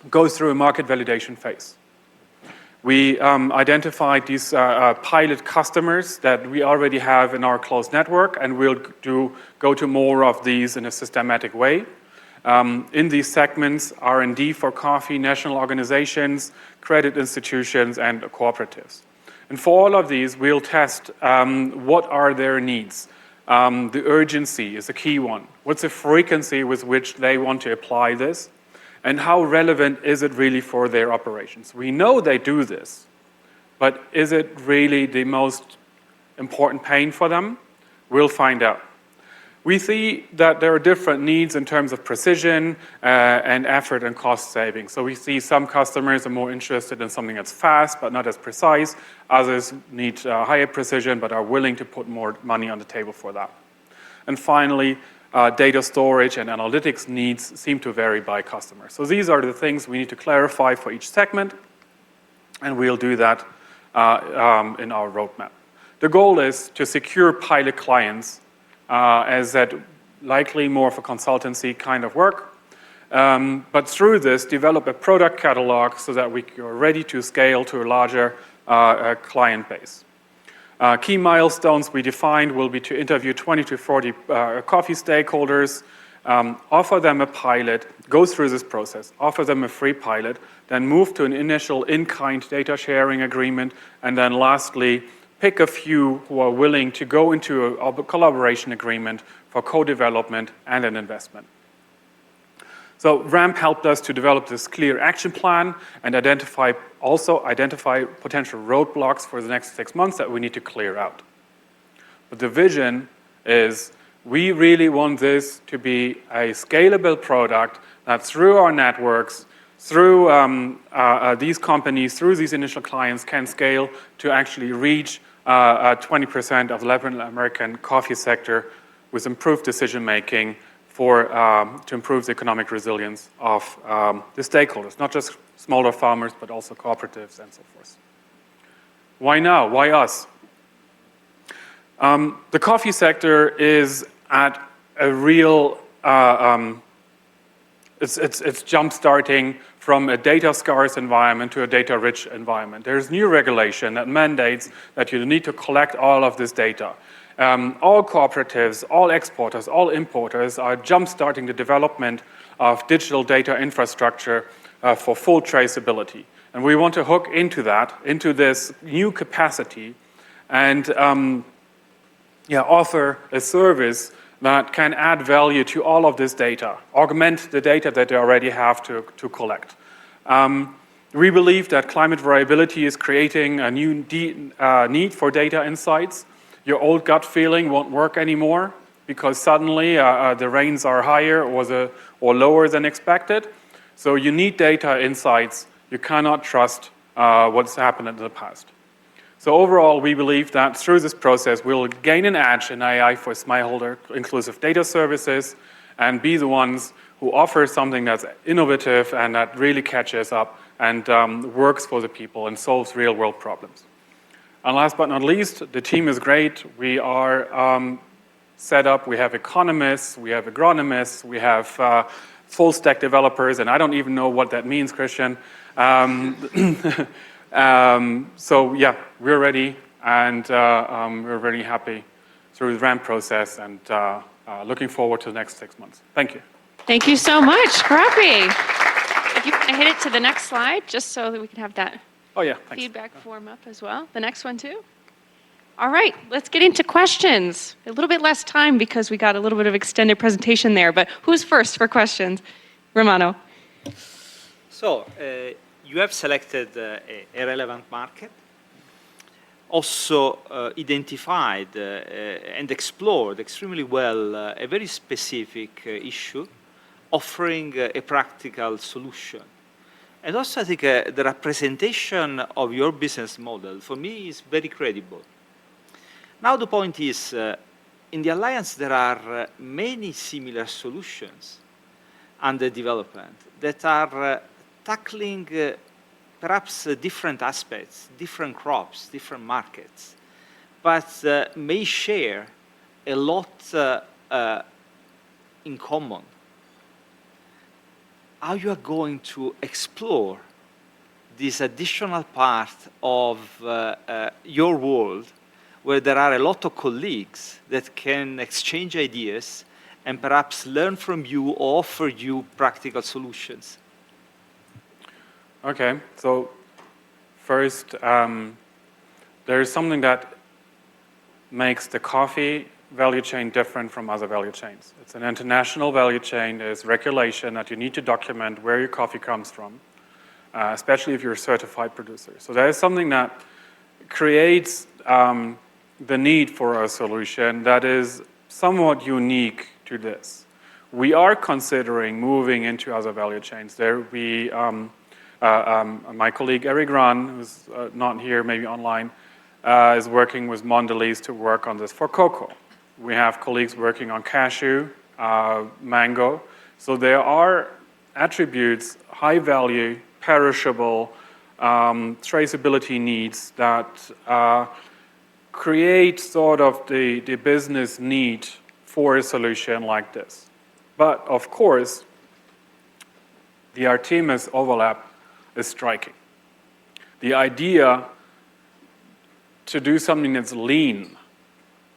go through a market validation phase. We identified these pilot customers that we already have in our closed network, and we'll go to more of these in a systematic way. In these segments, R&D for coffee, national organizations, credit institutions, and cooperatives. And for all of these, we'll test what are their needs. The urgency is a key one. What's the frequency with which they want to apply this? And how relevant is it really for their operations? We know they do this, but is it really the most important pain for them? We'll find out. We see that there are different needs in terms of precision and effort and cost saving. So we see some customers are more interested in something that's fast but not as precise. Others need higher precision but are willing to put more money on the table for that. And finally, data storage and analytics needs seem to vary by customer. So these are the things we need to clarify for each segment, and we'll do that in our roadmap. The goal is to secure pilot clients, as that likely more of a consultancy kind of work, but through this, develop a product catalog so that we are ready to scale to a larger client base. Key milestones we defined will be to interview 20 to 40 coffee stakeholders, offer them a pilot, go through this process, offer them a free pilot, then move to an initial in-kind data sharing agreement, and then lastly, pick a few who are willing to go into a collaboration agreement for co-development and an investment. So RAMP helped us to develop this clear action plan and identify potential roadblocks for the next 6 months that we need to clear out. But the vision is we really want this to be a scalable product that through our networks, through these companies, through these initial clients can scale to actually reach 20% of Latin American coffee sector with improved decision-making to improve the economic resilience of the stakeholders, not just smaller farmers, but also cooperatives and so forth. Why now? Why us? The coffee sector is at a real, it's jump-starting from a data-scarce environment to a data-rich environment. There's new regulation that mandates that you need to collect all of this data. All cooperatives, all exporters, all importers are jump-starting the development of digital data infrastructure for full traceability. And we want to hook into that, into this new capacity, and offer a service that can add value to all of this data, augment the data that they already have to collect. We believe that climate variability is creating a new need for data insights. Your old gut feeling won't work anymore because suddenly the rains are higher or lower than expected. So you need data insights. You cannot trust what's happened in the past. So overall, we believe that through this process, we'll gain an edge in AI for smallholder inclusive data services and be the ones who offer something that's innovative and that really catches up and works for the people and solves real-world problems. And last but not least, the team is great. We are set up. We have economists, we have agronomists, we have full-stack developers, and I don't even know what that means, Christian. So yeah, we're ready, and we're really happy through the RAMP process, and looking forward to the next 6 months. Thank you.
Thank you so much. Scrappy. If you want to hit it to the next slide, just so that we can have that feedback form up as well. The next one too. All right, let's get into questions. A little bit less time because we got a little bit of extended presentation there, but who's first for questions? Romano.
So, you have selected a relevant market, also identified and explored extremely well a very specific issue, offering a practical solution. And also I think the representation of your business model, for me, is very credible. Now the point is, in the Alliance there are many similar solutions under development that are tackling perhaps different aspects, different crops, different markets, but may share a lot in common. How you are going to explore this additional part of your world where there are a lot of colleagues that can exchange ideas and perhaps learn from you or offer you practical solutions?
Okay, so first, there is something that makes the coffee value chain different from other value chains. It's an international value chain. There's regulation that you need to document where your coffee comes from, especially if you're a certified producer. So there is something that creates the need for a solution that is somewhat unique to this. We are considering moving into other value chains. There we, my colleague Eric Grahn, who's not here, maybe online, is working with Mondelez to work on this for cocoa. We have colleagues working on cashew, mango. So there are attributes, high value, perishable, traceability needs that create sort of the business need for a solution like this. But of course, the Artemis overlap is striking. The idea to do something that's lean.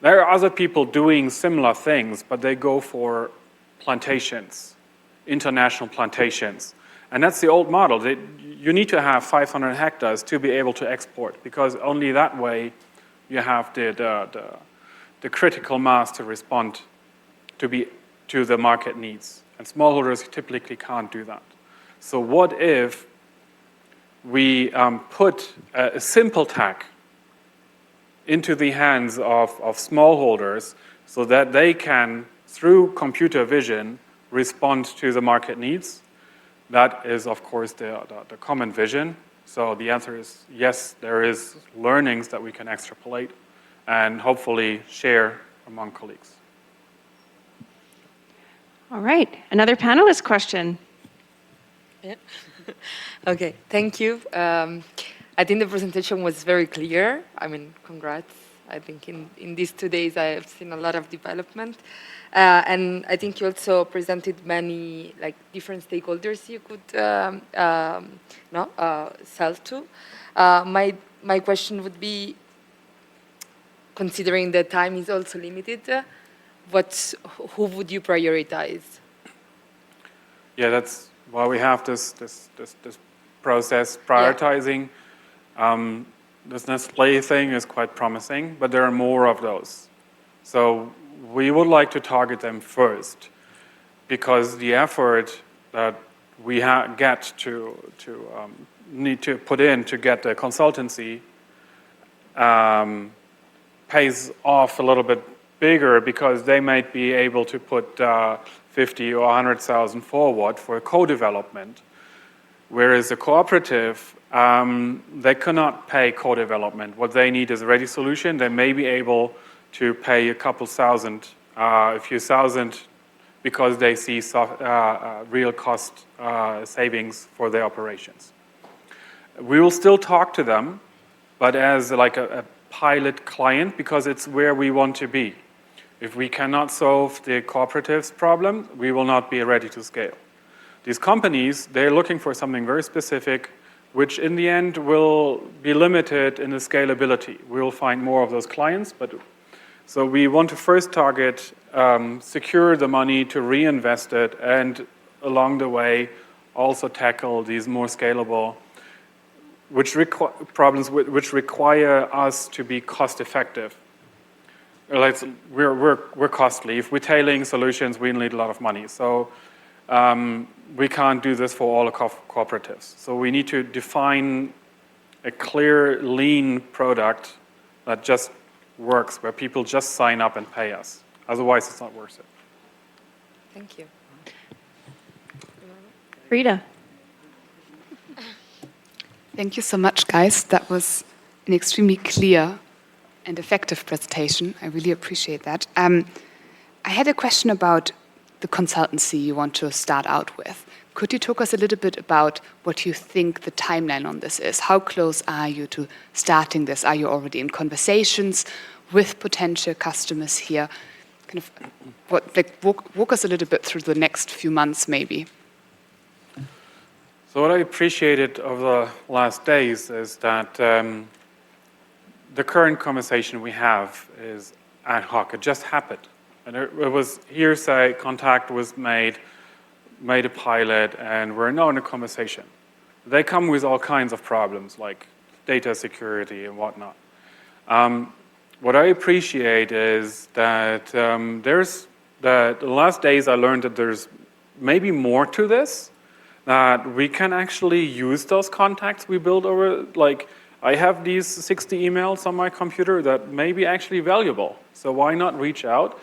There are other people doing similar things, but they go for plantations, international plantations. And that's the old model. You need to have 500 hectares to be able to export, because only that way you have the critical mass to respond to the market needs. And smallholders typically can't do that. So what if we put a simple tech into the hands of smallholders so that they can, through computer vision, respond to the market needs? That is, of course, the common vision. So the answer is yes, there is learnings that we can extrapolate and hopefully share among colleagues.
All right, another panelist question.
Yeah. Okay, thank you. I think the presentation was very clear. I mean, congrats. I think in these 2 days I have seen a lot of development. And I think you also presented many different stakeholders you could sell to. My question would be, considering the time is also limited, who would you prioritize?
Yeah, that's why we have this process prioritizing. Yeah. This Nestlé thing is quite promising, but there are more of those. So we would like to target them first, because the effort that we need to put in to get the consultancy pays off a little bit bigger, because they might be able to put 50 or 100,000 forward for co-development, whereas a cooperative, they cannot pay co-development. What they need is a ready solution. They may be able to pay a couple thousand, a few thousand, because they see real cost savings for their operations. We will still talk to them, but as like a pilot client, because it's where we want to be. If we cannot solve the cooperatives problem, we will not be ready to scale. These companies, they're looking for something very specific, which in the end will be limited in the scalability. We'll find more of those clients, so we want to first target, secure the money to reinvest it, and along the way also tackle these more scalable problems which require us to be cost effective. Like we're costly. If we're tailoring solutions, we need a lot of money. So we can't do this for all the cooperatives. So we need to define a clear, lean product that just works, where people just sign up and pay us. Otherwise, it's not worth it.
Thank you.
Rita.
Thank you so much, guys. That was an extremely clear and effective presentation. I really appreciate that. I had a question about the consultancy you want to start out with. Could you talk us a little bit about what you think the timeline on this is? How close are you to starting this? Are you already in conversations with potential customers here? Kind of, walk us a little bit through the next few months, maybe.
So what I appreciated over the last days is that the current conversation we have is ad hoc. It just happened. And it was hearsay, contact was made a pilot, and we're now in a conversation. They come with all kinds of problems, like data security and whatnot. What I appreciate is that the last days I learned that there's maybe more to this, that we can actually use those contacts we build over, like I have these 60 emails on my computer that may be actually valuable. So why not reach out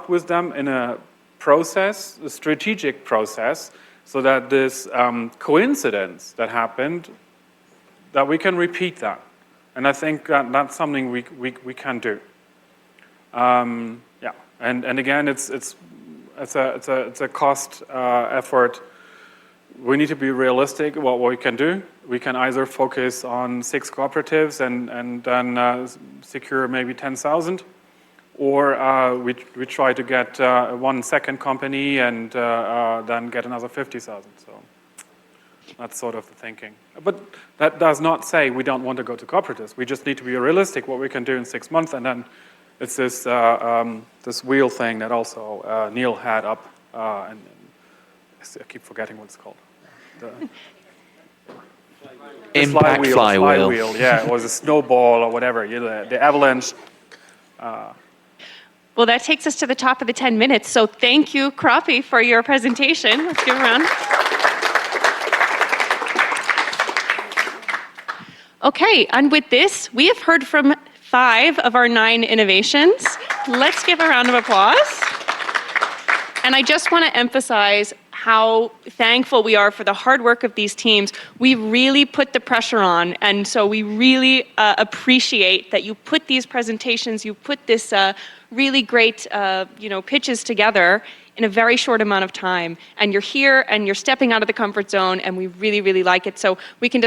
with them in a process, a strategic process, so that this coincidence that happened, that we can repeat that. And I think that's something we can do. Yeah, and again, it's a cost effort. We need to be realistic about what we can do. We can either focus on 6 cooperatives and then secure maybe 10,000, or we try to get one second company and then get another 50,000. So that's sort of the thinking. But that does not say we don't want to go to cooperatives. We just need to be realistic what we can do in 6 months, and then it's this wheel thing that also Neil had up, and I keep forgetting what it's called. The
Impact flywheel.
Yeah, or the snowball or whatever. The avalanche.
Well, that takes us to the top of the 10 minutes. So thank you, Crappie, for your presentation. Let's give a round. Okay, and with this, we have heard from 5 of our 9 innovations. Let's give a round of applause. And I just want to emphasize how thankful we are for the hard work of these teams. We really put the pressure on, and so we really appreciate that you put these presentations, you put this really great pitches together in a very short amount of time. And you're here and you're stepping out of the comfort zone, and we really, really like it. So we can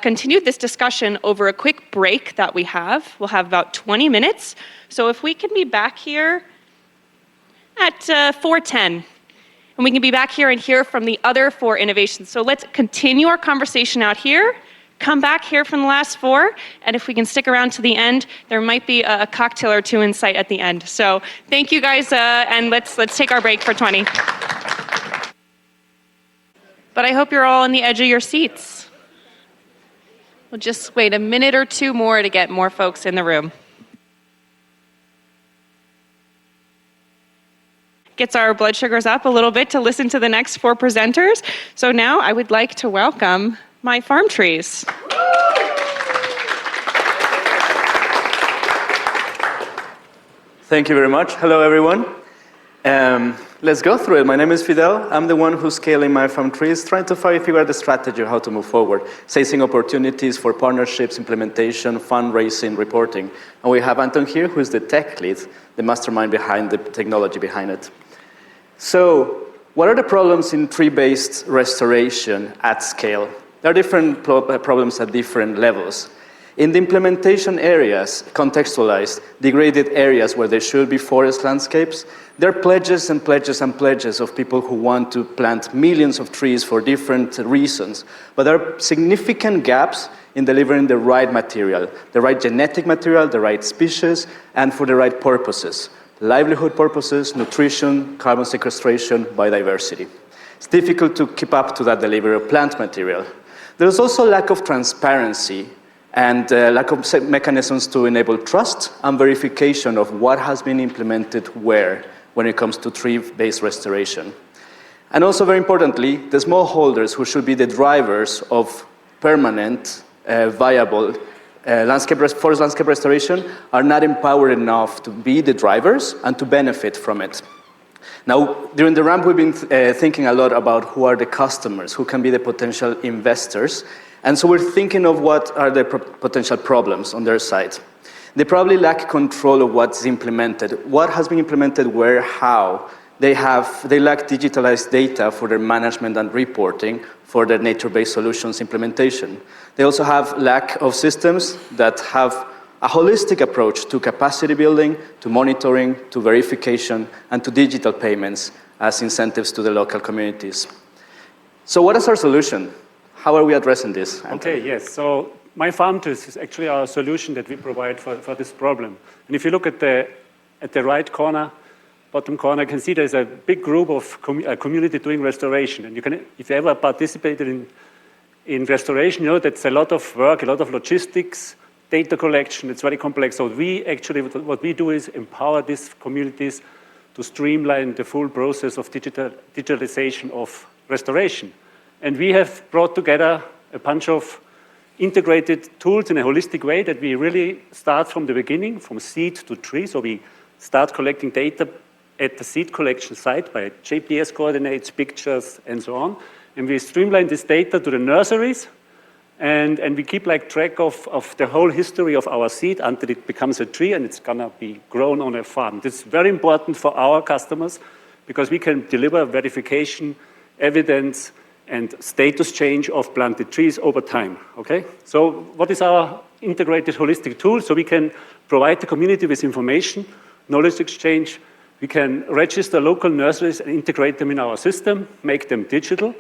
continue this discussion over a quick break that we have. We'll have about 20 minutes. So if we can be back here at 4:10, and we can be back here and hear from the other 4 innovations. So let's continue our conversation out here, come back here from the last 4, and if we can stick around to the end, there might be a cocktail or 2 in sight at the end. So thank you guys, and let's take our break for 20. But I hope you're all on the edge of your seats. We'll just wait a minute or 2 more to get more folks in the room. Gets our blood sugars up a little bit to listen to the next 4 presenters. So now I would like to welcome my farm trees.
Thank you very much. Hello, everyone. Let's go through it. My name is Fidel. I'm the one who's scaling my farm trees, trying to figure out the strategy of how to move forward, seizing opportunities for partnerships, implementation, fundraising, reporting. And we have Anton here, who's the tech lead, the mastermind behind the technology behind it. So what are the problems in tree-based restoration at scale? There are different problems at different levels. In the implementation areas, contextualized, degraded areas where there should be forest landscapes, there are pledges and pledges and pledges of people who want to plant millions of trees for different reasons. But there are significant gaps in delivering the right material, the right genetic material, the right species, and for the right purposes. Livelihood purposes, nutrition, carbon sequestration, biodiversity. It's difficult to keep up to that delivery of plant material. There's also lack of transparency and lack of mechanisms to enable trust and verification of what has been implemented where when it comes to tree-based restoration. And also, very importantly, the smallholders who should be the drivers of permanent, viable forest landscape restoration are not empowered enough to be the drivers and to benefit from it. Now, during the RAMP, we've been thinking a lot about who are the customers, who can be the potential investors. And so we're thinking of what are the potential problems on their side. They probably lack control of what's implemented. What has been implemented where, how? They lack digitalized data for their management and reporting for their nature-based solutions implementation. They also have lack of systems that have a holistic approach to capacity building, to monitoring, to verification, and to digital payments as incentives to the local communities. So what is our solution? How are we addressing this?
Okay, yes. So My Farm Trees is actually our solution that we provide for this problem. And if you look at the right corner, bottom corner, you can see there's a big group of community doing restoration. And you can, if you ever participated in restoration, you know that's a lot of work, a lot of logistics, data collection. It's very complex. So we actually, what we do is empower these communities to streamline the full process of digitalization of restoration. And we have brought together a bunch of integrated tools in a holistic way that we really start from the beginning, from seed to tree. So we start collecting data at the seed collection site by GPS coordinates, pictures, and so on. And we streamline this data to the nurseries, and we keep like track of the whole history of our seed until it becomes a tree and it's gonna be grown on a farm. This is very important for our customers because we can deliver verification, evidence, and status change of planted trees over time, okay? So what is our integrated holistic tool? So we can provide the community with information, knowledge exchange. We can register local nurseries and integrate them in our system, make them digital.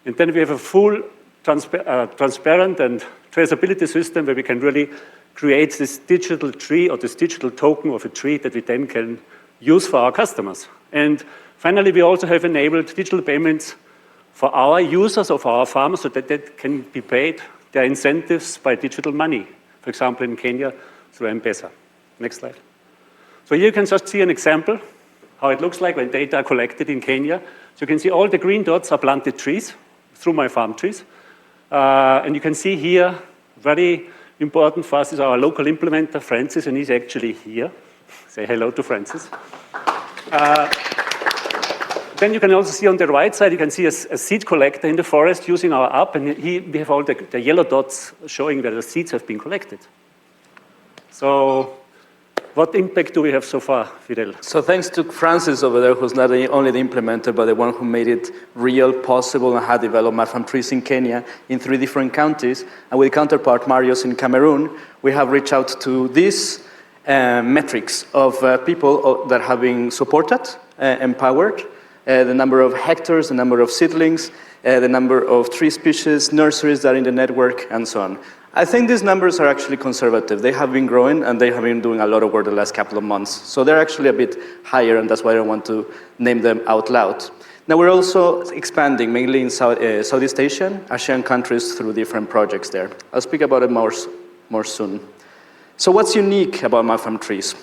And then we have a full transparent and traceability system where we can really create this digital tree or this digital token of a tree that we then can use for our customers. And finally, we also have enabled digital payments for our users of our farmers so that they can be paid their incentives by digital money. For example, in Kenya, through M-Pesa. Next slide. So here you can just see an example how it looks like when data are collected in Kenya. So you can see all the green dots are planted trees through My Farm Trees. And you can see here, very important for us is our local implementer, Francis, and he's actually here. Say hello to Francis. Then you can also see on the right side, you can see a seed collector in the forest using our app, and we have all the yellow dots showing where the seeds have been collected. So what impact do we have so far, Fidel?
So thanks to Francis over there, who's not only the implementer, but the one who made it real, possible, and had developed Map from Trees in Kenya in 3 different counties. And with counterpart Marius in Cameroon, we have reached out to these metrics of people that have been supported, empowered, the number of hectares, the number of seedlings, the number of tree species, nurseries that are in the network, and so on. I think these numbers are actually conservative. They have been growing, and they have been doing a lot of work the last couple of months. So they're actually a bit higher, and that's why I don't want to name them out loud. Now, we're also expanding, mainly in Southeast Asian countries through different projects there. I'll speak about it more soon. So what's unique about Map from Trees?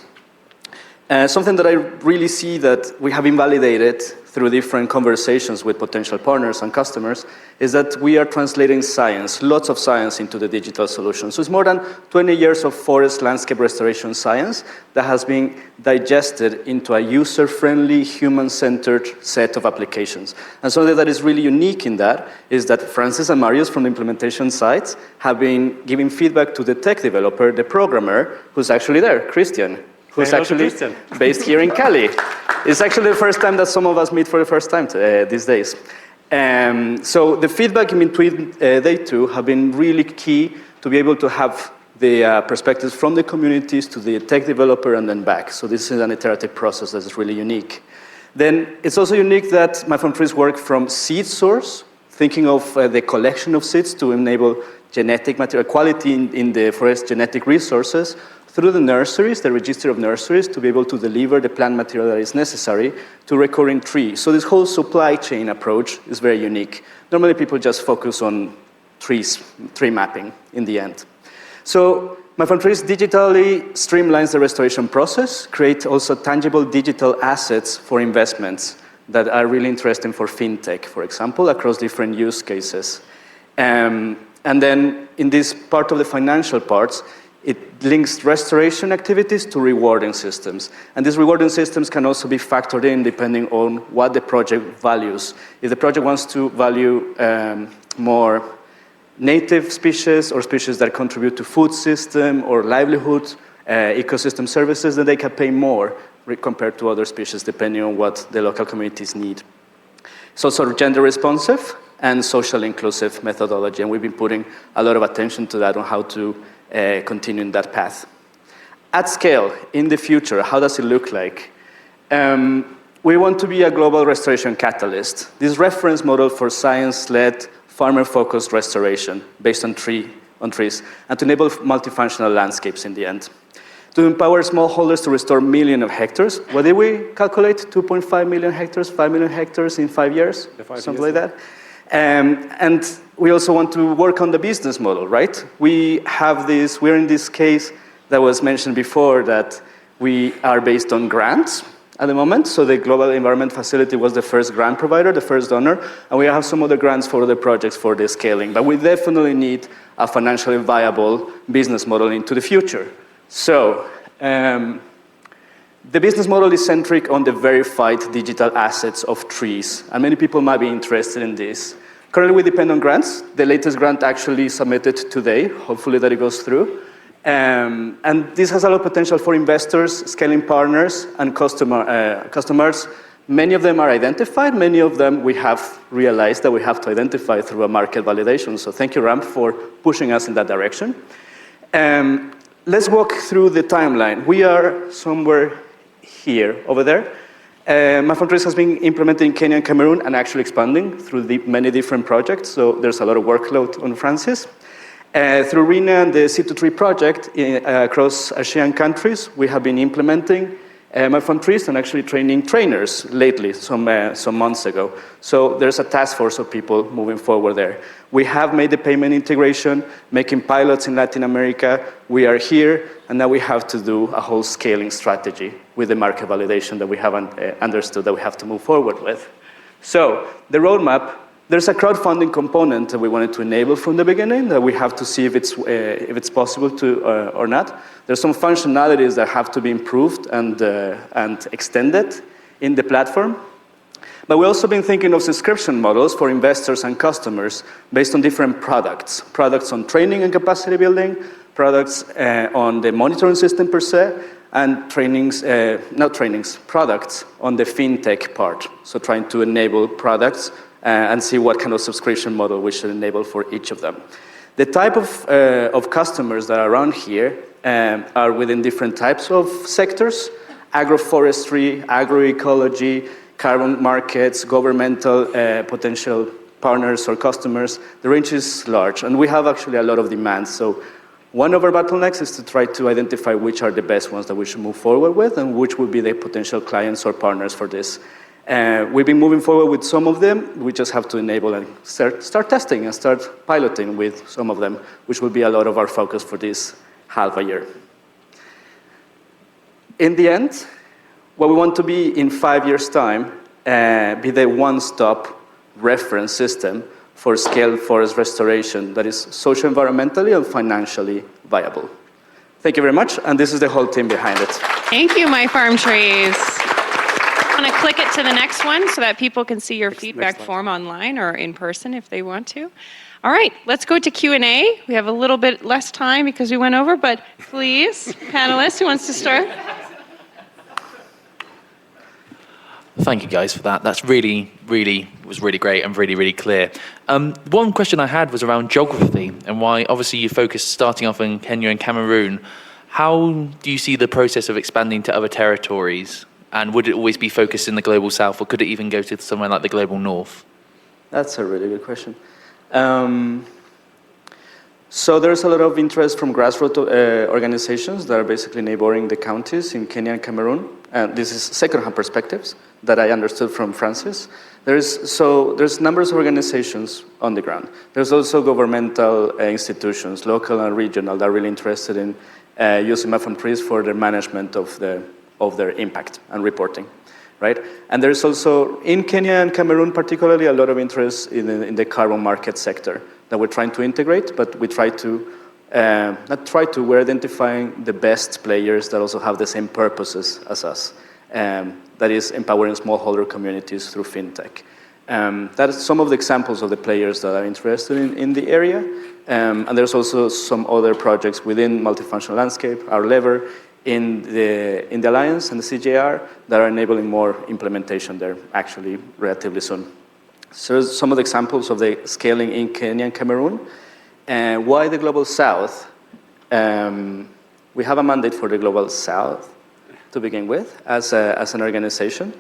Something that I really see that we have invalidated through different conversations with potential partners and customers is that we are translating science, lots of science, into the digital solution. So it's more than 20 years of forest landscape restoration science that has been digested into a user-friendly, human-centered set of applications. And something that is really unique in that is that Francis and Marius from the implementation sites have been giving feedback to the tech developer, the programmer, who's actually there, Christian, who's actually based here in Cali. It's actually the first time that some of us meet for the first time these days. So the feedback in between they two have been really key to be able to have the perspectives from the communities to the tech developer and then back. So this is an iterative process that is really unique. Then it's also unique that Map from Trees work from seed source, thinking of the collection of seeds to enable genetic material quality in the forest genetic resources, through the nurseries, the register of nurseries, to be able to deliver the plant material that is necessary to recurring trees. So this whole supply chain approach is very unique. Normally people just focus on trees, tree mapping in the end. So Map from Trees digitally streamlines the restoration process, create also tangible digital assets for investments that are really interesting for fintech, for example, across different use cases. And then in this part of the financial parts, it links restoration activities to rewarding systems. And these rewarding systems can also be factored in depending on what the project values. If the project wants to value more native species or species that contribute to food system or livelihood, ecosystem services, then they can pay more compared to other species depending on what the local communities need. It's also gender responsive and social inclusive methodology, and we've been putting a lot of attention to that on how to continue in that path. At scale, in the future, how does it look like? We want to be a global restoration catalyst. This reference model for science-led, farmer-focused restoration based on trees, and to enable multifunctional landscapes in the end. To empower smallholders to restore millions of hectares. What did we calculate? 2.5 million hectares, 5 million hectares in 5 years? Something like that. And we also want to work on the business model, right? We're in this case that was mentioned before that we are based on grants at the moment. So the Global Environment Facility was the first grant provider, the first donor, and we have some other grants for other projects for the scaling. But we definitely need a financially viable business model into the future. So the business model is centric on the verified digital assets of trees, and many people might be interested in this. Currently, we depend on grants. The latest grant actually submitted today. Hopefully that it goes through. And this has a lot of potential for investors, scaling partners, and customers. Many of them are identified. Many of them we have realized that we have to identify through a market validation. So thank you, RAMP, for pushing us in that direction. Let's walk through the timeline. We are somewhere here, over there. Map from Trees has been implemented in Kenya and Cameroon and actually expanding through many different projects, so there's a lot of workload on Francis. Through RINA and the C2Tree project across Asian countries, we have been implementing Map from Trees and actually training trainers lately, some months ago. So there's a task force of people moving forward there. We have made the payment integration, making pilots in Latin America. We are here, and now we have to do a whole scaling strategy with the market validation that we haven't understood that we have to move forward with. So the roadmap, there's a crowdfunding component that we wanted to enable from the beginning that we have to see if it's possible to or not. There's some functionalities that have to be improved and extended in the platform. But we've also been thinking of subscription models for investors and customers based on different products. Products on training and capacity building, products on the monitoring system per se, and products on the fintech part. So trying to enable products and see what kind of subscription model we should enable for each of them. The type of customers that are around here are within different types of sectors: agroforestry, agroecology, carbon markets, governmental potential partners or customers. The range is large, and we have actually a lot of demand. So one of our bottlenecks is to try to identify which are the best ones that we should move forward with and which would be the potential clients or partners for this. We've been moving forward with some of them. We just have to enable and start testing and start piloting with some of them, which will be a lot of our focus for this half a year. In the end, what we want to be in 5 years' time, be the one-stop reference system for scaled forest restoration that is socio-environmentally and financially viable. Thank you very much, and this is the whole team behind it.
Thank you, My Farm Trees. I'm going to click it to the next one so that people can see your feedback form online or in person if they want to. All right, let's go to Q&A. We have a little bit less time because we went over, but please, panelists, who wants to start?
Thank you guys for that. That's really great and really clear. One question I had was around geography and why obviously you focused starting off in Kenya and Cameroon. How do you see the process of expanding to other territories? And would it always be focused in the global south, or could it even go to somewhere like the global north?
That's a really good question. So there's a lot of interest from grassroots organizations that are basically neighboring the counties in Kenya and Cameroon. And this is second-hand perspectives that I understood from Francis. There's numbers of organizations on the ground. There's also governmental institutions, local and regional, that are really interested in using MFM trees for their management of their impact and reporting, right? And there's also, in Kenya and Cameroon particularly, a lot of interest in the carbon market sector that we're trying to integrate, but we we're identifying the best players that also have the same purposes as us. That is empowering smallholder communities through fintech. That is some of the examples of the players that are interested in the area. And there's also some other projects within multifunctional landscape, our lever, in the Alliance and the CGIAR that are enabling more implementation there actually relatively soon. So some of the examples of the scaling in Kenya and Cameroon. Why the Global South? We have a mandate for the Global South to begin with as an organization.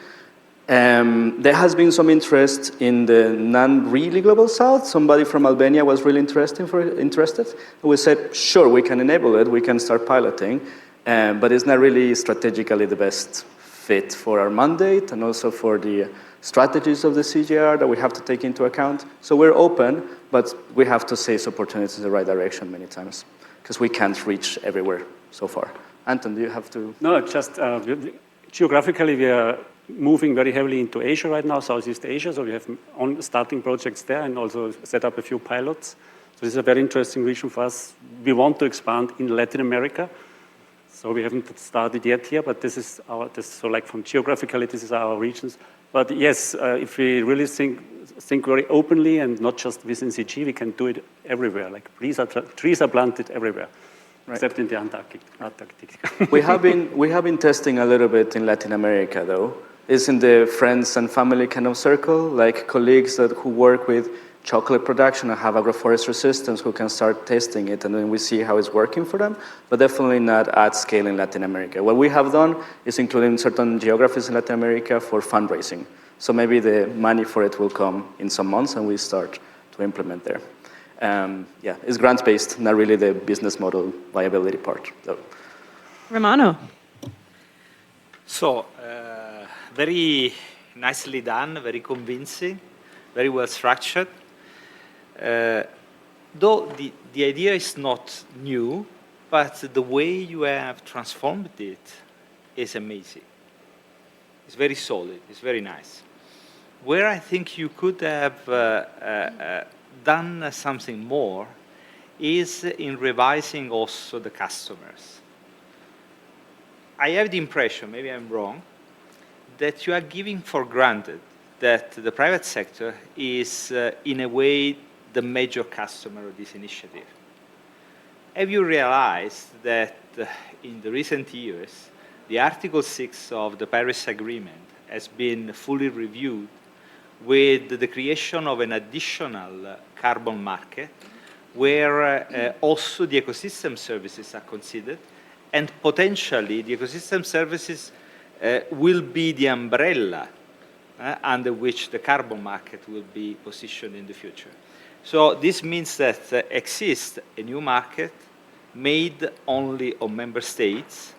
There has been some interest in the non-really Global South. Somebody from Albania was really interested. We said, sure, we can enable it. We can start piloting. But it's not really strategically the best fit for our mandate and also for the strategies of the CGIAR that we have to take into account. So we're open, but we have to seize opportunities in the right direction many times because we can't reach everywhere so far. Anton, do you have to?
No, just geographically we are moving very heavily into Asia right now, Southeast Asia. So we have starting projects there and also set up a few pilots. So this is a very interesting region for us. We want to expand in Latin America. So we haven't started yet here, but this is so like from geographically, this is our regions. But yes, if we really think very openly and not just within CG, we can do it everywhere. Like trees are planted everywhere, right. Except in the Antarctic.
We have been testing a little bit in Latin America, though. It's in the friends and family kind of circle, like colleagues who work with chocolate production and have agroforestry systems who can start testing it, and then we see how it's working for them, but definitely not at scale in Latin America. What we have done is including certain geographies in Latin America for fundraising. So maybe the money for it will come in some months and we start to implement there. Yeah, it's grant-based, not really the business model viability part. So.
Romano.
So, very nicely done, very convincing, very well structured. Though the idea is not new, but the way you have transformed it is amazing. It's very solid, it's very nice. Where I think you could have done something more is in revising also the customers. I have the impression, maybe I'm wrong, that you are giving for granted that the private sector is, in a way, the major customer of this initiative. Have you realized that in the recent years, the Article 6 of the Paris Agreement has been fully reviewed with the creation of an additional carbon market where also the ecosystem services are considered, and potentially the ecosystem services will be the umbrella under which the carbon market will be positioned in the future. So this means that exists a new market made only of member states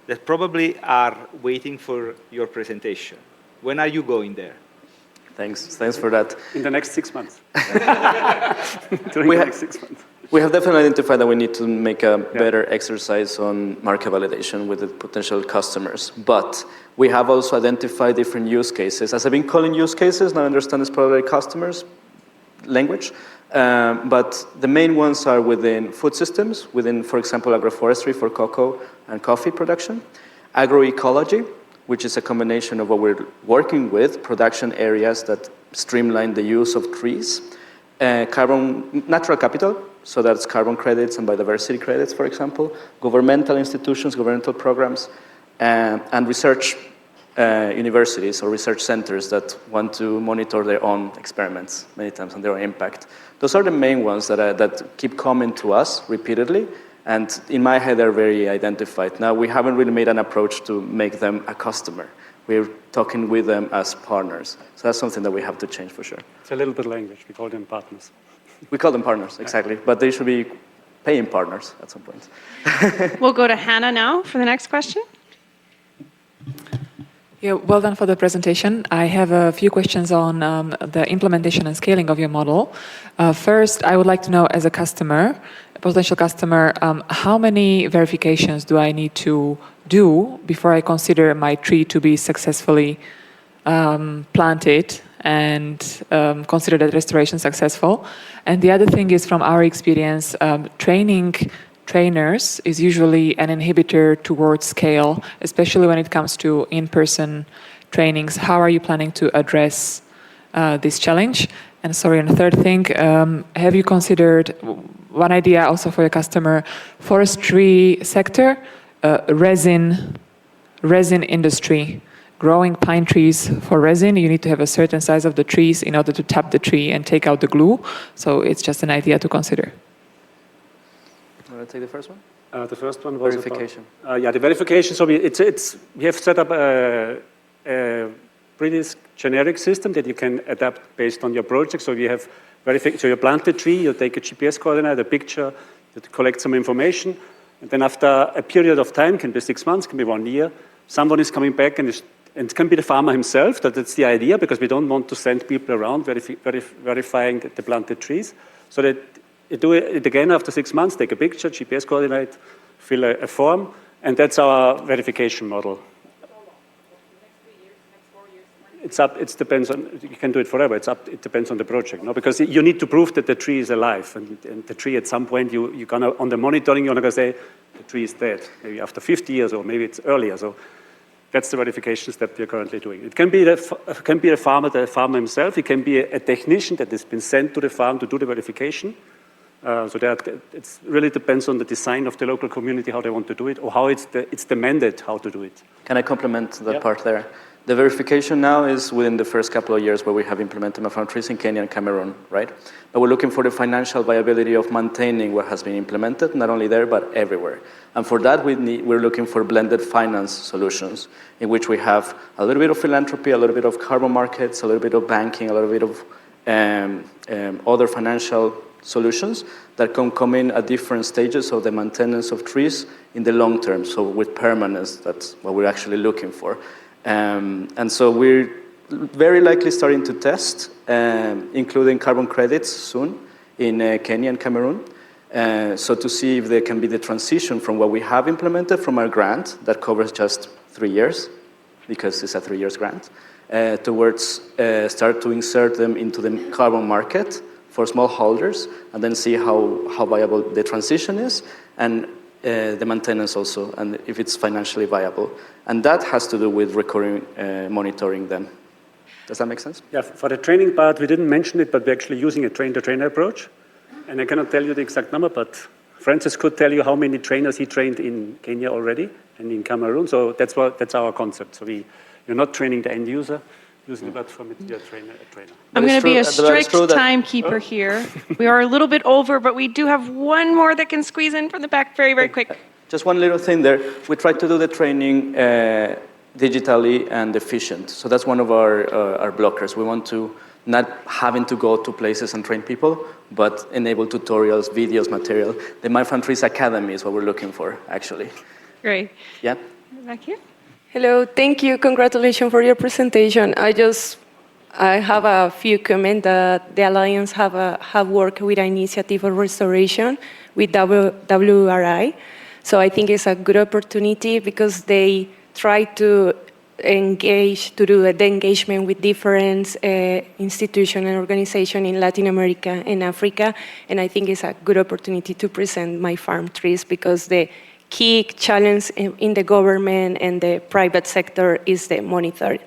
that probably are waiting for your presentation. When are you going there?
Thanks for that.
In the next 6 months. During the next 6 months.
We have definitely identified that we need to make a better exercise on market validation with the potential customers. But we have also identified different use cases. As I've been calling use cases, now I understand it's probably customers language. But the main ones are within food systems, within, for example, agroforestry for cocoa and coffee production, agroecology, which is a combination of what we're working with, production areas that streamline the use of trees, natural capital, so that's carbon credits and biodiversity credits, for example, governmental institutions, governmental programs, and research universities or research centers that want to monitor their own experiments many times and their own impact. Those are the main ones that keep coming to us repeatedly, and in my head they're very identified. Now, we haven't really made an approach to make them a customer. We're talking with them as partners. So that's something that we have to change for sure.
It's a little bit of language. We call them partners.
We call them partners, exactly. But they should be paying partners at some point.
We'll go to Hannah now for the next question.
Yeah, well done for the presentation. I have a few questions on the implementation and scaling of your model. First, I would like to know, as a customer, a potential customer, how many verifications do I need to do before I consider my tree to be successfully planted and consider that restoration successful? And the other thing is, from our experience, training trainers is usually an inhibitor towards scale, especially when it comes to in-person trainings. How are you planning to address this challenge? And sorry, and the third thing, have you considered one idea also for your customer, forestry sector, resin industry, growing pine trees for resin? You need to have a certain size of the trees in order to tap the tree and take out the glue. So it's just an idea to consider.
Want to take the first one?
The first one was
verification.
Yeah, the verification. So we have set up a pretty generic system that you can adapt based on your project. So you have so you plant a tree, you take a GPS coordinate, a picture, you collect some information, and then after a period of time, can be 6 months, can be 1 year, someone is coming back and it can be the farmer himself. That's the idea, because we don't want to send people around verifying the planted trees. So that you do it again after 6 months, take a picture, GPS coordinate, fill a form, and that's our verification model. It's up. It depends on. You can do it forever. It's up. It depends on the project, no? Because you need to prove that the tree is alive, and the tree at some point you're gonna, on the monitoring, you're gonna say the tree is dead. Maybe after 50 years, or maybe it's earlier. So that's the verification step we're currently doing. It can be the farmer himself. It can be a technician that has been sent to the farm to do the verification. So it really depends on the design of the local community, how they want to do it, or how it's demanded how to do it.
Can I complement that part there? The verification now is within the first couple of years where we have implemented method trees in Kenya and Cameroon, right? But we're looking for the financial viability of maintaining what has been implemented, not only there, but everywhere. And for that, we're looking for blended finance solutions, in which we have a little bit of philanthropy, a little bit of carbon markets, a little bit of banking, a little bit of other financial solutions that can come in at different stages of the maintenance of trees in the long term. So with permanence, that's what we're actually looking for. And so we're very likely starting to test, including carbon credits soon in Kenya and Cameroon. So to see if there can be the transition from what we have implemented from our grant that covers just 3 years, because it's a 3 years grant, towards start to insert them into the carbon market for smallholders, and then see how viable the transition is, and the maintenance also, and if it's financially viable. And that has to do with recurring monitoring them.
Does that make sense?
Yeah, for the training part, we didn't mention it, but we're actually using a train-to-trainer approach. And I cannot tell you the exact number, but Francis could tell you how many trainers he trained in Kenya already and in Cameroon. So that's our concept. So you're not training the end user, using the platform, it's a trainer.
I'm going to be a strict timekeeper here. We are a little bit over, but we do have one more that can squeeze in from the back very, very quick.
Just one little thing there. We try to do the training digitally and efficient. So that's one of our blockers. We want to not having to go to places and train people, but enable tutorials, videos, material. The Mindful Trees Academy is what we're looking for, actually.
Great.
Yeah.
Back here.
Hello, thank you. Congratulations for your presentation. I have a few comments that the Alliance have worked with an initiative of restoration with WRI. So I think it's a good opportunity because they try to engage, to do the engagement with different institutions and organizations in Latin America and Africa. And I think it's a good opportunity to present my farm trees because the key challenge in the government and the private sector is the monitor.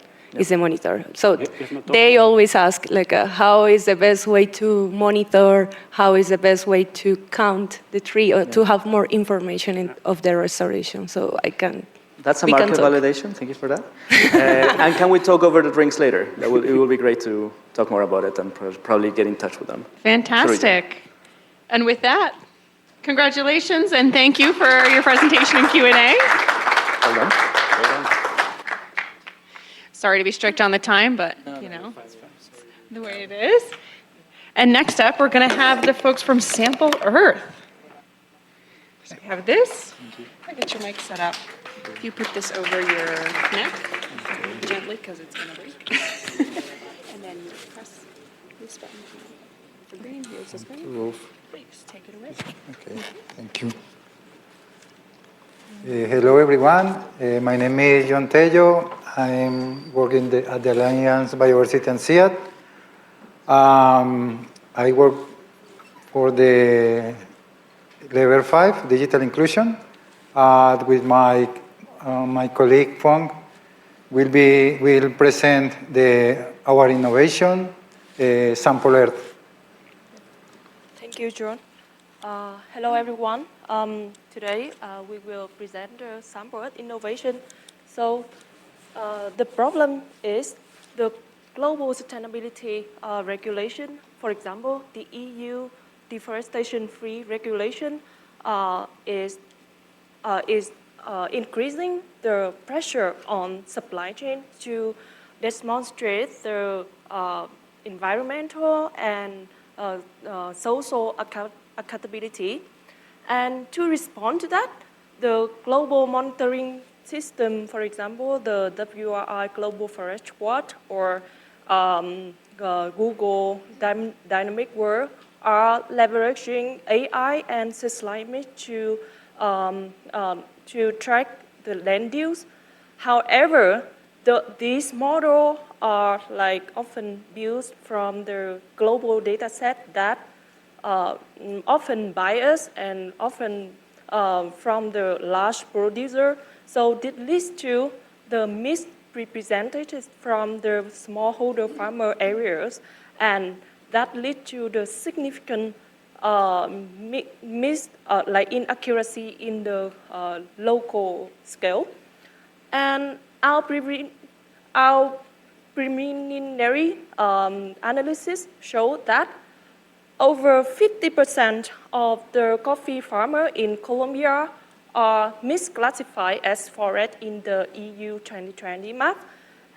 So they always ask, like, how is the best way to monitor? How is the best way to count the tree or to have more information of the restoration? So
That's a market validation. Thank you for that. And can we talk over the drinks later? It will be great to talk more about it and probably get in touch with them.
Fantastic. And with that, congratulations and thank you for your presentation and Q&A.
Well done.
Sorry to be strict on the time, but you know, the way it is. And next up, we're going to have the folks from Sample Earth. So we have this. I'll get your mic set up. If you put this over your neck, gently, because it's going to break. And then you press this button for green. Here's this green. Please take it away.
Okay, thank you. Hello, everyone. My name is John Tello. I'm working at the Alliance Bioversity and CIAT. I work for the Level 5, Digital Inclusion, with my colleague Fong. Will present our innovation, Sample Earth.
Thank you, John. Hello, everyone. Today, we will present the Sample Earth innovation. So, the problem is the global sustainability regulation. For example, the EU deforestation-free regulation is increasing the pressure on supply chain to demonstrate the environmental and social accountability. And to respond to that, the global monitoring system, for example, the WRI Global Forest Watch or Google Dynamic World are leveraging AI and seismic to track the land use. However, these models are often built from the global data set that often biased and often from the large producer. So this leads to the misrepresentation from the smallholder farmer areas, and that leads to the significant inaccuracy in the local scale. And our preliminary analysis showed that over 50% of the coffee farmers in Colombia are misclassified as forest in the EU 2020 map.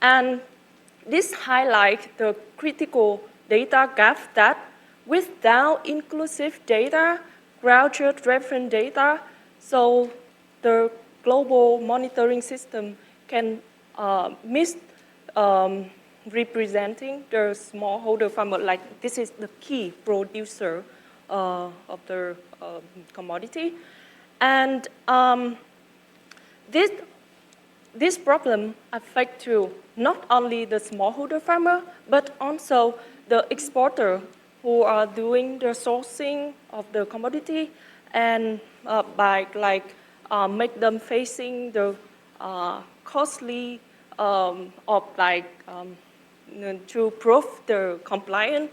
And this highlights the critical data gap that without inclusive data, ground truth reference data, so the global monitoring system can representing the smallholder farmer, like this is the key producer of the commodity. And this problem affects not only the smallholder farmer, but also the exporter who are doing the sourcing of the commodity and make them facing the costly to prove the compliance.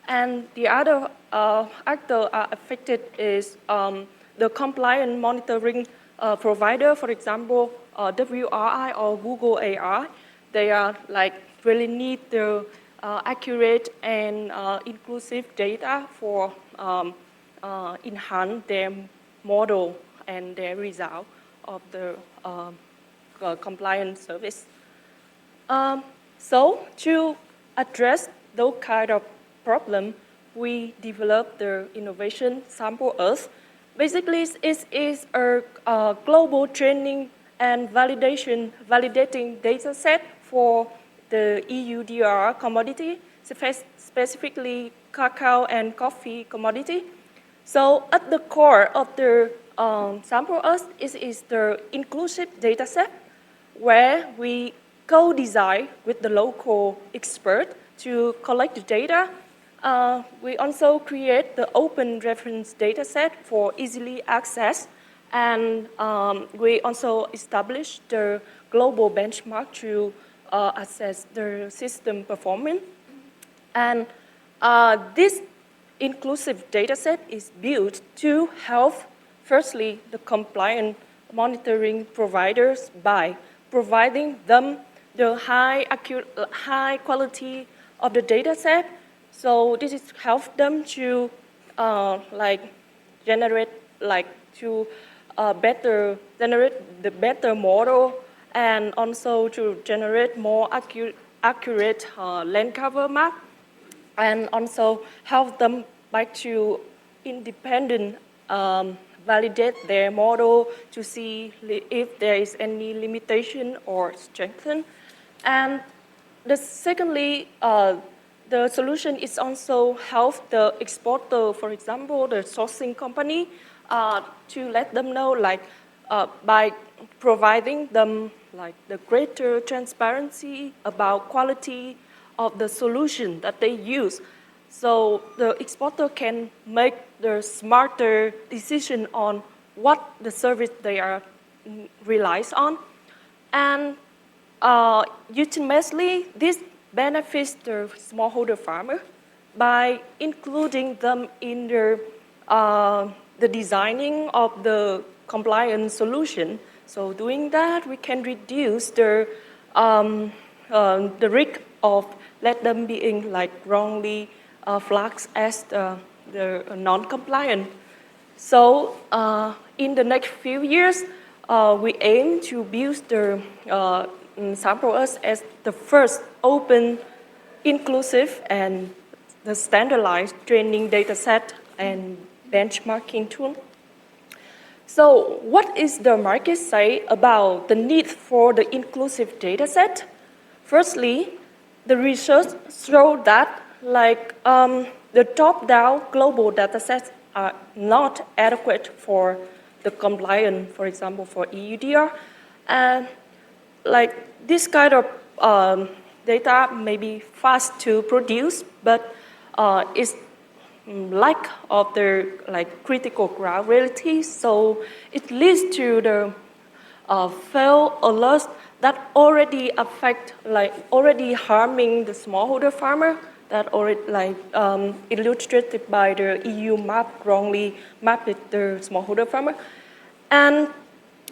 And the other actor affected is the compliance monitoring provider, for example, WRI or Google AI. They are like really need the accurate and inclusive data for enhance their model and their result of the compliance service. So to address those kind of problem, we developed the innovation Sample Earth. Basically, it is a global training and validating data set for the EUDR commodity, specifically cacao and coffee commodity. So at the core of the Sample Earth is the inclusive data set where we co-design with the local expert to collect the data. We also create the open reference data set for easily access, and we also establish the global benchmark to assess the system performance. And this inclusive data set is built to help, firstly, the compliance monitoring providers by providing them the high quality of the data set. So this is help them to generate the better model, and also to generate more accurate land cover map, and also help them back to independent validate their model to see if there is any limitation or strengthen. And secondly, the solution is also help the exporter, for example, the sourcing company, to let them know, by providing them the greater transparency about quality of the solution that they use. So the exporter can make the smarter decision on what the service they are relies on. And ultimately, this benefits the smallholder farmer by including them in the designing of the compliance solution. So doing that, we can reduce the risk of let them being wrongly flagged as the non-compliant. So in the next few years, we aim to build the Sample Earth as the first open, inclusive, and the standardized training data set and benchmarking tool. So what is the market say about the need for the inclusive data set? Firstly, the research showed that the top-down global data sets are not adequate for the compliance, for example, for EUDR. And this kind of data may be fast to produce, but it's lack of the critical ground reality. So it leads to the fail alerts that already affect, already harming the smallholder farmer, that already illustrated by the EU map, wrongly mapped the smallholder farmer. And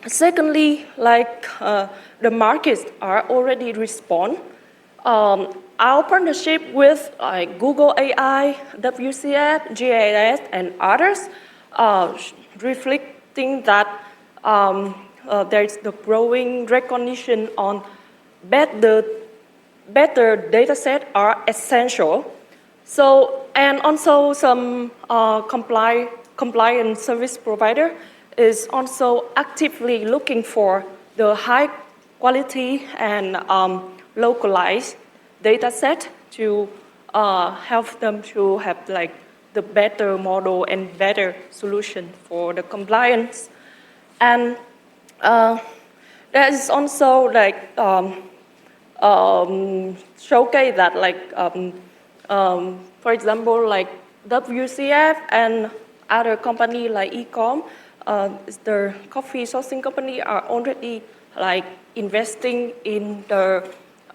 secondly, the markets are already respond. Our partnership with Google AI, WCF, CIAT, and others, reflecting that there's the growing recognition on better data set are essential. So, and also some compliance service provider is also actively looking for the high quality and localized data set to help them to have the better model and better solution for the compliance. And there is also showcase that for example, WCF and other company like Ecom, the coffee sourcing company are already investing in the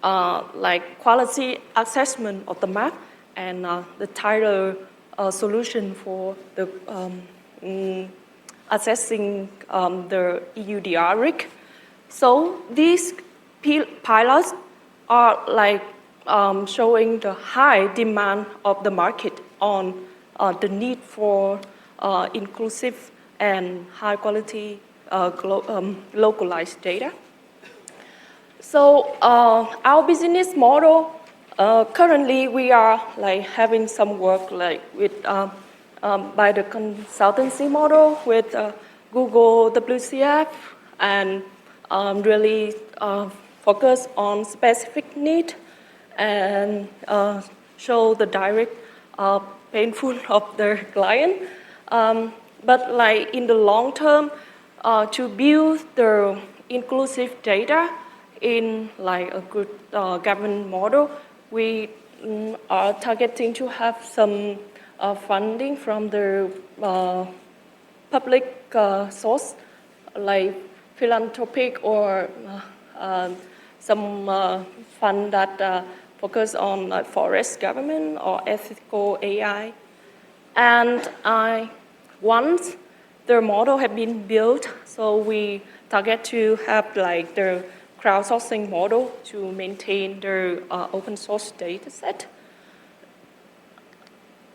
like quality assessment of the map and the tighter solution for the assessing the EUDR rig. So these pilots are like showing the high demand of the market on the need for inclusive and high quality localized data. So our business model, currently we are like having some work like with by the consultancy model with Google WCF and really focus on specific need and show the direct painful of their client. But like in the long term, to build the inclusive data in like a good government model, we are targeting to have some funding from the public source, like philanthropic or some fund that focus on forest government or ethical AI. And once the model has been built, so we target to have like the crowdsourcing model to maintain the open source data set.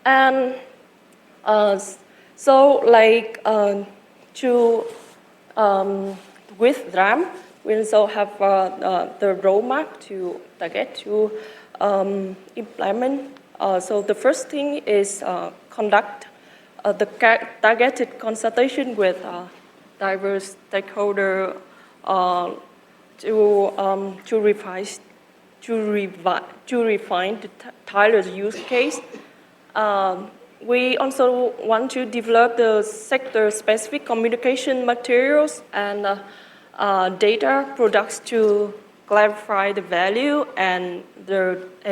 And so like with RAMP, we also have the roadmap to target to implement. So the first thing is conduct the targeted consultation with diverse stakeholders to refine the tailored use case. We also want to develop the sector-specific communication materials and data products to clarify the value and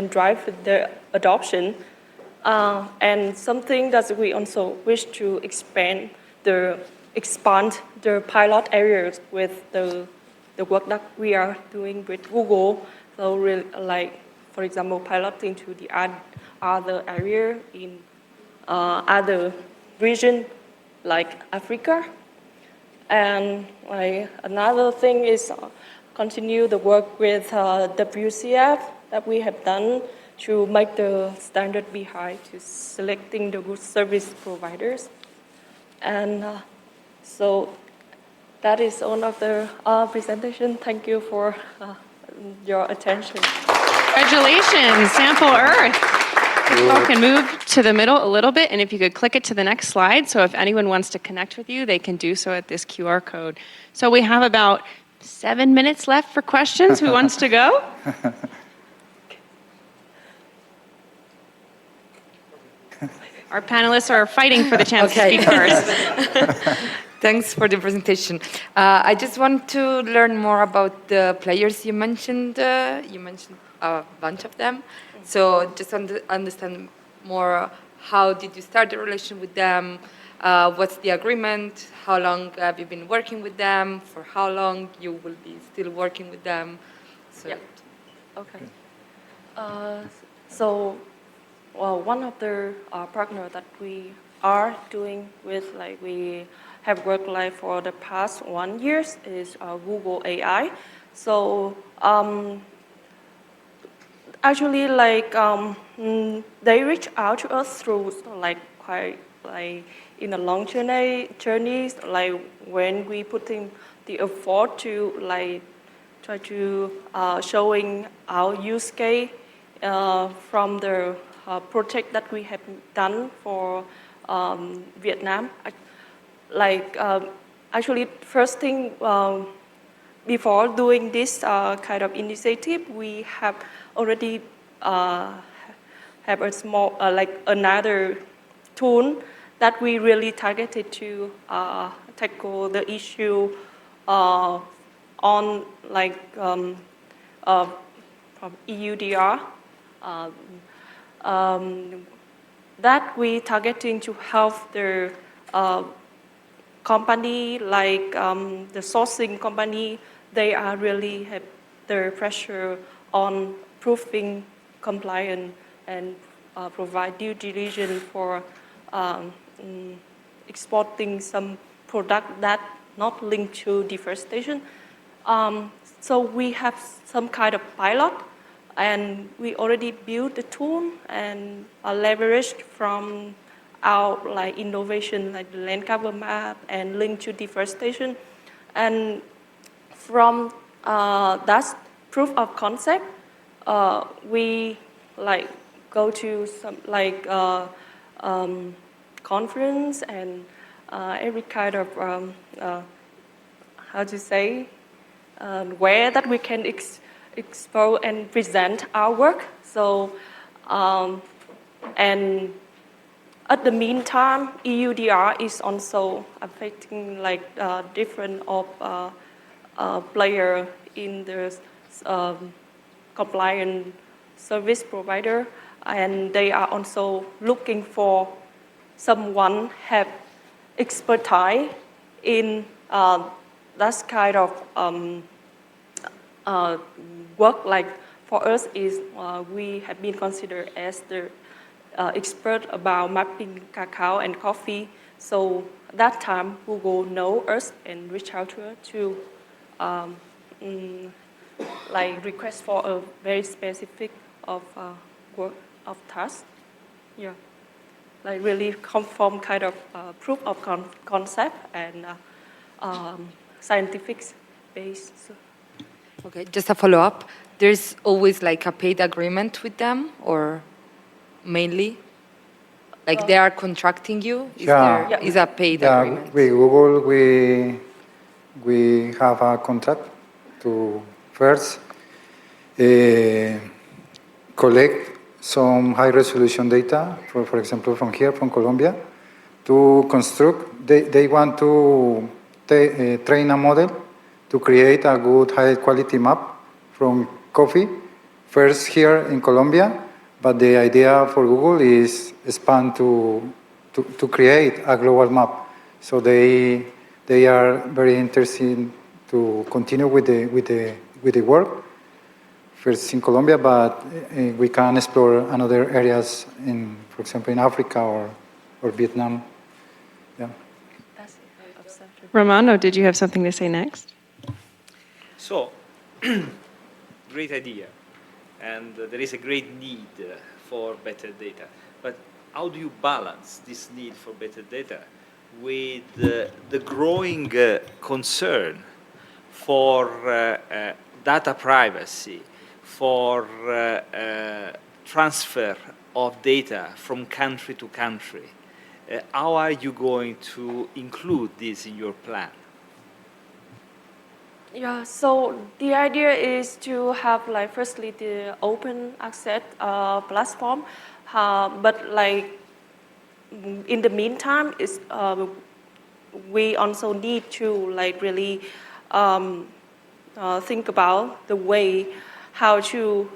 drive the adoption. And something that we also wish to expand the pilot areas with the work that we are doing with Google. So really, like, for example, piloting to the other area in other region like Africa. And like another thing is continue the work with WCF that we have done to make the standard be high to selecting the good service providers. And so that is all of the presentation. Thank you for your attention.
Congratulations, Sample Earth. You can move to the middle a little bit, and if you could click it to the next slide, so if anyone wants to connect with you, they can do so at this QR code. So we have about 7 minutes left for questions. Who wants to go? Our panelists are fighting for the chance to speak first.
Thanks for the presentation. I just want to learn more about the players you mentioned. You mentioned a bunch of them. So just understand more, how did you start the relation with them? What's the agreement? How long have you been working with them? For how long you will be still working with them? So,
yeah. Okay. So, well, one of the partners that we are doing with, like, we have worked like for the past 1 year is Google AI. So actually, like they reach out to us through like quite like in a long journeys, like when we put in the effort to like try to showing our use case from the project that we have done for Vietnam. Like actually, first thing before doing this kind of initiative, we have already have a small like another tool that we really targeted to tackle the issue on like from EUDR. That we targeting to help the company, like the sourcing company, they are really have the pressure on proving compliance and provide due diligence for exporting some product that not linked to deforestation. So we have some kind of pilot, and we already built the tool and leveraged from our innovation, like the land cover map and link to deforestation. And from that proof of concept, we go to some conference and every kind of where that we can expose and present our work. So and at the meantime, EUDR is also affecting different player in the compliance service provider, and they are also looking for someone have expertise in that kind of work. Like for us is we have been considered as the expert about mapping cacao and coffee. So that time Google know us and reach out to us to request for a very specific of work of task. Yeah, really conform kind of proof of concept and scientific base. So.
Okay, just a follow-up. There's always a paid agreement with them, or mainly? They are contracting you? Is a paid agreement?
With Google, we have a contract to first collect some high-resolution data, for example, from here, from Colombia, to construct. They want to train a model to create a good high-quality map from coffee, first here in Colombia, but the idea for Google is expand to create a global map. So they are very interested to continue with the work, first in Colombia, but we can explore another areas for example, in Africa or Vietnam. Yeah.
Romano, did you have something to say next?
So, great idea, and there is a great need for better data. But how do you balance this need for better data with the growing concern for data privacy, for transfer of data from country to country? How are you going to include this in your plan?
Yeah, so the idea is to have firstly the open access platform, but in the meantime, we also need to really think about the way how to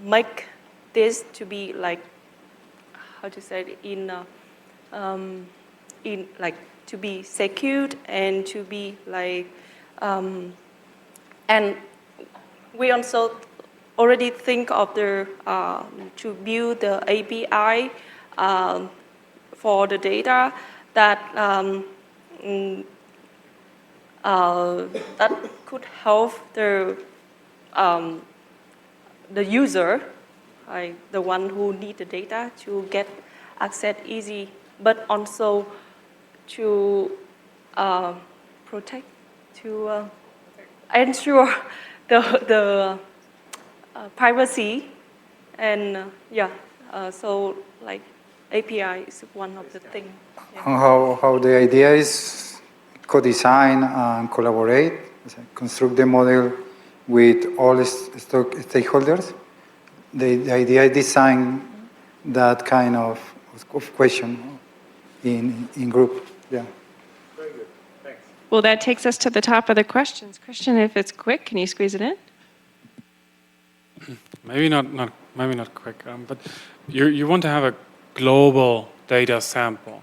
make this to be to be secured and to be and we also already think of to build the API for the data that that could help the user, the one who need the data, to get access easy, but also to protect, to ensure the privacy, and so API is one of the things. Yeah.
How the idea is co-design and collaborate, construct the model with all stakeholders. The idea is design that kind of question in group. Yeah.
Very good. Thanks. Well, that takes us to the top of the questions. Christian, if it's quick, can you squeeze it in?
Maybe not quick, but you want to have a global data sample,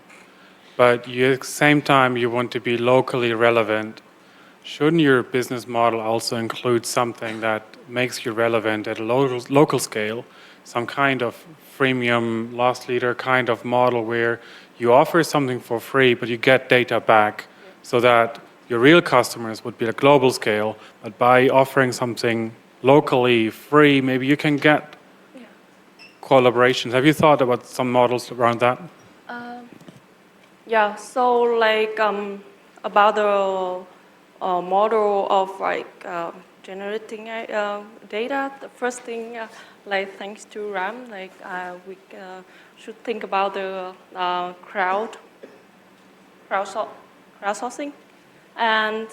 but at the same time you want to be locally relevant shouldn't your business model also include something that makes you relevant at a local scale, some kind of freemium loss leader kind of model where you offer something for free, but you get data back so that your real customers would be at a global scale, but by offering something locally free, maybe you can get collaborations. Have you thought about some models around that?
Yeah, so like about the model of like generating data, the first thing, like thanks to RAM, like we should think about the crowdsourcing, and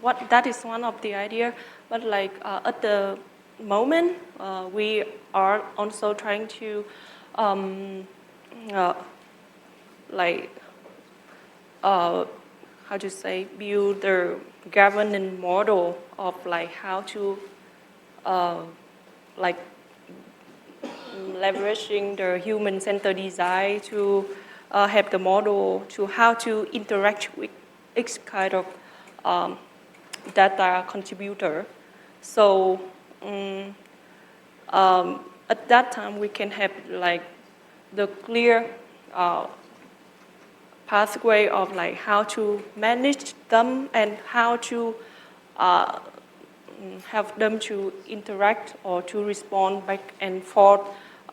what that is one of the idea. But like at the moment, we are also trying to how to say, build the governance model of like how to like leveraging the human-centered design to have the model to how to interact with each kind of data contributor. So at that time, we can have like the clear pathway of like how to manage them and how to have them to interact or to respond back and forth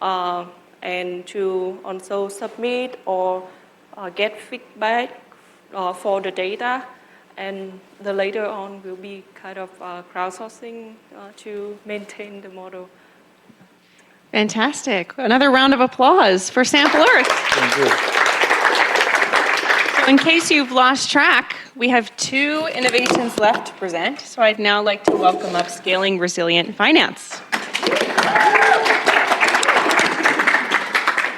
and to also submit or get feedback for the data. And the later on will be kind of crowdsourcing to maintain the model.
Fantastic. Another round of applause for Sample Earth.
Thank you.
So in case you've lost track, we have 2 innovations left to present. So I'd now like to welcome up Scaling Resilient Finance.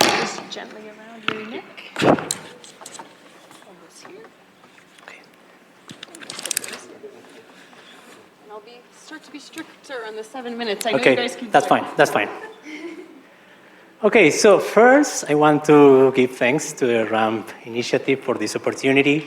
Just gently around your neck. And I'll start to be stricter on the 7 minutes. I know you guys can.
That's fine. That's fine. Okay, so first I want to give thanks to the RAMP initiative for this opportunity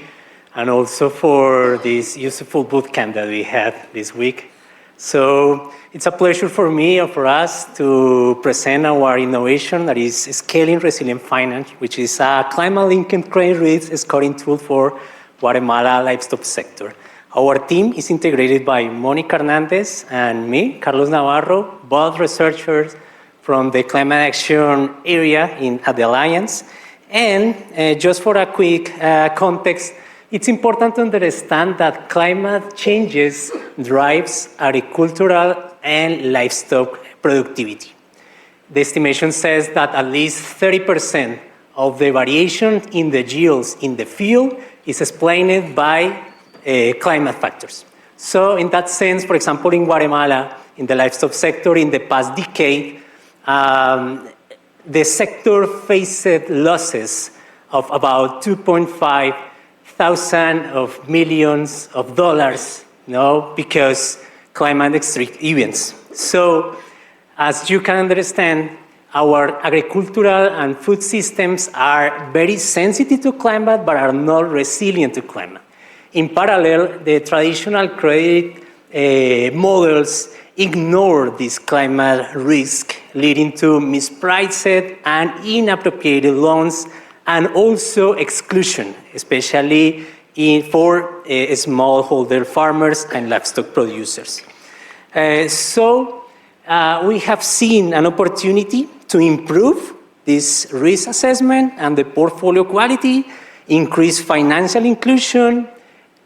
and also for this useful bootcamp that we had this week. So it's a pleasure for me or for us to present our innovation that is Scaling Resilient Finance, which is a climate-linked credit risk scoring tool for Guatemala livestock sector. Our team is integrated by Mónica Hernandez and me, Carlos Navarro, both researchers from the climate action area at the Alliance. And just for a quick context, it's important to understand that climate changes drives agricultural and livestock productivity. The estimation says that at least 30% of the variation in the yields in the field is explained by climate factors. So in that sense, for example, in Guatemala, in the livestock sector in the past decade, the sector faced losses of about 2.5 thousand of millions of dollars, because climate extreme events. So, as you can understand, our agricultural and food systems are very sensitive to climate, but are not resilient to climate. In parallel, the traditional credit models ignore this climate risk, leading to mispriced and inappropriate loans, and also exclusion, especially for smallholder farmers and livestock producers. So we have seen an opportunity to improve this risk assessment and the portfolio quality, increase financial inclusion,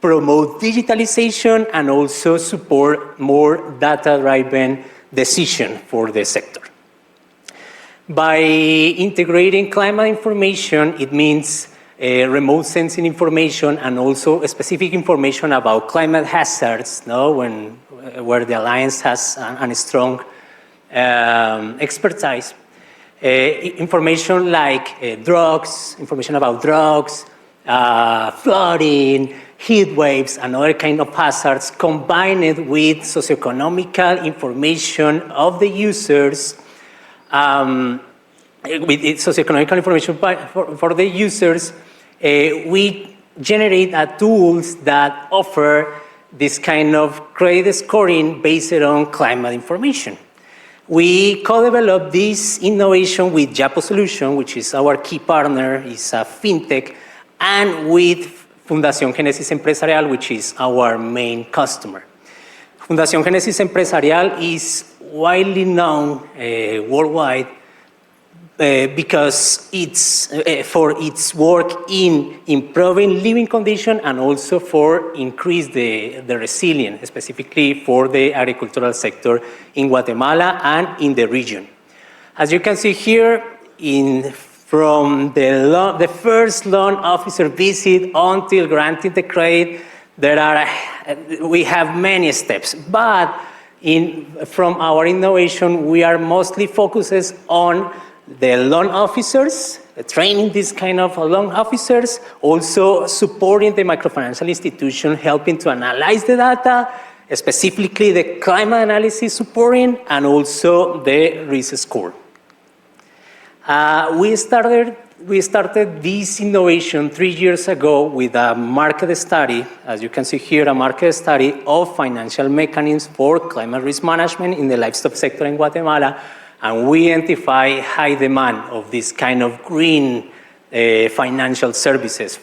promote digitalization, and also support more data-driven decision for the sector. By integrating climate information, it means remote sensing information and also specific information about climate hazards, where the Alliance has a strong expertise. Information like information about drugs, flooding, heat waves, and other kind of hazards, combined with socioeconomic information of the users, with socioeconomic information for the users, we generate tools that offer this kind of credit scoring based on climate information. We co-developed this innovation with Yapo Solution, which is our key partner, is a fintech, and with Fundación Génesis Empresarial, which is our main customer. Fundación Génesis Empresarial is widely known worldwide because it's for its work in improving living conditions and also for increase the resilience, specifically for the agricultural sector in Guatemala and in the region. As you can see here, from the first loan officer visit until granting the credit, we have many steps. But from our innovation, we are mostly focused on the loan officers, training these kind of loan officers, also supporting the microfinancial institution, helping to analyze the data, specifically the climate analysis supporting, and also the risk score. We started this innovation 3 years ago with a market study, as you can see here, a market study of financial mechanisms for climate risk management in the livestock sector in Guatemala, and we identify high demand of this kind of green financial services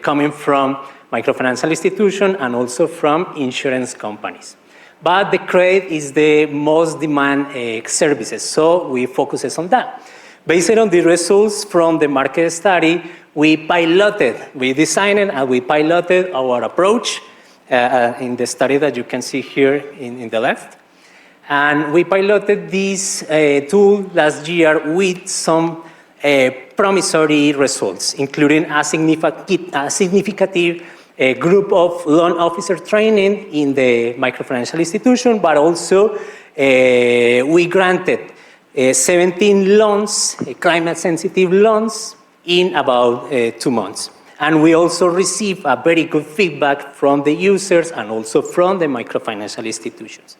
coming from microfinancial institutions and also from insurance companies. But the credit is the most demand services, so we focus on that. Based on the results from the market study, we designed and we piloted our approach in the study that you can see here in the left. And we piloted this tool last year with some promissory results, including a significant group of loan officer training in the microfinancial institution, but also we granted 17 loans, climate-sensitive loans, in about 2 months. And we also received a very good feedback from the users and also from the microfinancial institutions.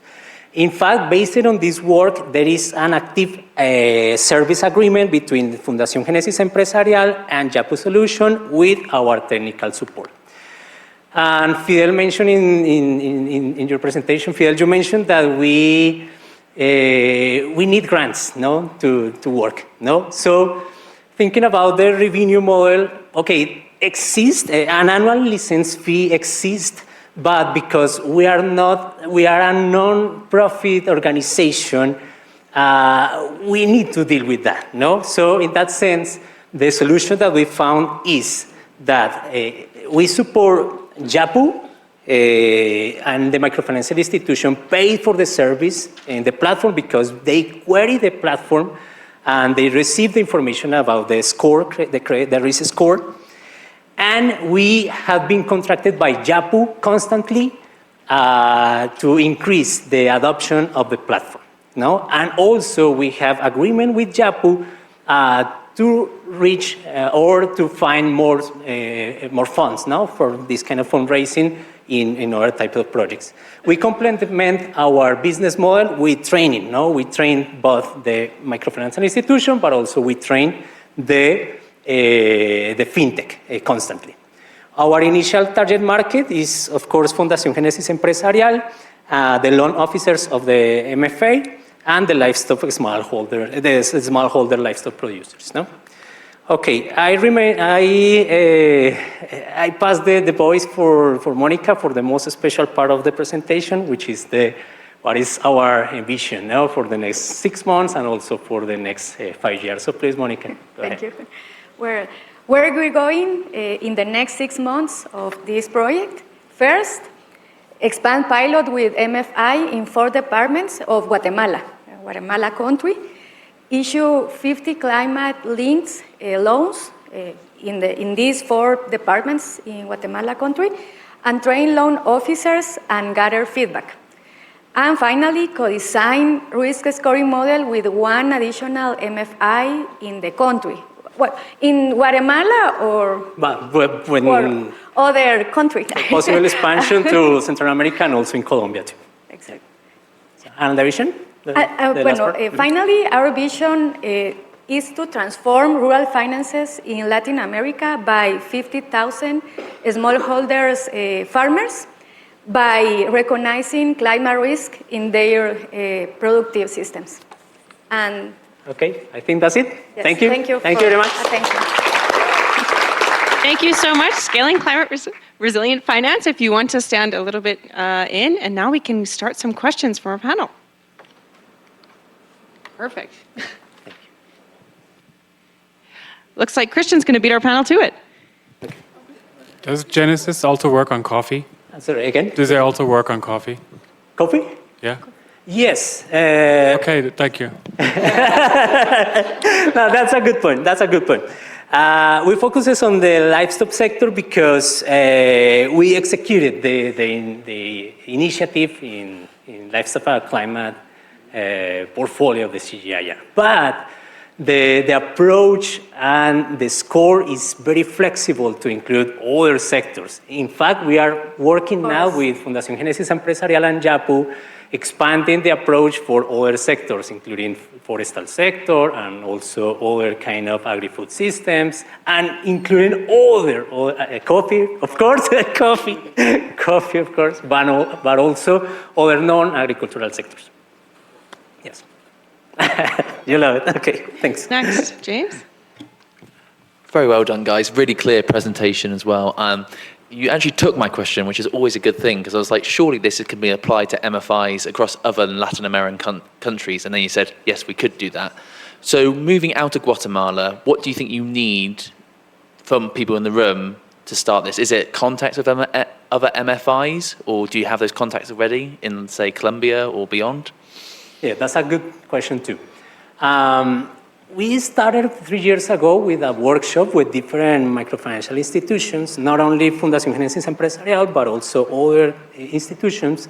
In fact, based on this work, there is an active service agreement between Fundación Génesis Empresarial and Yapo Solution with our technical support. And Fidel mentioned in your presentation, Fidel, you mentioned that we need grants, no, to work, no? So thinking about the revenue model, okay, an annual license fee exists, but because we are a non-profit organization, we need to deal with that, no? So in that sense, the solution that we found is that we support Yapo, and the microfinancial institution pay for the service in the platform because they query the platform and they receive the information about the score, the risk score. And we have been contracted by Yapo constantly to increase the adoption of the platform. No? And also we have agreement with Yapo to reach or to find more funds, no, for this kind of fundraising in other types of projects. We complement our business model with training. No? We train both the microfinancial institution, but also we train the fintech constantly. Our initial target market is, of course, Fundación Génesis Empresarial, the loan officers of the MFA, and the livestock smallholder, the smallholder livestock producers. No? Okay, I pass the voice for Monica for the most special part of the presentation, which is what is our vision now for the next 6 months and also for the next 5 years. So please, Monica, go ahead.
Thank you. Where are we going in the next 6 months of this project? First, expand pilot with MFI in 4 departments of Guatemala country. Issue 50 climate-linked loans in these 4 departments in Guatemala country, and train loan officers and gather feedback. And finally, co-design risk scoring model with 1 additional MFI in the country. Well, in Guatemala or other country.
Possible expansion to Central America and also in Colombia too.
Exactly.
And the vision?
Finally, our vision is to transform rural finances in Latin America by 50,000 smallholders farmers by recognizing climate risk in their productive systems. And
Okay, I think that's it.
yes,
Thank you.
Thank you.
Thank you very much.
Attention.
Thank you so much. Scaling climate resilient finance. If you want to stand a little bit in, and now we can start some questions from our panel. Perfect. Looks like Christian's going to beat our panel to it.
Does Genesis also work on coffee?
Sorry, again?
Do they also work on coffee?
Coffee?
Yeah.
Yes.
Okay, thank you.
No, that's a good point. That's a good point. We focus on the livestock sector because we executed the initiative in livestock climate portfolio of the CGIAR. But the approach and the score is very flexible to include other sectors. In fact, we are working now with Fundación Génesis Empresarial and JAPU, expanding the approach for other sectors, including forestal sector and also other kind of agri-food systems, and including other coffee, of course, coffee, of course, but also other non-agricultural sectors. Yes. You love it. Okay, thanks.
Next, James.
Very well done, guys. Really clear presentation as well. You actually took my question, which is always a good thing, because I was like, surely this can be applied to MFIs across other Latin American countries. And then you said, yes, we could do that. So moving out of Guatemala, what do you think you need from people in the room to start this? Is it contacts with other MFIs, or do you have those contacts already in, say, Colombia or beyond?
Yeah, that's a good question too. We started 3 years ago with a workshop with different microfinancial institutions, not only Fundación Génesis Empresarial, but also other institutions.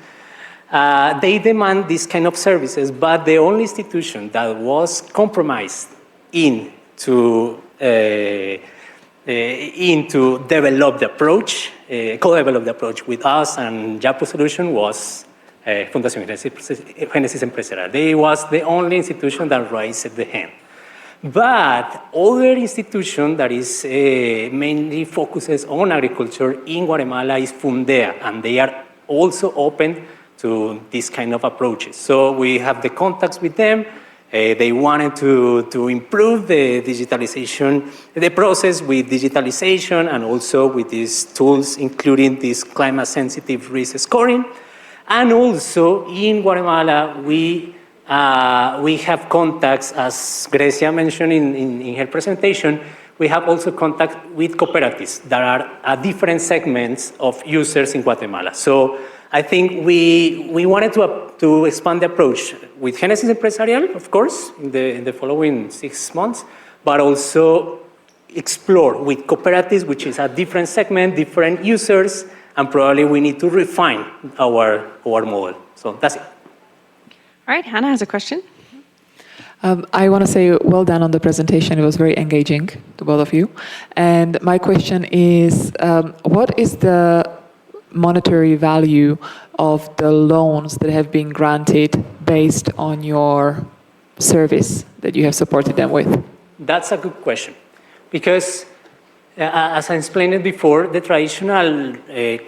They demand this kind of services, but the only institution that was compromised into develop the approach, co-develop the approach with us and JAPU Solution was Fundación Génesis Empresarial. They was the only institution that raised the hand. But other institution that is mainly focuses on agriculture in Guatemala is Fundea, and they are also open to this kind of approaches. So we have the contacts with them. They wanted to improve the digitalization, the process with digitalization and also with these tools, including this climate-sensitive risk scoring. And also in Guatemala, we have contacts, as Grecia mentioned in her presentation, we have also contact with cooperatives that are different segments of users in Guatemala. So I think we wanted to expand the approach with Génesis Empresarial, of course, in the following 6 months, but also explore with cooperatives, which is a different segment, different users, and probably we need to refine our model. So that's it.
All right, Hannah has a question.
I want to say well done on the presentation. It was very engaging to both of you. And my question is, what is the monetary value of the loans that have been granted based on your service that you have supported them with?
That's a good question. Because as I explained it before, the traditional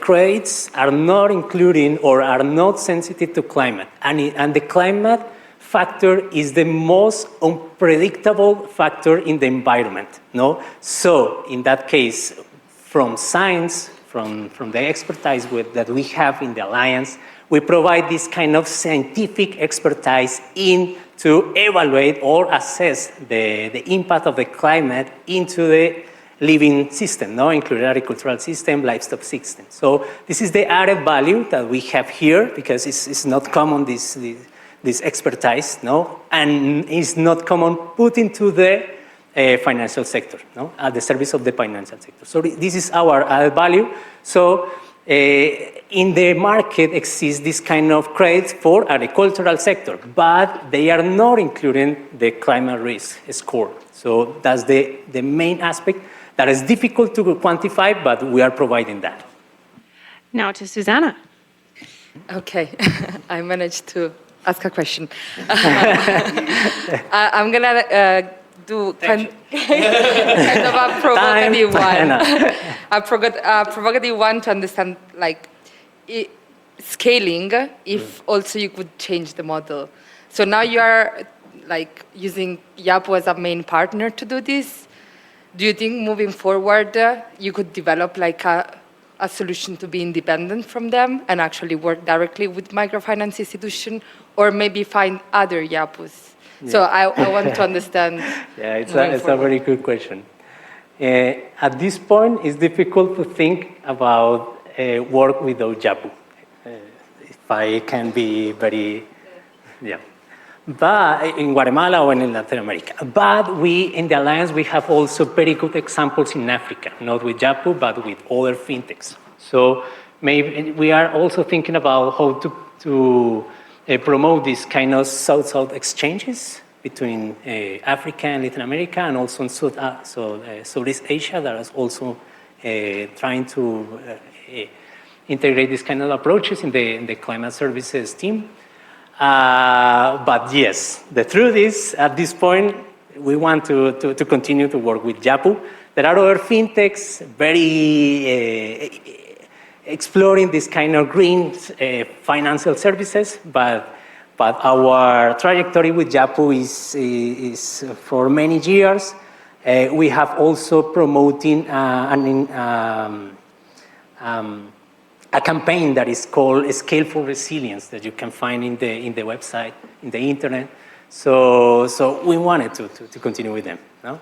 credits are not including or are not sensitive to climate. And the climate factor is the most unpredictable factor in the environment. No? So in that case, from science, from the expertise that we have in the Alliance, we provide this kind of scientific expertise to evaluate or assess the impact of the climate into the living system, no? Including agricultural system, livestock system. So this is the added value that we have here, because it's not common, this expertise, no? And it's not common put into the financial sector, no? At the service of the financial sector. So this is our added value. So in the market exists this kind of credits for agricultural sector, but they are not including the climate risk score. So that's the main aspect that is difficult to quantify, but we are providing that.
Now to Susanna.
Okay, I managed to ask a question. I'm going to do kind of a provocative one. A provocative one to understand, like, scaling if also you could change the model. So now you are like using Yapo as a main partner to do this. Do you think moving forward you could develop like a solution to be independent from them and actually work directly with microfinance institution, or maybe find other Yapos?
Yeah.
So I want to understand.
Yeah, it's a very good question. At this point, it's difficult to think about work without Yapo. If I can be very, yeah. But in Guatemala or in Latin America. But we, in the Alliance, we have also very good examples in Africa, not with Yapo, but with other fintechs. So maybe we are also thinking about how to promote these kind of South-South exchanges between Africa and Latin America, and also in Southeast Asia that is also trying to integrate these kind of approaches in the climate services team. But yes, the truth is, at this point, we want to continue to work with Yapo. There are other fintechs very exploring this kind of green financial services, but our trajectory with Yapo is for many years. We have also promoting a campaign that is called Scale for Resilience that you can find in the website, in the internet. So we wanted to continue with them, no?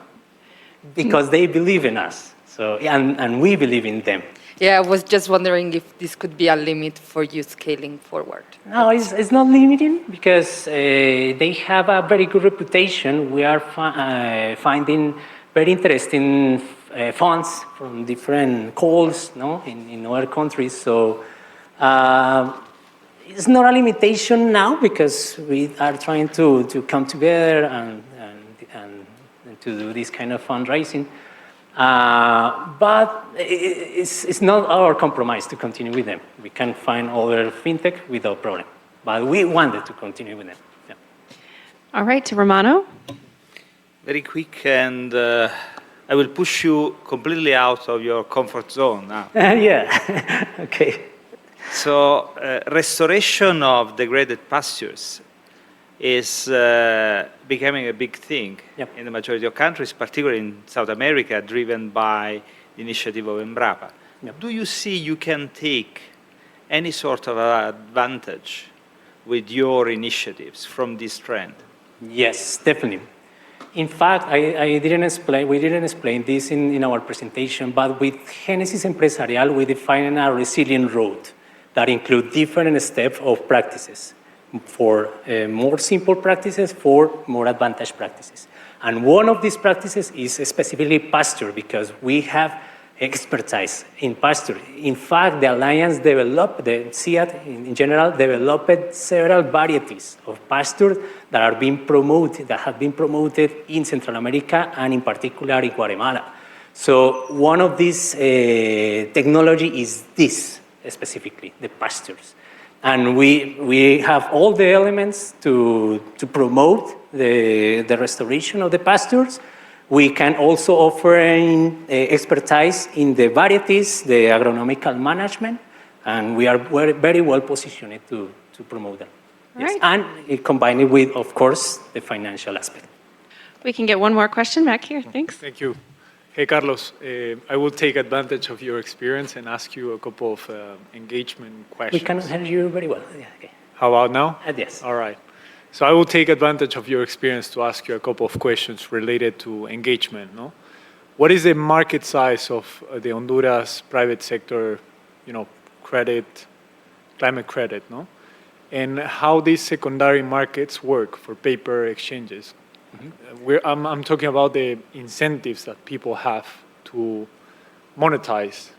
Because they believe in us, and we believe in them.
Yeah, I was just wondering if this could be a limit for you scaling forward.
No, it's not limiting because they have a very good reputation. We are finding very interesting funds from different calls, no, in other countries. So it's not a limitation now because we are trying to come together and to do this kind of fundraising. But it's not our compromise to continue with them. We can find other fintech without problem. But we wanted to continue with them. Yeah.
All right, to Romano.
Very quick, and I will push you completely out of your comfort zone now.
Yeah, okay.
So restoration of degraded pastures is becoming a big thing in the majority of countries, particularly in South America, driven by the initiative of Embrapa. Do you see you can take any sort of advantage with your initiatives from this trend?
Yes, definitely. In fact, we didn't explain this in our presentation, but with Genesis Empresarial, we define a resilient road that includes different steps of practices. For more simple practices, for more advanced practices. And one of these practices is specifically pasture, because we have expertise in pasture. In fact, the Alliance developed, the CIAT in general, developed several varieties of pasture that have been promoted in Central America and in particular in Guatemala. So one of these technology is this, specifically, the pastures. And we have all the elements to promote the restoration of the pastures. We can also offer expertise in the varieties, the agronomical management, and we are very well positioned to promote them. Yes.
Right.
And combine it with, of course, the financial aspect.
We can get one more question back here. Thanks.
Thank you. Hey, Carlos, I will take advantage of your experience and ask you a couple of engagement questions.
We can hear you very well. Yeah, okay.
How about now?
Yes.
All right. So I will take advantage of your experience to ask you a couple of questions related to engagement. No? What is the market size of the Honduras private sector, credit, climate credit, no? And how these secondary markets work for paper exchanges? Mm-hmm. I'm talking about the incentives that people have to monetize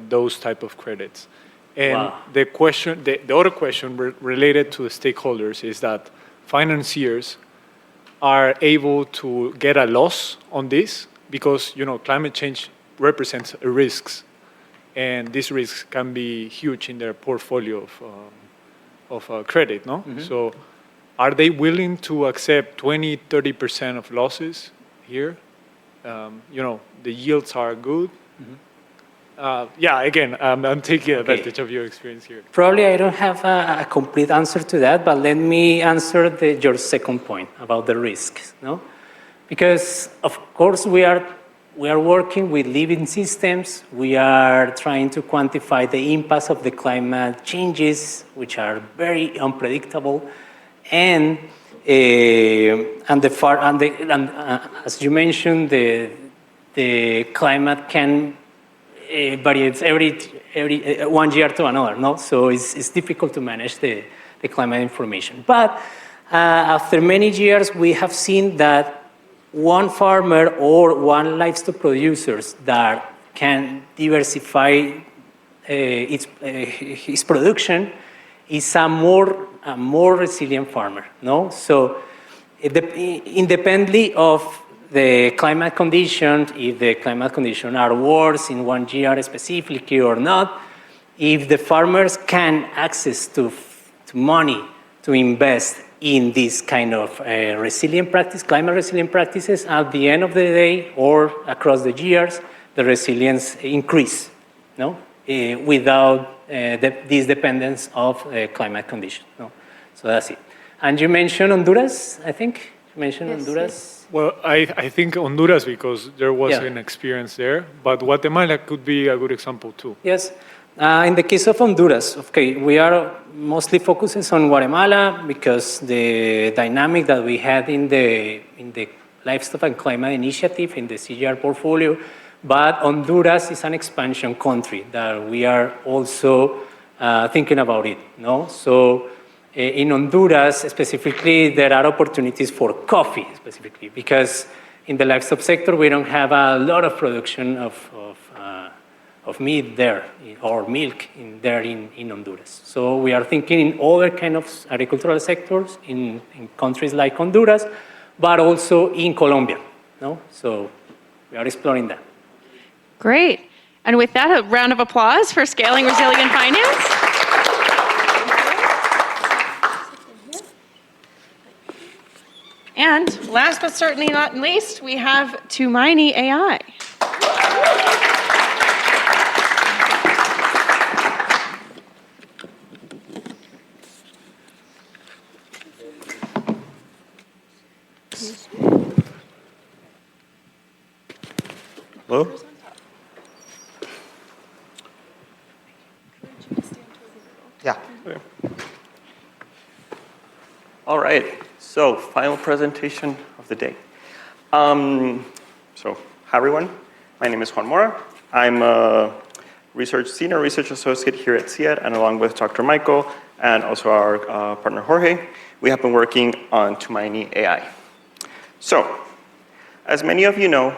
those type of credits. And the other question related to the stakeholders is that financiers are able to get a loss on this because climate change represents risks, and these risks can be huge in their portfolio of credit. No, mm-hmm. So are they willing to accept 20-30% of losses here? The yields are good. Mm-hmm. Yeah, again, I'm taking advantage of your experience here.
Probably I don't have a complete answer to that, but let me answer your second point about the risks. No? Because, of course, we are working with living systems. We are trying to quantify the impacts of the climate changes, which are very unpredictable. And as you mentioned, the climate can varies every 1 year to another, no? So it's difficult to manage the climate information. But after many years, we have seen that one farmer or one livestock producers that can diversify his production is a more resilient farmer, no? So independently of the climate conditions, if the climate conditions are worse in 1 year specifically or not, if the farmers can access to money to invest in this kind of resilient practice, climate resilient practices, at the end of the day or across the years, the resilience increase, no? Without this dependence of climate conditions, no? So that's it. And you mentioned Honduras, I think? You mentioned Honduras? Yes.
Well, I think Honduras, because there was an experience there, but Guatemala could be a good example too.
Yes. In the case of Honduras, okay, we are mostly focusing on Guatemala because the dynamic that we had in the Livestock and Climate Initiative in the CGIAR portfolio, but Honduras is an expansion country that we are also thinking about it, no? So in Honduras, specifically, there are opportunities for coffee, specifically, because in the livestock sector, we don't have a lot of production of meat there, or milk there in Honduras. So we are thinking in other kind of agricultural sectors in countries like Honduras, but also in Colombia, no? So we are exploring that.
Great. And with that, a round of applause for Scaling Resilient Finance. And last but certainly not least, we have Tumaini AI.
Hello? Yeah. Okay. All right. So, final presentation of the day. So, hi everyone. My name is Juan Mora. I'm a senior research associate here at CIAT, and along with Dr. Michael and also our partner Jorge, we have been working on Tumaini AI. So, as many of you know,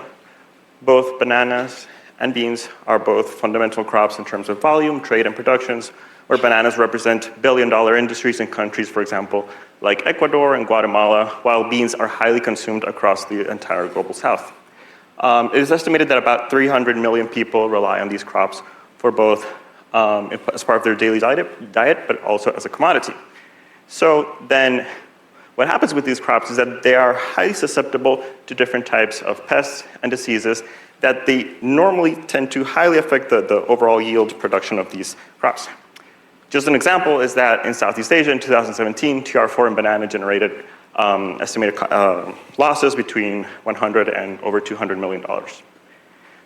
both bananas and beans are both fundamental crops in terms of volume, trade, and productions, where bananas represent billion-dollar industries in countries, for example, like Ecuador and Guatemala, while beans are highly consumed across the entire global south. It is estimated that about 300 million people rely on these crops for both as part of their daily diet, but also as a commodity. So then what happens with these crops is that they are highly susceptible to different types of pests and diseases that they normally tend to highly affect the overall yield production of these crops. Just an example is that in Southeast Asia in 2017, TR4 in banana generated estimated losses between 100 and over $200 million.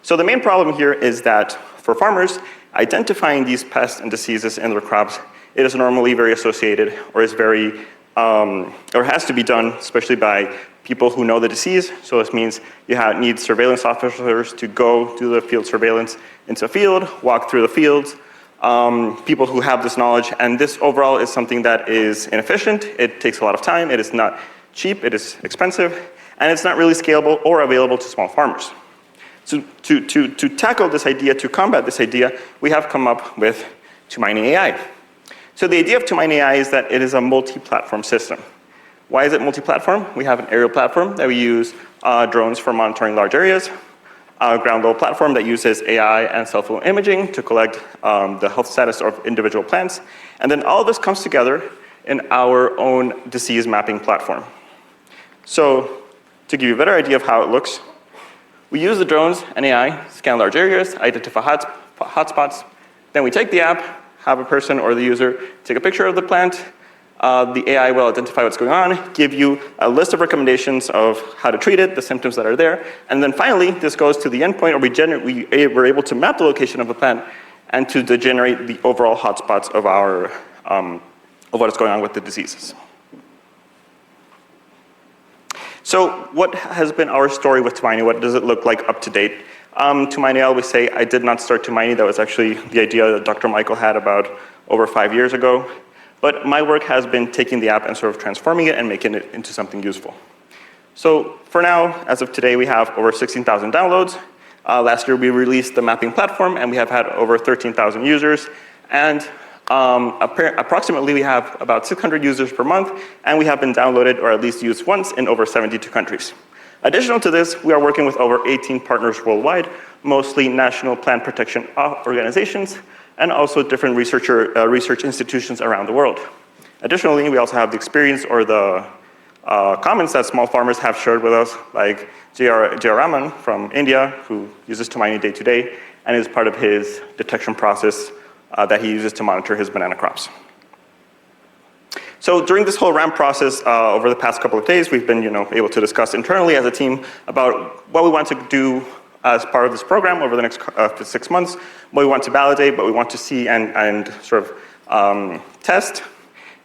So the main problem here is that for farmers, identifying these pests and diseases in their crops, it is normally very associated or is very, or has to be done, especially by people who know the disease. So this means you need surveillance officers to go do the field surveillance into a field, walk through the fields, people who have this knowledge, and this overall is something that is inefficient. It takes a lot of time. It is not cheap. It is expensive, and it's not really scalable or available to small farmers. So to tackle this idea, to combat this idea, we have come up with Tumaini AI. So the idea of Tumaini AI is that it is a multi-platform system. Why is it multi-platform? We have an aerial platform that we use drones for monitoring large areas, a ground-level platform that uses AI and cell phone imaging to collect the health status of individual plants. And then all of this comes together in our own disease mapping platform. So to give you a better idea of how it looks, we use the drones and AI, scan large areas, identify hotspots. Then we take the app, have a person or the user take a picture of the plant. The AI will identify what's going on, give you a list of recommendations of how to treat it, the symptoms that are there. And then finally, this goes to the endpoint where we're able to map the location of the plant and to generate the overall hotspots of what is going on with the diseases. So what has been our story with Tumaini? What does it look like up to date? Tumaini, I always say, I did not start Tumaini. That was actually the idea that Dr. Michael had about over 5 years ago. But my work has been taking the app and sort of transforming it and making it into something useful. So for now, as of today, we have over 16,000 downloads. Last year, we released the mapping platform, and we have had over 13,000 users. And approximately, we have about 600 users per month, and we have been downloaded or at least used once in over 72 countries. Additional to this, we are working with over 18 partners worldwide, mostly national plant protection organizations, and also different research institutions around the world. Additionally, we also have the experience or the comments that small farmers have shared with us, like CGIAR Raman from India, who uses Tumaini day to day, and is part of his detection process that he uses to monitor his banana crops. So during this whole ramp process, over the past couple of days, we've been able to discuss internally as a team about what we want to do as part of this program over the next 6 months, what we want to validate, what we want to see and sort of test.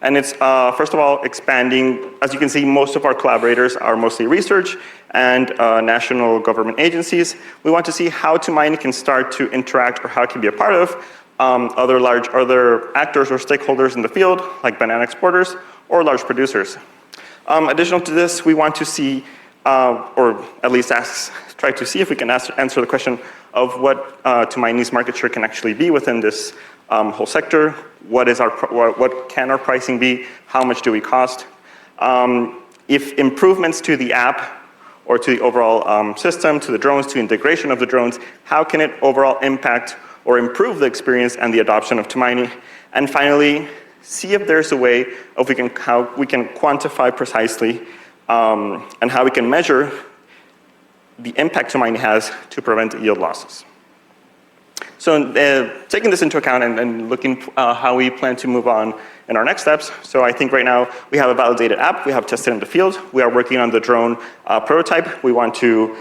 And it's, first of all, expanding. As you can see, most of our collaborators are mostly research and national government agencies. We want to see how Tumaini can start to interact or how it can be a part of other actors or stakeholders in the field, like banana exporters or large producers. Additional to this, we want to see, or at least try to see if we can answer the question of what Tumaini's market share can actually be within this whole sector. What can our pricing be? How much do we cost? If improvements to the app or to the overall system, to the drones, to integration of the drones, how can it overall impact or improve the experience and the adoption of Tumaini? And finally, see if there's a way of how we can quantify precisely and how we can measure the impact Tumaini has to prevent yield losses. So taking this into account and looking how we plan to move on in our next steps. So I think right now we have a validated app. We have tested in the field. We are working on the drone prototype. We want to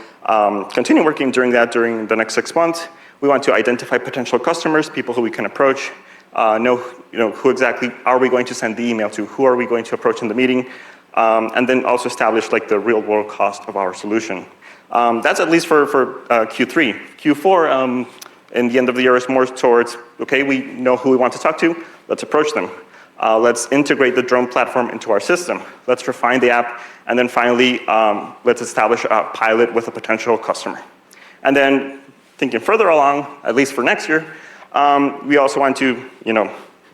continue working during the next 6 months. We want to identify potential customers, people who we can approach, know who exactly are we going to send the email to, who are we going to approach in the meeting, and then also establish like the real world cost of our solution. That's at least for Q3. Q4, in the end of the year, is more towards, okay, we know who we want to talk to, let's approach them. Let's integrate the drone platform into our system. Let's refine the app, and then finally, let's establish a pilot with a potential customer. And then thinking further along, at least for next year, we also want to,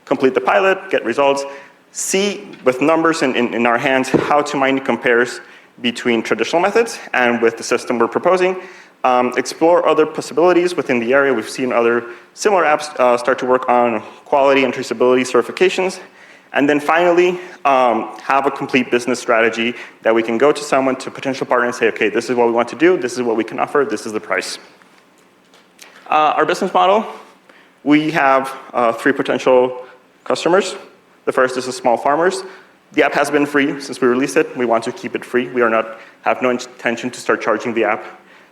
complete the pilot, get results, see with numbers in our hands how Tumaini compares between traditional methods and with the system we're proposing. Explore other possibilities within the area. We've seen other similar apps start to work on quality and traceability certifications. And then finally, have a complete business strategy that we can go to someone, to a potential partner, and say, okay, this is what we want to do, this is what we can offer, this is the price. Our business model, we have 3 potential customers. The first is the small farmers. The app has been free since we released it. We want to keep it free. We have no intention to start charging the app.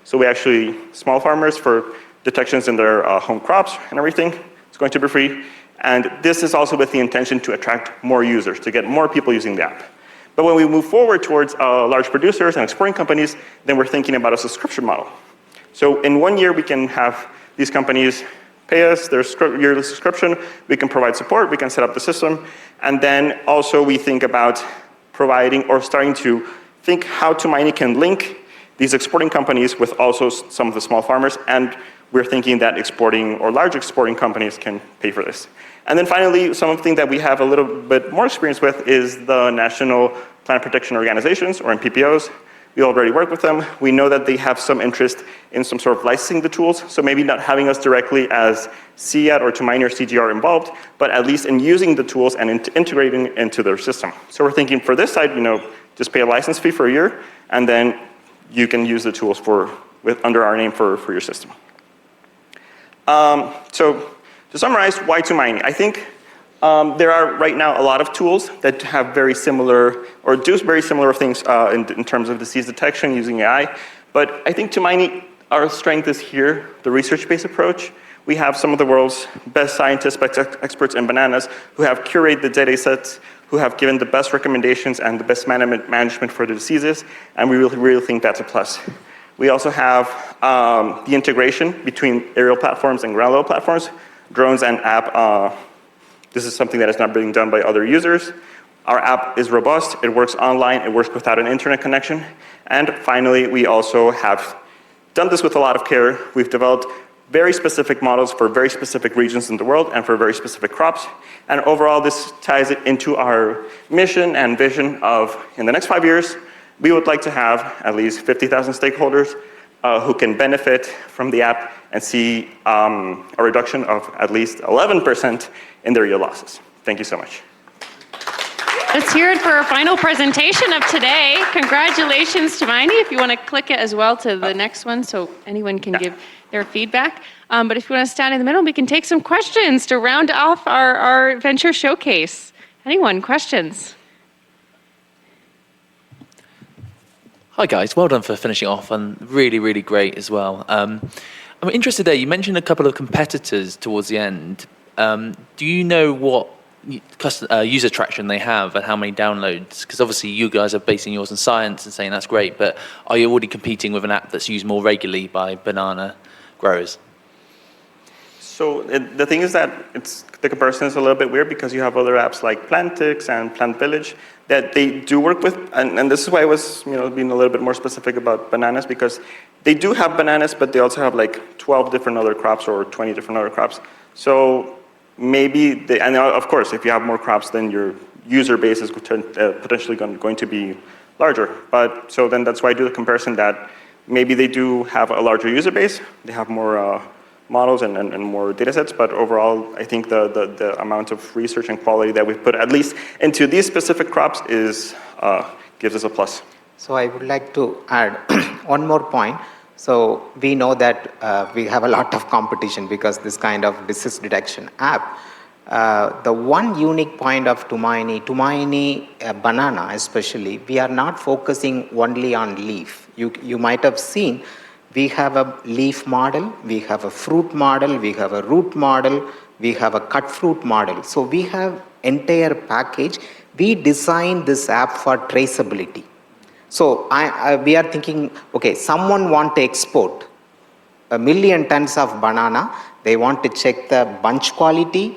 So we actually, small farmers for detections in their home crops and everything, it's going to be free. And this is also with the intention to attract more users, to get more people using the app. But when we move forward towards large producers and exporting companies, then we're thinking about a subscription model. So in 1 year, we can have these companies pay us their yearly subscription, we can provide support, we can set up the system, and then also we think about providing or starting to think how Tumaini can link these exporting companies with also some of the small farmers, and we're thinking that exporting or large exporting companies can pay for this. And then finally, something that we have a little bit more experience with is the National Plant Protection Organizations, or NPPOs. We already work with them. We know that they have some interest in some sort of licensing the tools, so maybe not having us directly as CIAT or Tumaini or CGIAR involved, but at least in using the tools and integrating into their system. So we're thinking for this side, just pay a license fee for a year, and then you can use the tools under our name for your system. So to summarize, why Tumaini? I think there are right now a lot of tools that have very similar, or do very similar things in terms of disease detection using AI. But I think Tumaini, our strength is here, the research-based approach. We have some of the world's best scientists, best experts in bananas who have curated the data sets, who have given the best recommendations and the best management for the diseases, and we really think that's a plus. We also have the integration between aerial platforms and ground level platforms, drones and app. This is something that is not being done by other users. Our app is robust, it works online, it works without an internet connection. And finally, we also have done this with a lot of care. We've developed very specific models for very specific regions in the world and for very specific crops. And overall, this ties it into our mission and vision of, in the next 5 years, we would like to have at least 50,000 stakeholders who can benefit from the app and see a reduction of at least 11% in their yield losses. Thank you so much.
Let's hear it for our final presentation of today. Congratulations, Tumaini. If you want to click it as well to the next one so anyone can give their feedback. But if you want to stand in the middle, we can take some questions to round off our venture showcase. Anyone, questions?
Hi guys, well done for finishing off and really, really great as well. I'm interested there, you mentioned a couple of competitors towards the end. Do you know what user traction they have and how many downloads? Because obviously you guys are basing yours on science and saying that's great, but are you already competing with an app that's used more regularly by banana growers?
So the thing is that the comparison is a little bit weird because you have other apps like Plantix and Plant Village that they do work with, and this is why I was being a little bit more specific about bananas, because they do have bananas, but they also have like 12 different other crops or 20 different other crops. So maybe, and of course, if you have more crops, then your user base is potentially going to be larger. But so then that's why I do the comparison that maybe they do have a larger user base, they have more models and more data sets, but overall, I think the amount of research and quality that we've put, at least into these specific crops, gives us a plus.
So I would like to add one more point. So we know that we have a lot of competition because this kind of disease detection app. The one unique point of Tumaini banana especially, we are not focusing only on leaf. You might have seen we have a leaf model, we have a fruit model, we have a root model, we have a cut fruit model. So we have entire package. We designed this app for traceability. So we are thinking, okay, someone want to export 1 million tons of banana. They want to check the bunch quality.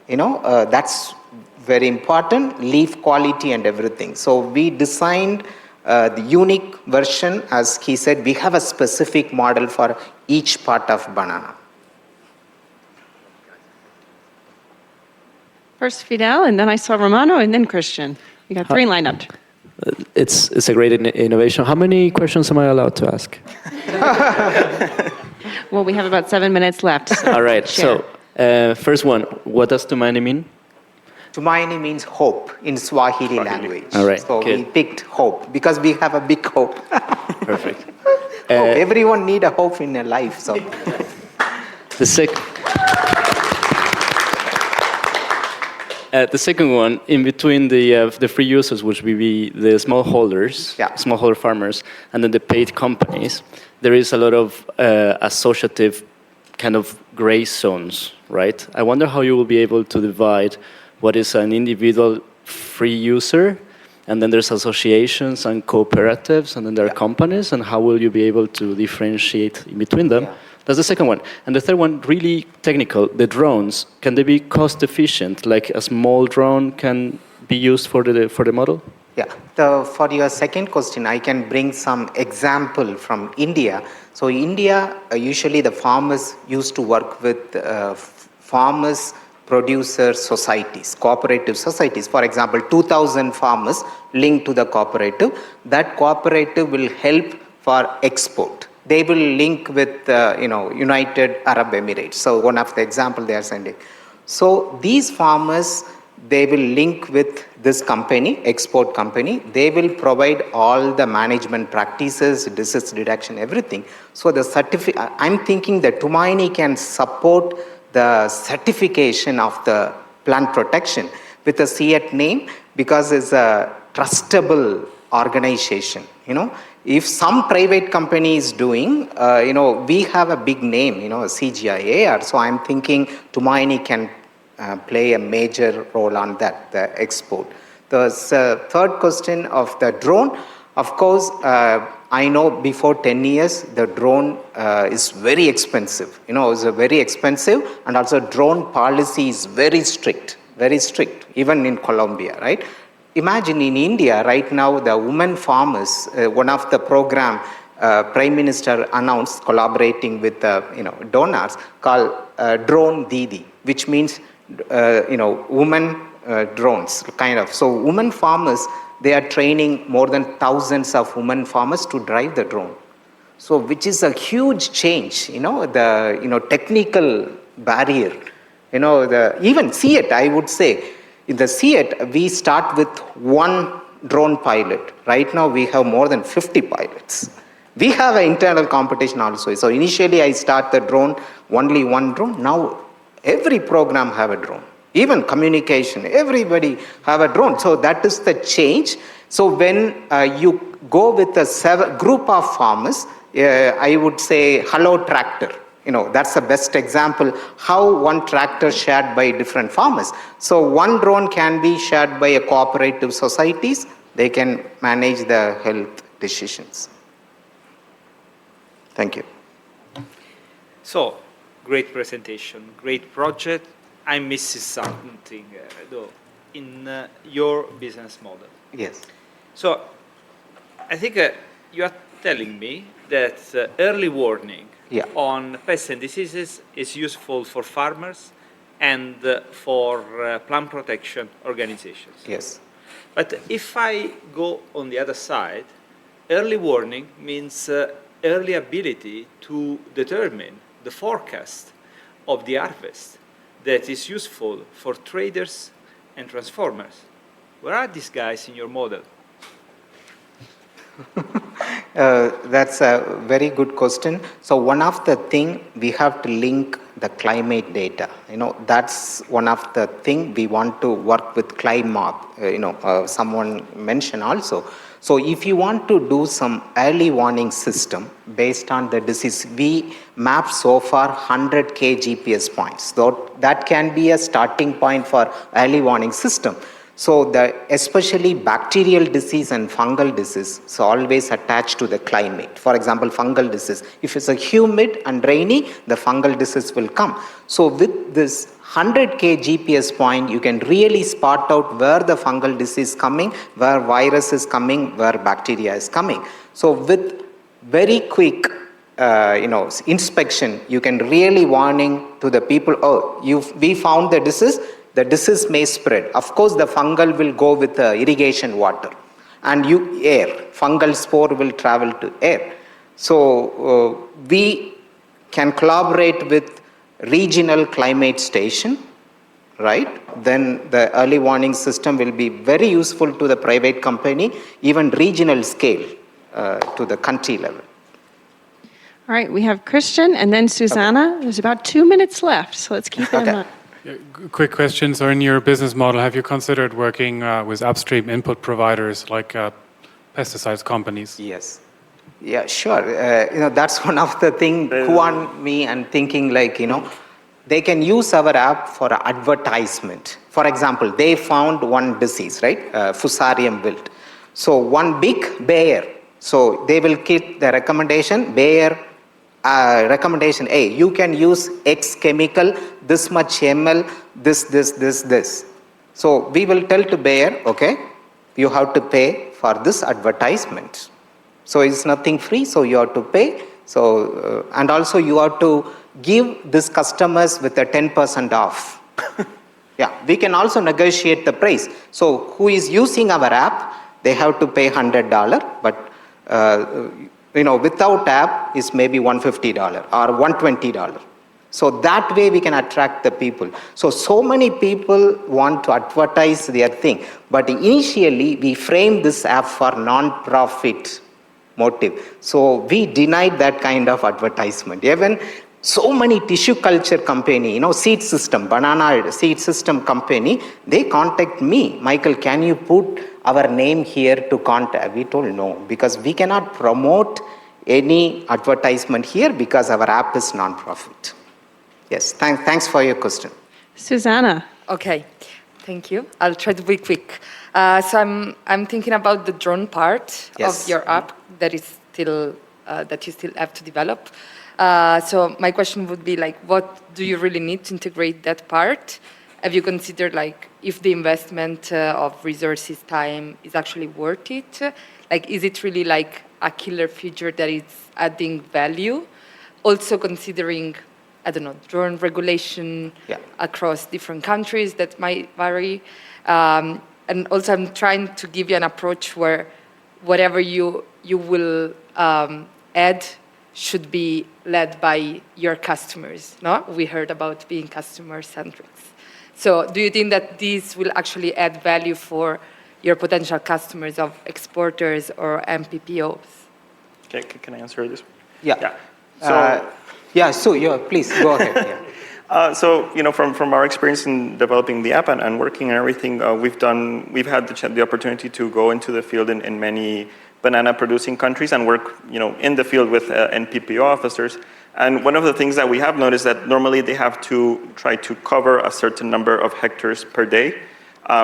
That's very important, leaf quality and everything. So we designed the unique version. As he said, we have a specific model for each part of banana.
First Fidel, and then I saw Romano, and then Christian. We got 3 lined up.
It's a great innovation. How many questions am I allowed to ask?
Well, we have about 7 minutes left. So
all right. So first one, what does Tumaini mean?
Tumaini means hope in Swahili language.
All right.
So we picked hope because we have a big hope.
Perfect.
Everyone need a hope in their life. So
the second one, in between the free users, which will be the smallholder farmers, and then the paid companies, there is a lot of associative kind of gray zones, right? I wonder how you will be able to divide what is an individual free user, and then there's associations and cooperatives, and then there are companies, and how will you be able to differentiate in between them? Yeah. That's the second one. And the third one, really technical, the drones, can they be cost efficient? Like a small drone can be used for the model?
Yeah, for your second question, I can bring some example from India. So India, usually the farmers used to work with farmers producer societies, cooperative societies. For example, 2,000 farmers linked to the cooperative. That cooperative will help for export. They will link with United Arab Emirates. So one of the example they are sending. So these farmers they will link with this company, export company. They will provide all the management practices, disease detection, everything. So I'm thinking that Tumaini can support the certification of the plant protection with a CIAT name because it's a trustable organization. If some private company is doing, we have a big name, CGIAR. So I'm thinking Tumaini can play a major role on that, the export. The third question of the drone, of course, I know before 10 years, the drone is very expensive. It's very expensive, and also drone policy is very strict, even in Colombia, right? Imagine in India right now, the women farmers, one of the program Prime Minister announced collaborating with donors called Drone Didi, which means women drones, kind of. So women farmers, they are training more than thousands of women farmers to drive the drone. So which is a huge change, the technical barrier. Even CIAT, I would say, in the CIAT, we start with one drone pilot. Right now, we have more than 50 pilots. We have an internal competition also. So initially, I start the drone, only one drone. Now, every program have a drone. Even communication, everybody have a drone. So that is the change. So when you go with a group of farmers, I would say, hello tractor. That's the best example how one tractor shared by different farmers. So one drone can be shared by a cooperative societies. They can manage the health decisions. Thank you.
So, great presentation, great project. I'm missing something though in your business model.
Yes.
So, I think you are telling me that early warning on pests and diseases is useful for farmers and for plant protection organizations.
Yes.
But if I go on the other side, early warning means early ability to determine the forecast of the harvest that is useful for traders and transformers. Where are these guys in your model?
That's a very good question. So one of the thing we have to link the climate data. That's one of the thing we want to work with CliMap. Someone mentioned also. So if you want to do some early warning system based on the disease, we map so far 100K GPS points. So that can be a starting point for early warning system. So especially bacterial disease and fungal disease is always attached to the climate. For example, fungal disease. If it's a humid and rainy, the fungal disease will come. So with this 100K GPS point, you can really spot out where the fungal disease is coming, where virus is coming, where bacteria is coming. So with very quick inspection, you can really warning to the people, we found the disease may spread. Of course, the fungal will go with the irrigation water and air. Fungal spore will travel to air. So we can collaborate with regional climate station, right? Then the early warning system will be very useful to the private company, even regional scale to the country level.
All right, we have Christian and then Susanna. There's about 2 minutes left, so let's keep it in mind.
Quick question. So in your business model, have you considered working with upstream input providers like pesticides companies?
Yes. Yeah, sure. That's one of the things who on me and thinking they can use our app for advertisement. For example, they found one disease, right? Fusarium wilt. So one big Bayer. So they will keep the recommendation, Bayer, recommendation A, you can use X chemical, this much ml, this. So we will tell to Bayer, okay, you have to pay for this advertisement. So it's nothing free, so you have to pay. So, and also you have to give this customers with a 10% off. Yeah, we can also negotiate the price. So who is using our app, they have to pay $100, but without app is maybe $150 or $120. So that way we can attract the people. So many people want to advertise their thing. But initially, we framed this app for non-profit motive. So we denied that kind of advertisement. Even so many tissue culture company, seed system, banana seed system company, they contact me. Michael, can you put our name here to contact? We told no, because we cannot promote any advertisement here because our app is non-profit. Yes, thanks for your question.
Susanna.
Okay, thank you. I'll try to be quick. So I'm thinking about the drone part
Yes.
of your app that is still that you still have to develop. So my question would be like, what do you really need to integrate that part? Have you considered like if the investment of resources, time is actually worth it? Like, is it really like a killer feature that is adding value? Also considering, I don't know, drone regulation across different countries that might vary. And also I'm trying to give you an approach where whatever you will add should be led by your customers, no? We heard about being customer-centric. So do you think that this will actually add value for your potential customers of exporters or MPPOs?
Okay, can I answer this?
Yeah.
So,
please go ahead. Yeah.
So, from our experience in developing the app and working and everything, we've had the opportunity to go into the field in many banana producing countries and work, in the field with NPPO officers. And one of the things that we have noticed that normally they have to try to cover a certain number of hectares per day.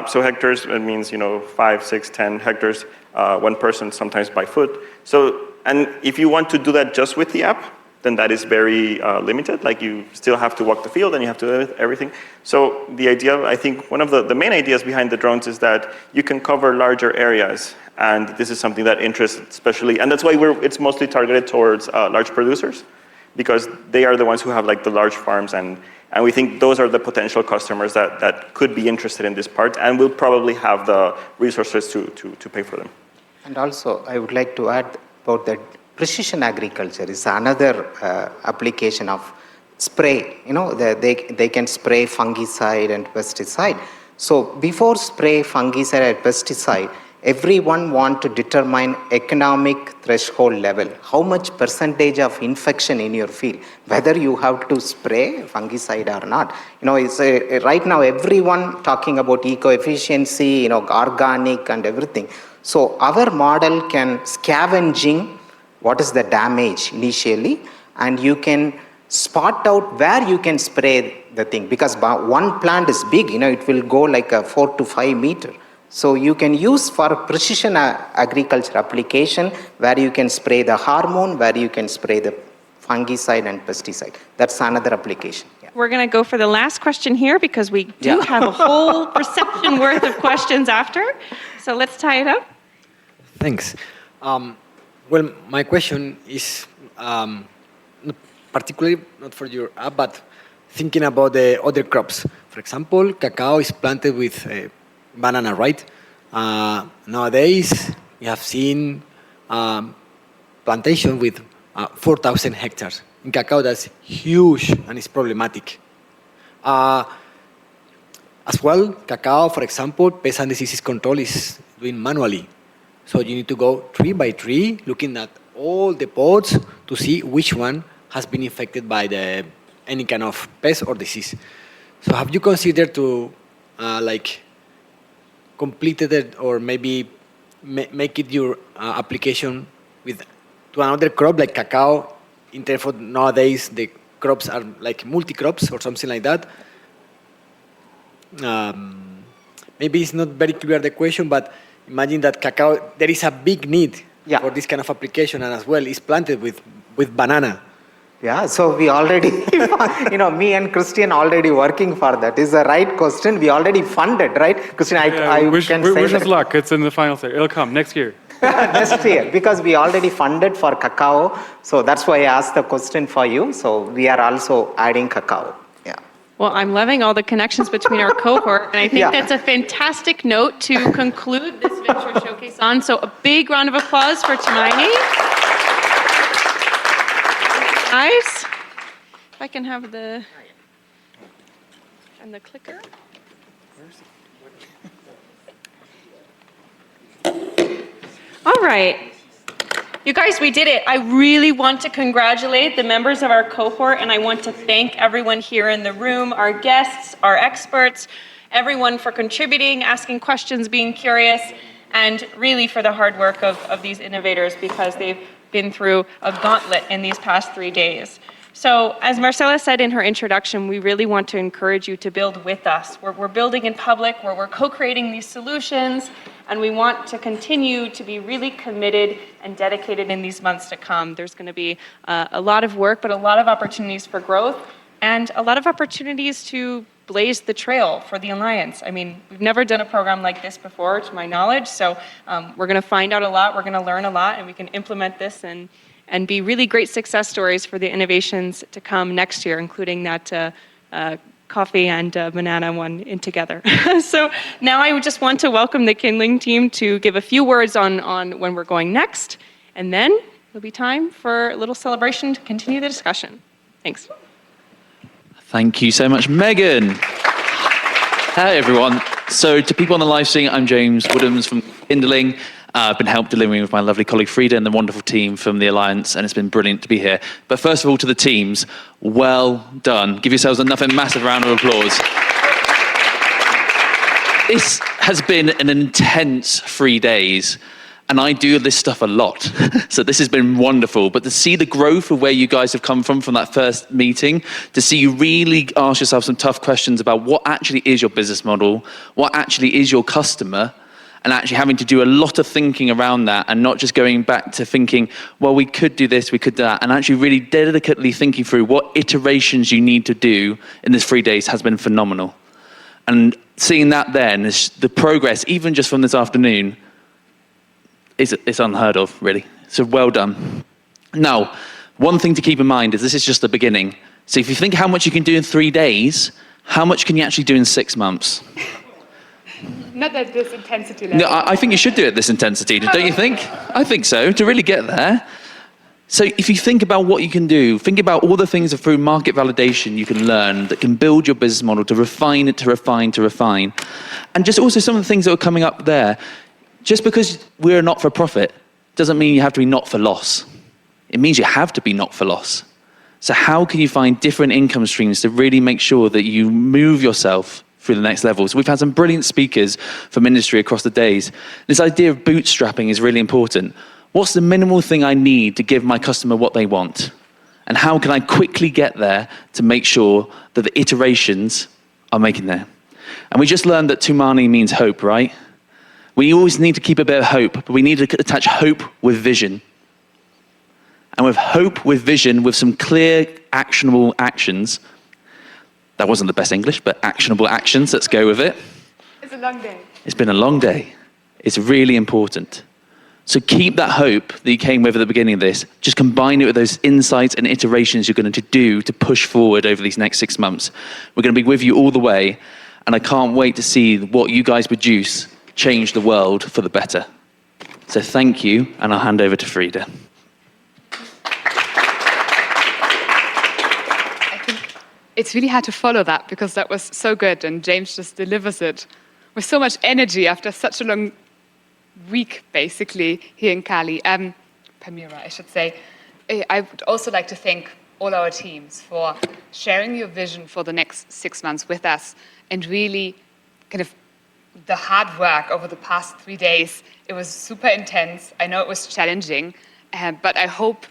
So hectares, it means, 5, 6, 10 hectares, one person sometimes by foot. So, and if you want to do that just with the app, then that is very limited. Like you still have to walk the field and you have to do everything. So the idea, I think one of the main ideas behind the drones is that you can cover larger areas. And this is something that interests especially, and that's why it's mostly targeted towards large producers, because they are the ones who have like the large farms, and we think those are the potential customers that could be interested in this part and will probably have the resources to pay for them.
And also, I would like to add about that precision agriculture is another application of spray. They can spray fungicide and pesticide. So before spray fungicide and pesticide, everyone want to determine economic threshold level. How much percentage of infection in your field, whether you have to spray fungicide or not. It's right now everyone talking about eco-efficiency, organic and everything. So our model can scavenging what is the damage initially, and you can spot out where you can spray the thing, because one plant is big, it will go like a 4 to 5 meter. So you can use for precision agriculture application where you can spray the hormone, where you can spray the fungicide and pesticide. That's another application. Yeah.
We're going to go for the last question here because we do have a whole reception worth of questions after. So let's tie it up.
Thanks. Well, my question is particularly not for your app, but thinking about the other crops. For example, cacao is planted with banana, right? Nowadays, we have seen plantation with 4,000 hectares. In cacao, that's huge and it's problematic. As well, cacao, for example, pest and diseases control is doing manually. So you need to go tree by tree, looking at all the pods to see which one has been infected by any kind of pest or disease. So have you considered to completed it or maybe make it your application to another crop like cacao? In terms of nowadays, the crops are like multi-crops or something like that. Maybe it's not very clear the question, but imagine that cacao, there is a big need for this kind of application, and as well, it's planted with banana.
Yeah, so we already, me and Christian already working for that. Is the right question. We already funded, right? Christian, I
wish
can say
wish us
that.
luck. It's in the final stage. It'll come next year.
Next year, because we already funded for cacao. So that's why I asked the question for you. So we are also adding cacao. Yeah.
Well, I'm loving all the connections between our cohort, and I think that's a fantastic note to conclude this Venture Showcase on. So a big round of applause for Tumaini. Guys,
If I can have the, and the clicker. All right. You guys, we did it. I really want to congratulate the members of our cohort, and I want to thank everyone here in the room, our guests, our experts, everyone for contributing, asking questions, being curious, and really for the hard work of these innovators, because they've been through a gauntlet in these past 3 days. So as Marcela said in her introduction, we really want to encourage you to build with us. We're building in public, where we're co-creating these solutions, and we want to continue to be really committed and dedicated in these months to come. There's going to be a lot of work, but a lot of opportunities for growth, and a lot of opportunities to blaze the trail for the Alliance. I mean, we've never done a program like this before, to my knowledge, so we're going to find out a lot, we're going to learn a lot, and we can implement this and be really great success stories for the innovations to come next year, including that coffee and banana one in together. So now I would just want to welcome the Kindling team to give a few words on when we're going next, and then it'll be time for a little celebration to continue the discussion. Thanks.
Thank you so much, Megan. Hi, everyone. So to people on the live stream, I'm James Woodhams from Kindling. I've been helped delivering with my lovely colleague Frida and the wonderful team from the Alliance, and it's been brilliant to be here. But first of all, to the teams, well done. Give yourselves another massive round of applause. This has been an intense 3 days, and I do this stuff a lot. So this has been wonderful. But to see the growth of where you guys have come from that first meeting, to see you really ask yourself some tough questions about what actually is your business model, what actually is your customer, and actually having to do a lot of thinking around that, and not just going back to thinking, well, we could do this, we could do that, and actually really delicately thinking through what iterations you need to do in this 3 days has been phenomenal. And seeing that then, is the progress, even just from this afternoon, it's unheard of, really. So well done. Now, one thing to keep in mind is this is just the beginning. So if you think how much you can do in 3 days, how much can you actually do in 6 months?
Not at this intensity level.
No, I think you should do it at this intensity, don't you think? I think so, to really get there. So if you think about what you can do, think about all the things through market validation you can learn that can build your business model, to refine it, to refine, to refine. And just also some of the things that are coming up there. Just because we're not for profit doesn't mean you have to be not for loss. It means you have to be not for loss. So how can you find different income streams to really make sure that you move yourself through the next levels? We've had some brilliant speakers from industry across the days. This idea of bootstrapping is really important. What's the minimal thing I need to give my customer what they want? And how can I quickly get there to make sure that the iterations are making there? And we just learned that Tumani means hope, right? We always need to keep a bit of hope, but we need to attach hope with vision. And with hope with vision, with some clear, actionable actions. That wasn't the best English, but actionable actions, let's go with it.
It's a long day.
It's been a long day. It's really important. So keep that hope that you came with at the beginning of this. Just combine it with those insights and iterations you're going to do to push forward over these next 6 months. We're going to be with you all the way, and I can't wait to see what you guys produce change the world for the better. So thank you, and I'll hand over to Frida.
It's really hard to follow that, because that was so good, and James just delivers it with so much energy after such a long week, basically, here in Cali. Palmira, I should say. I would also like to thank all our teams for sharing your vision for the next 6 months with us, and really kind of the hard work over the past 3 days. It was super intense. I know it was challenging, but I hope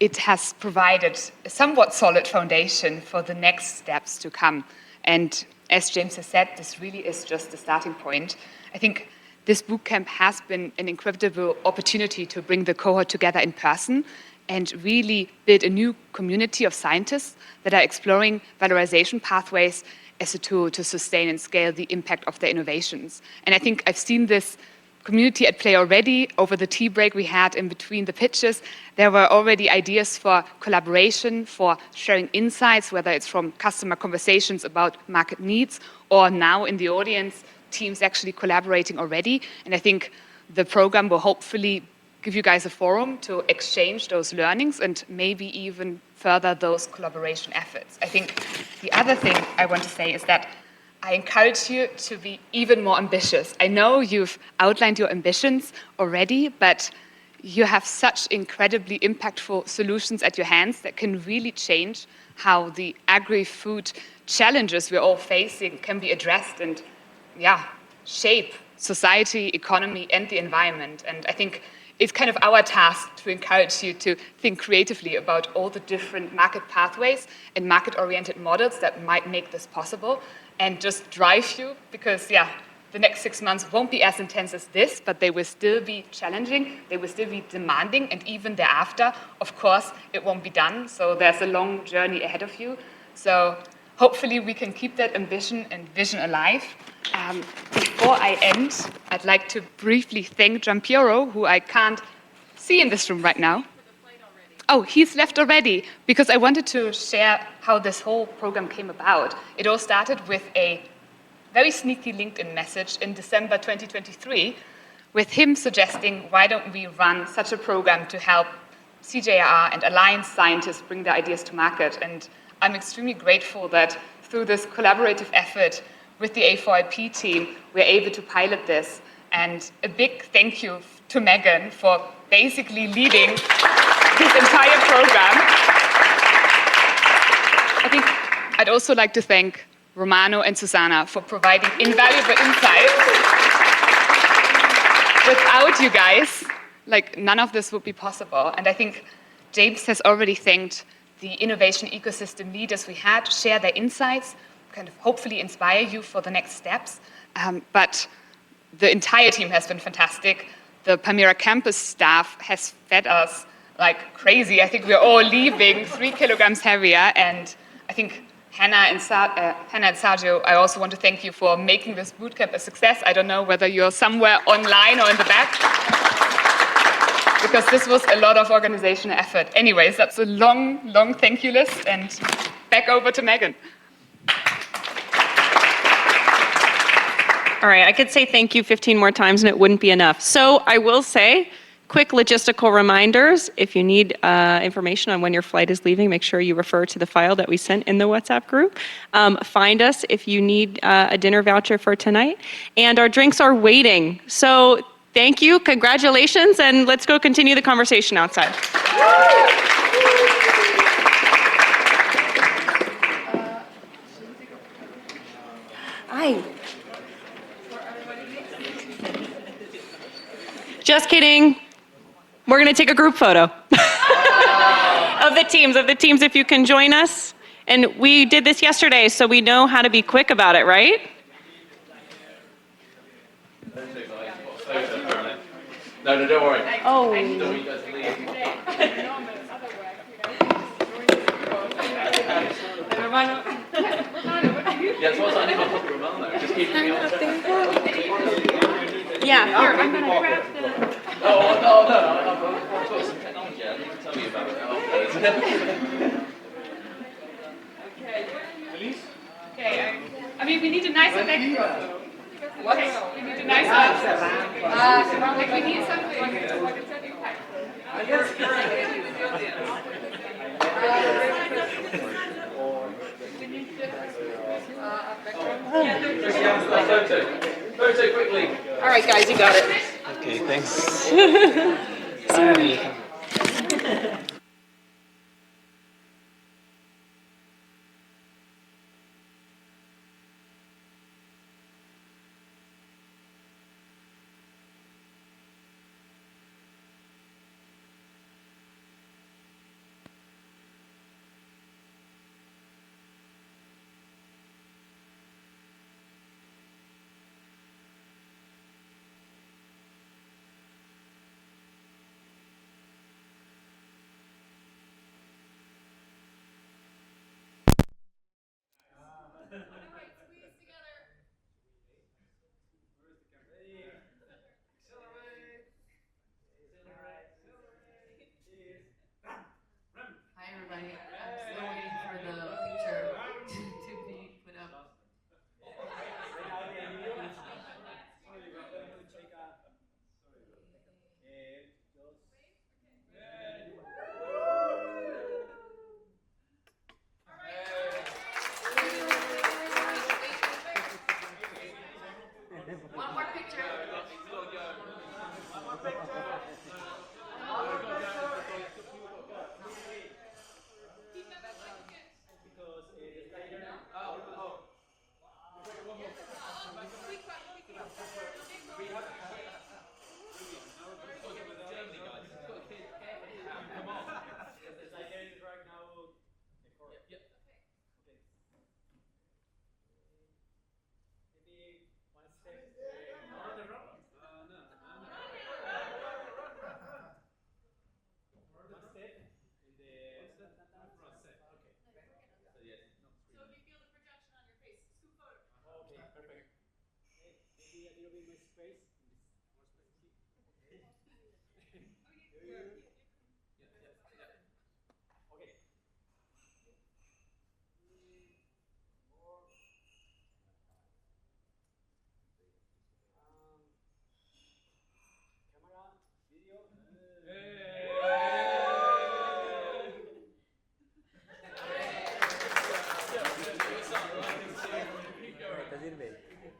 it has provided a somewhat solid foundation for the next steps to come. And as James has said, this really is just the starting point. I think this bootcamp has been an incredible opportunity to bring the cohort together in person and really build a new community of scientists that are exploring valorization pathways as a tool to sustain and scale the impact of their innovations. And I think I've seen this community at play already. Over the tea break we had in between the pitches, there were already ideas for collaboration, for sharing insights, whether it's from customer conversations about market needs, or now in the audience, teams actually collaborating already. And I think the program will hopefully give you guys a forum to exchange those learnings and maybe even further those collaboration efforts. I think the other thing I want to say is that I encourage you to be even more ambitious. I know you've outlined your ambitions already, but you have such incredibly impactful solutions at your hands that can really change how the agri-food challenges we're all facing can be addressed and, shape society, economy, and the environment. And I think it's kind of our task to encourage you to think creatively about all the different market pathways and market-oriented models that might make this possible and just drive you because, the next 6 months won't be as intense as this, but they will still be challenging, they will still be demanding, and even thereafter, of course, it won't be done. So there's a long journey ahead of you. So hopefully we can keep that ambition and vision alive. Before I end, I'd like to briefly thank Giampiero, who I can't see in this room right now. Oh, he's left already, because I wanted to share how this whole program came about. It all started with a very sneaky LinkedIn message in December 2023, with him suggesting, why don't we run such a program to help CGIAR and alliance scientists bring their ideas to market. And I'm extremely grateful that through this collaborative effort with the A4IP team, we're able to pilot this. And a big thank you to Megan for basically leading this entire program. I think I'd also like to thank Romano and Susanna for providing invaluable insights. Without you guys, none of this would be possible. And I think James has already thanked the innovation ecosystem leaders we had, share their insights, kind of hopefully inspire you for the next steps. But the entire team has been fantastic. The Palmira campus staff has fed us like crazy. I think we're all leaving 3 kilograms heavier. And I think Hannah and Sergio, I also want to thank you for making this bootcamp a success. I don't know whether you're somewhere online or in the back, because this was a lot of organizational effort. Anyways, that's a long, long thank you list, and back over to Megan.
All right, I could say thank you 15 more times and it wouldn't be enough. So I will say, quick logistical reminders. If you need information on when your flight is leaving, make sure you refer to the file that we sent in the WhatsApp group. Find us if you need a dinner voucher for tonight. And our drinks are waiting. So thank you, congratulations, and let's go continue the conversation outside. Hi. Just kidding. We're going to take a group photo of the teams if you can join us. And we did this yesterday, so we know how to be quick about it, right?
No, don't worry.
Oh.
Yeah, so I need my copy of Romano. Just keep me on.
Yeah, here, I'm going to grab the...
No, I've got some technology. I need to tell you about it afterwards.
Okay, I mean, we need a nicer backdrop. What? We need a nicer... like we need something.
Photo quickly.
All right, guys, you got it.
Okay, thanks.
Sorry.
in my space.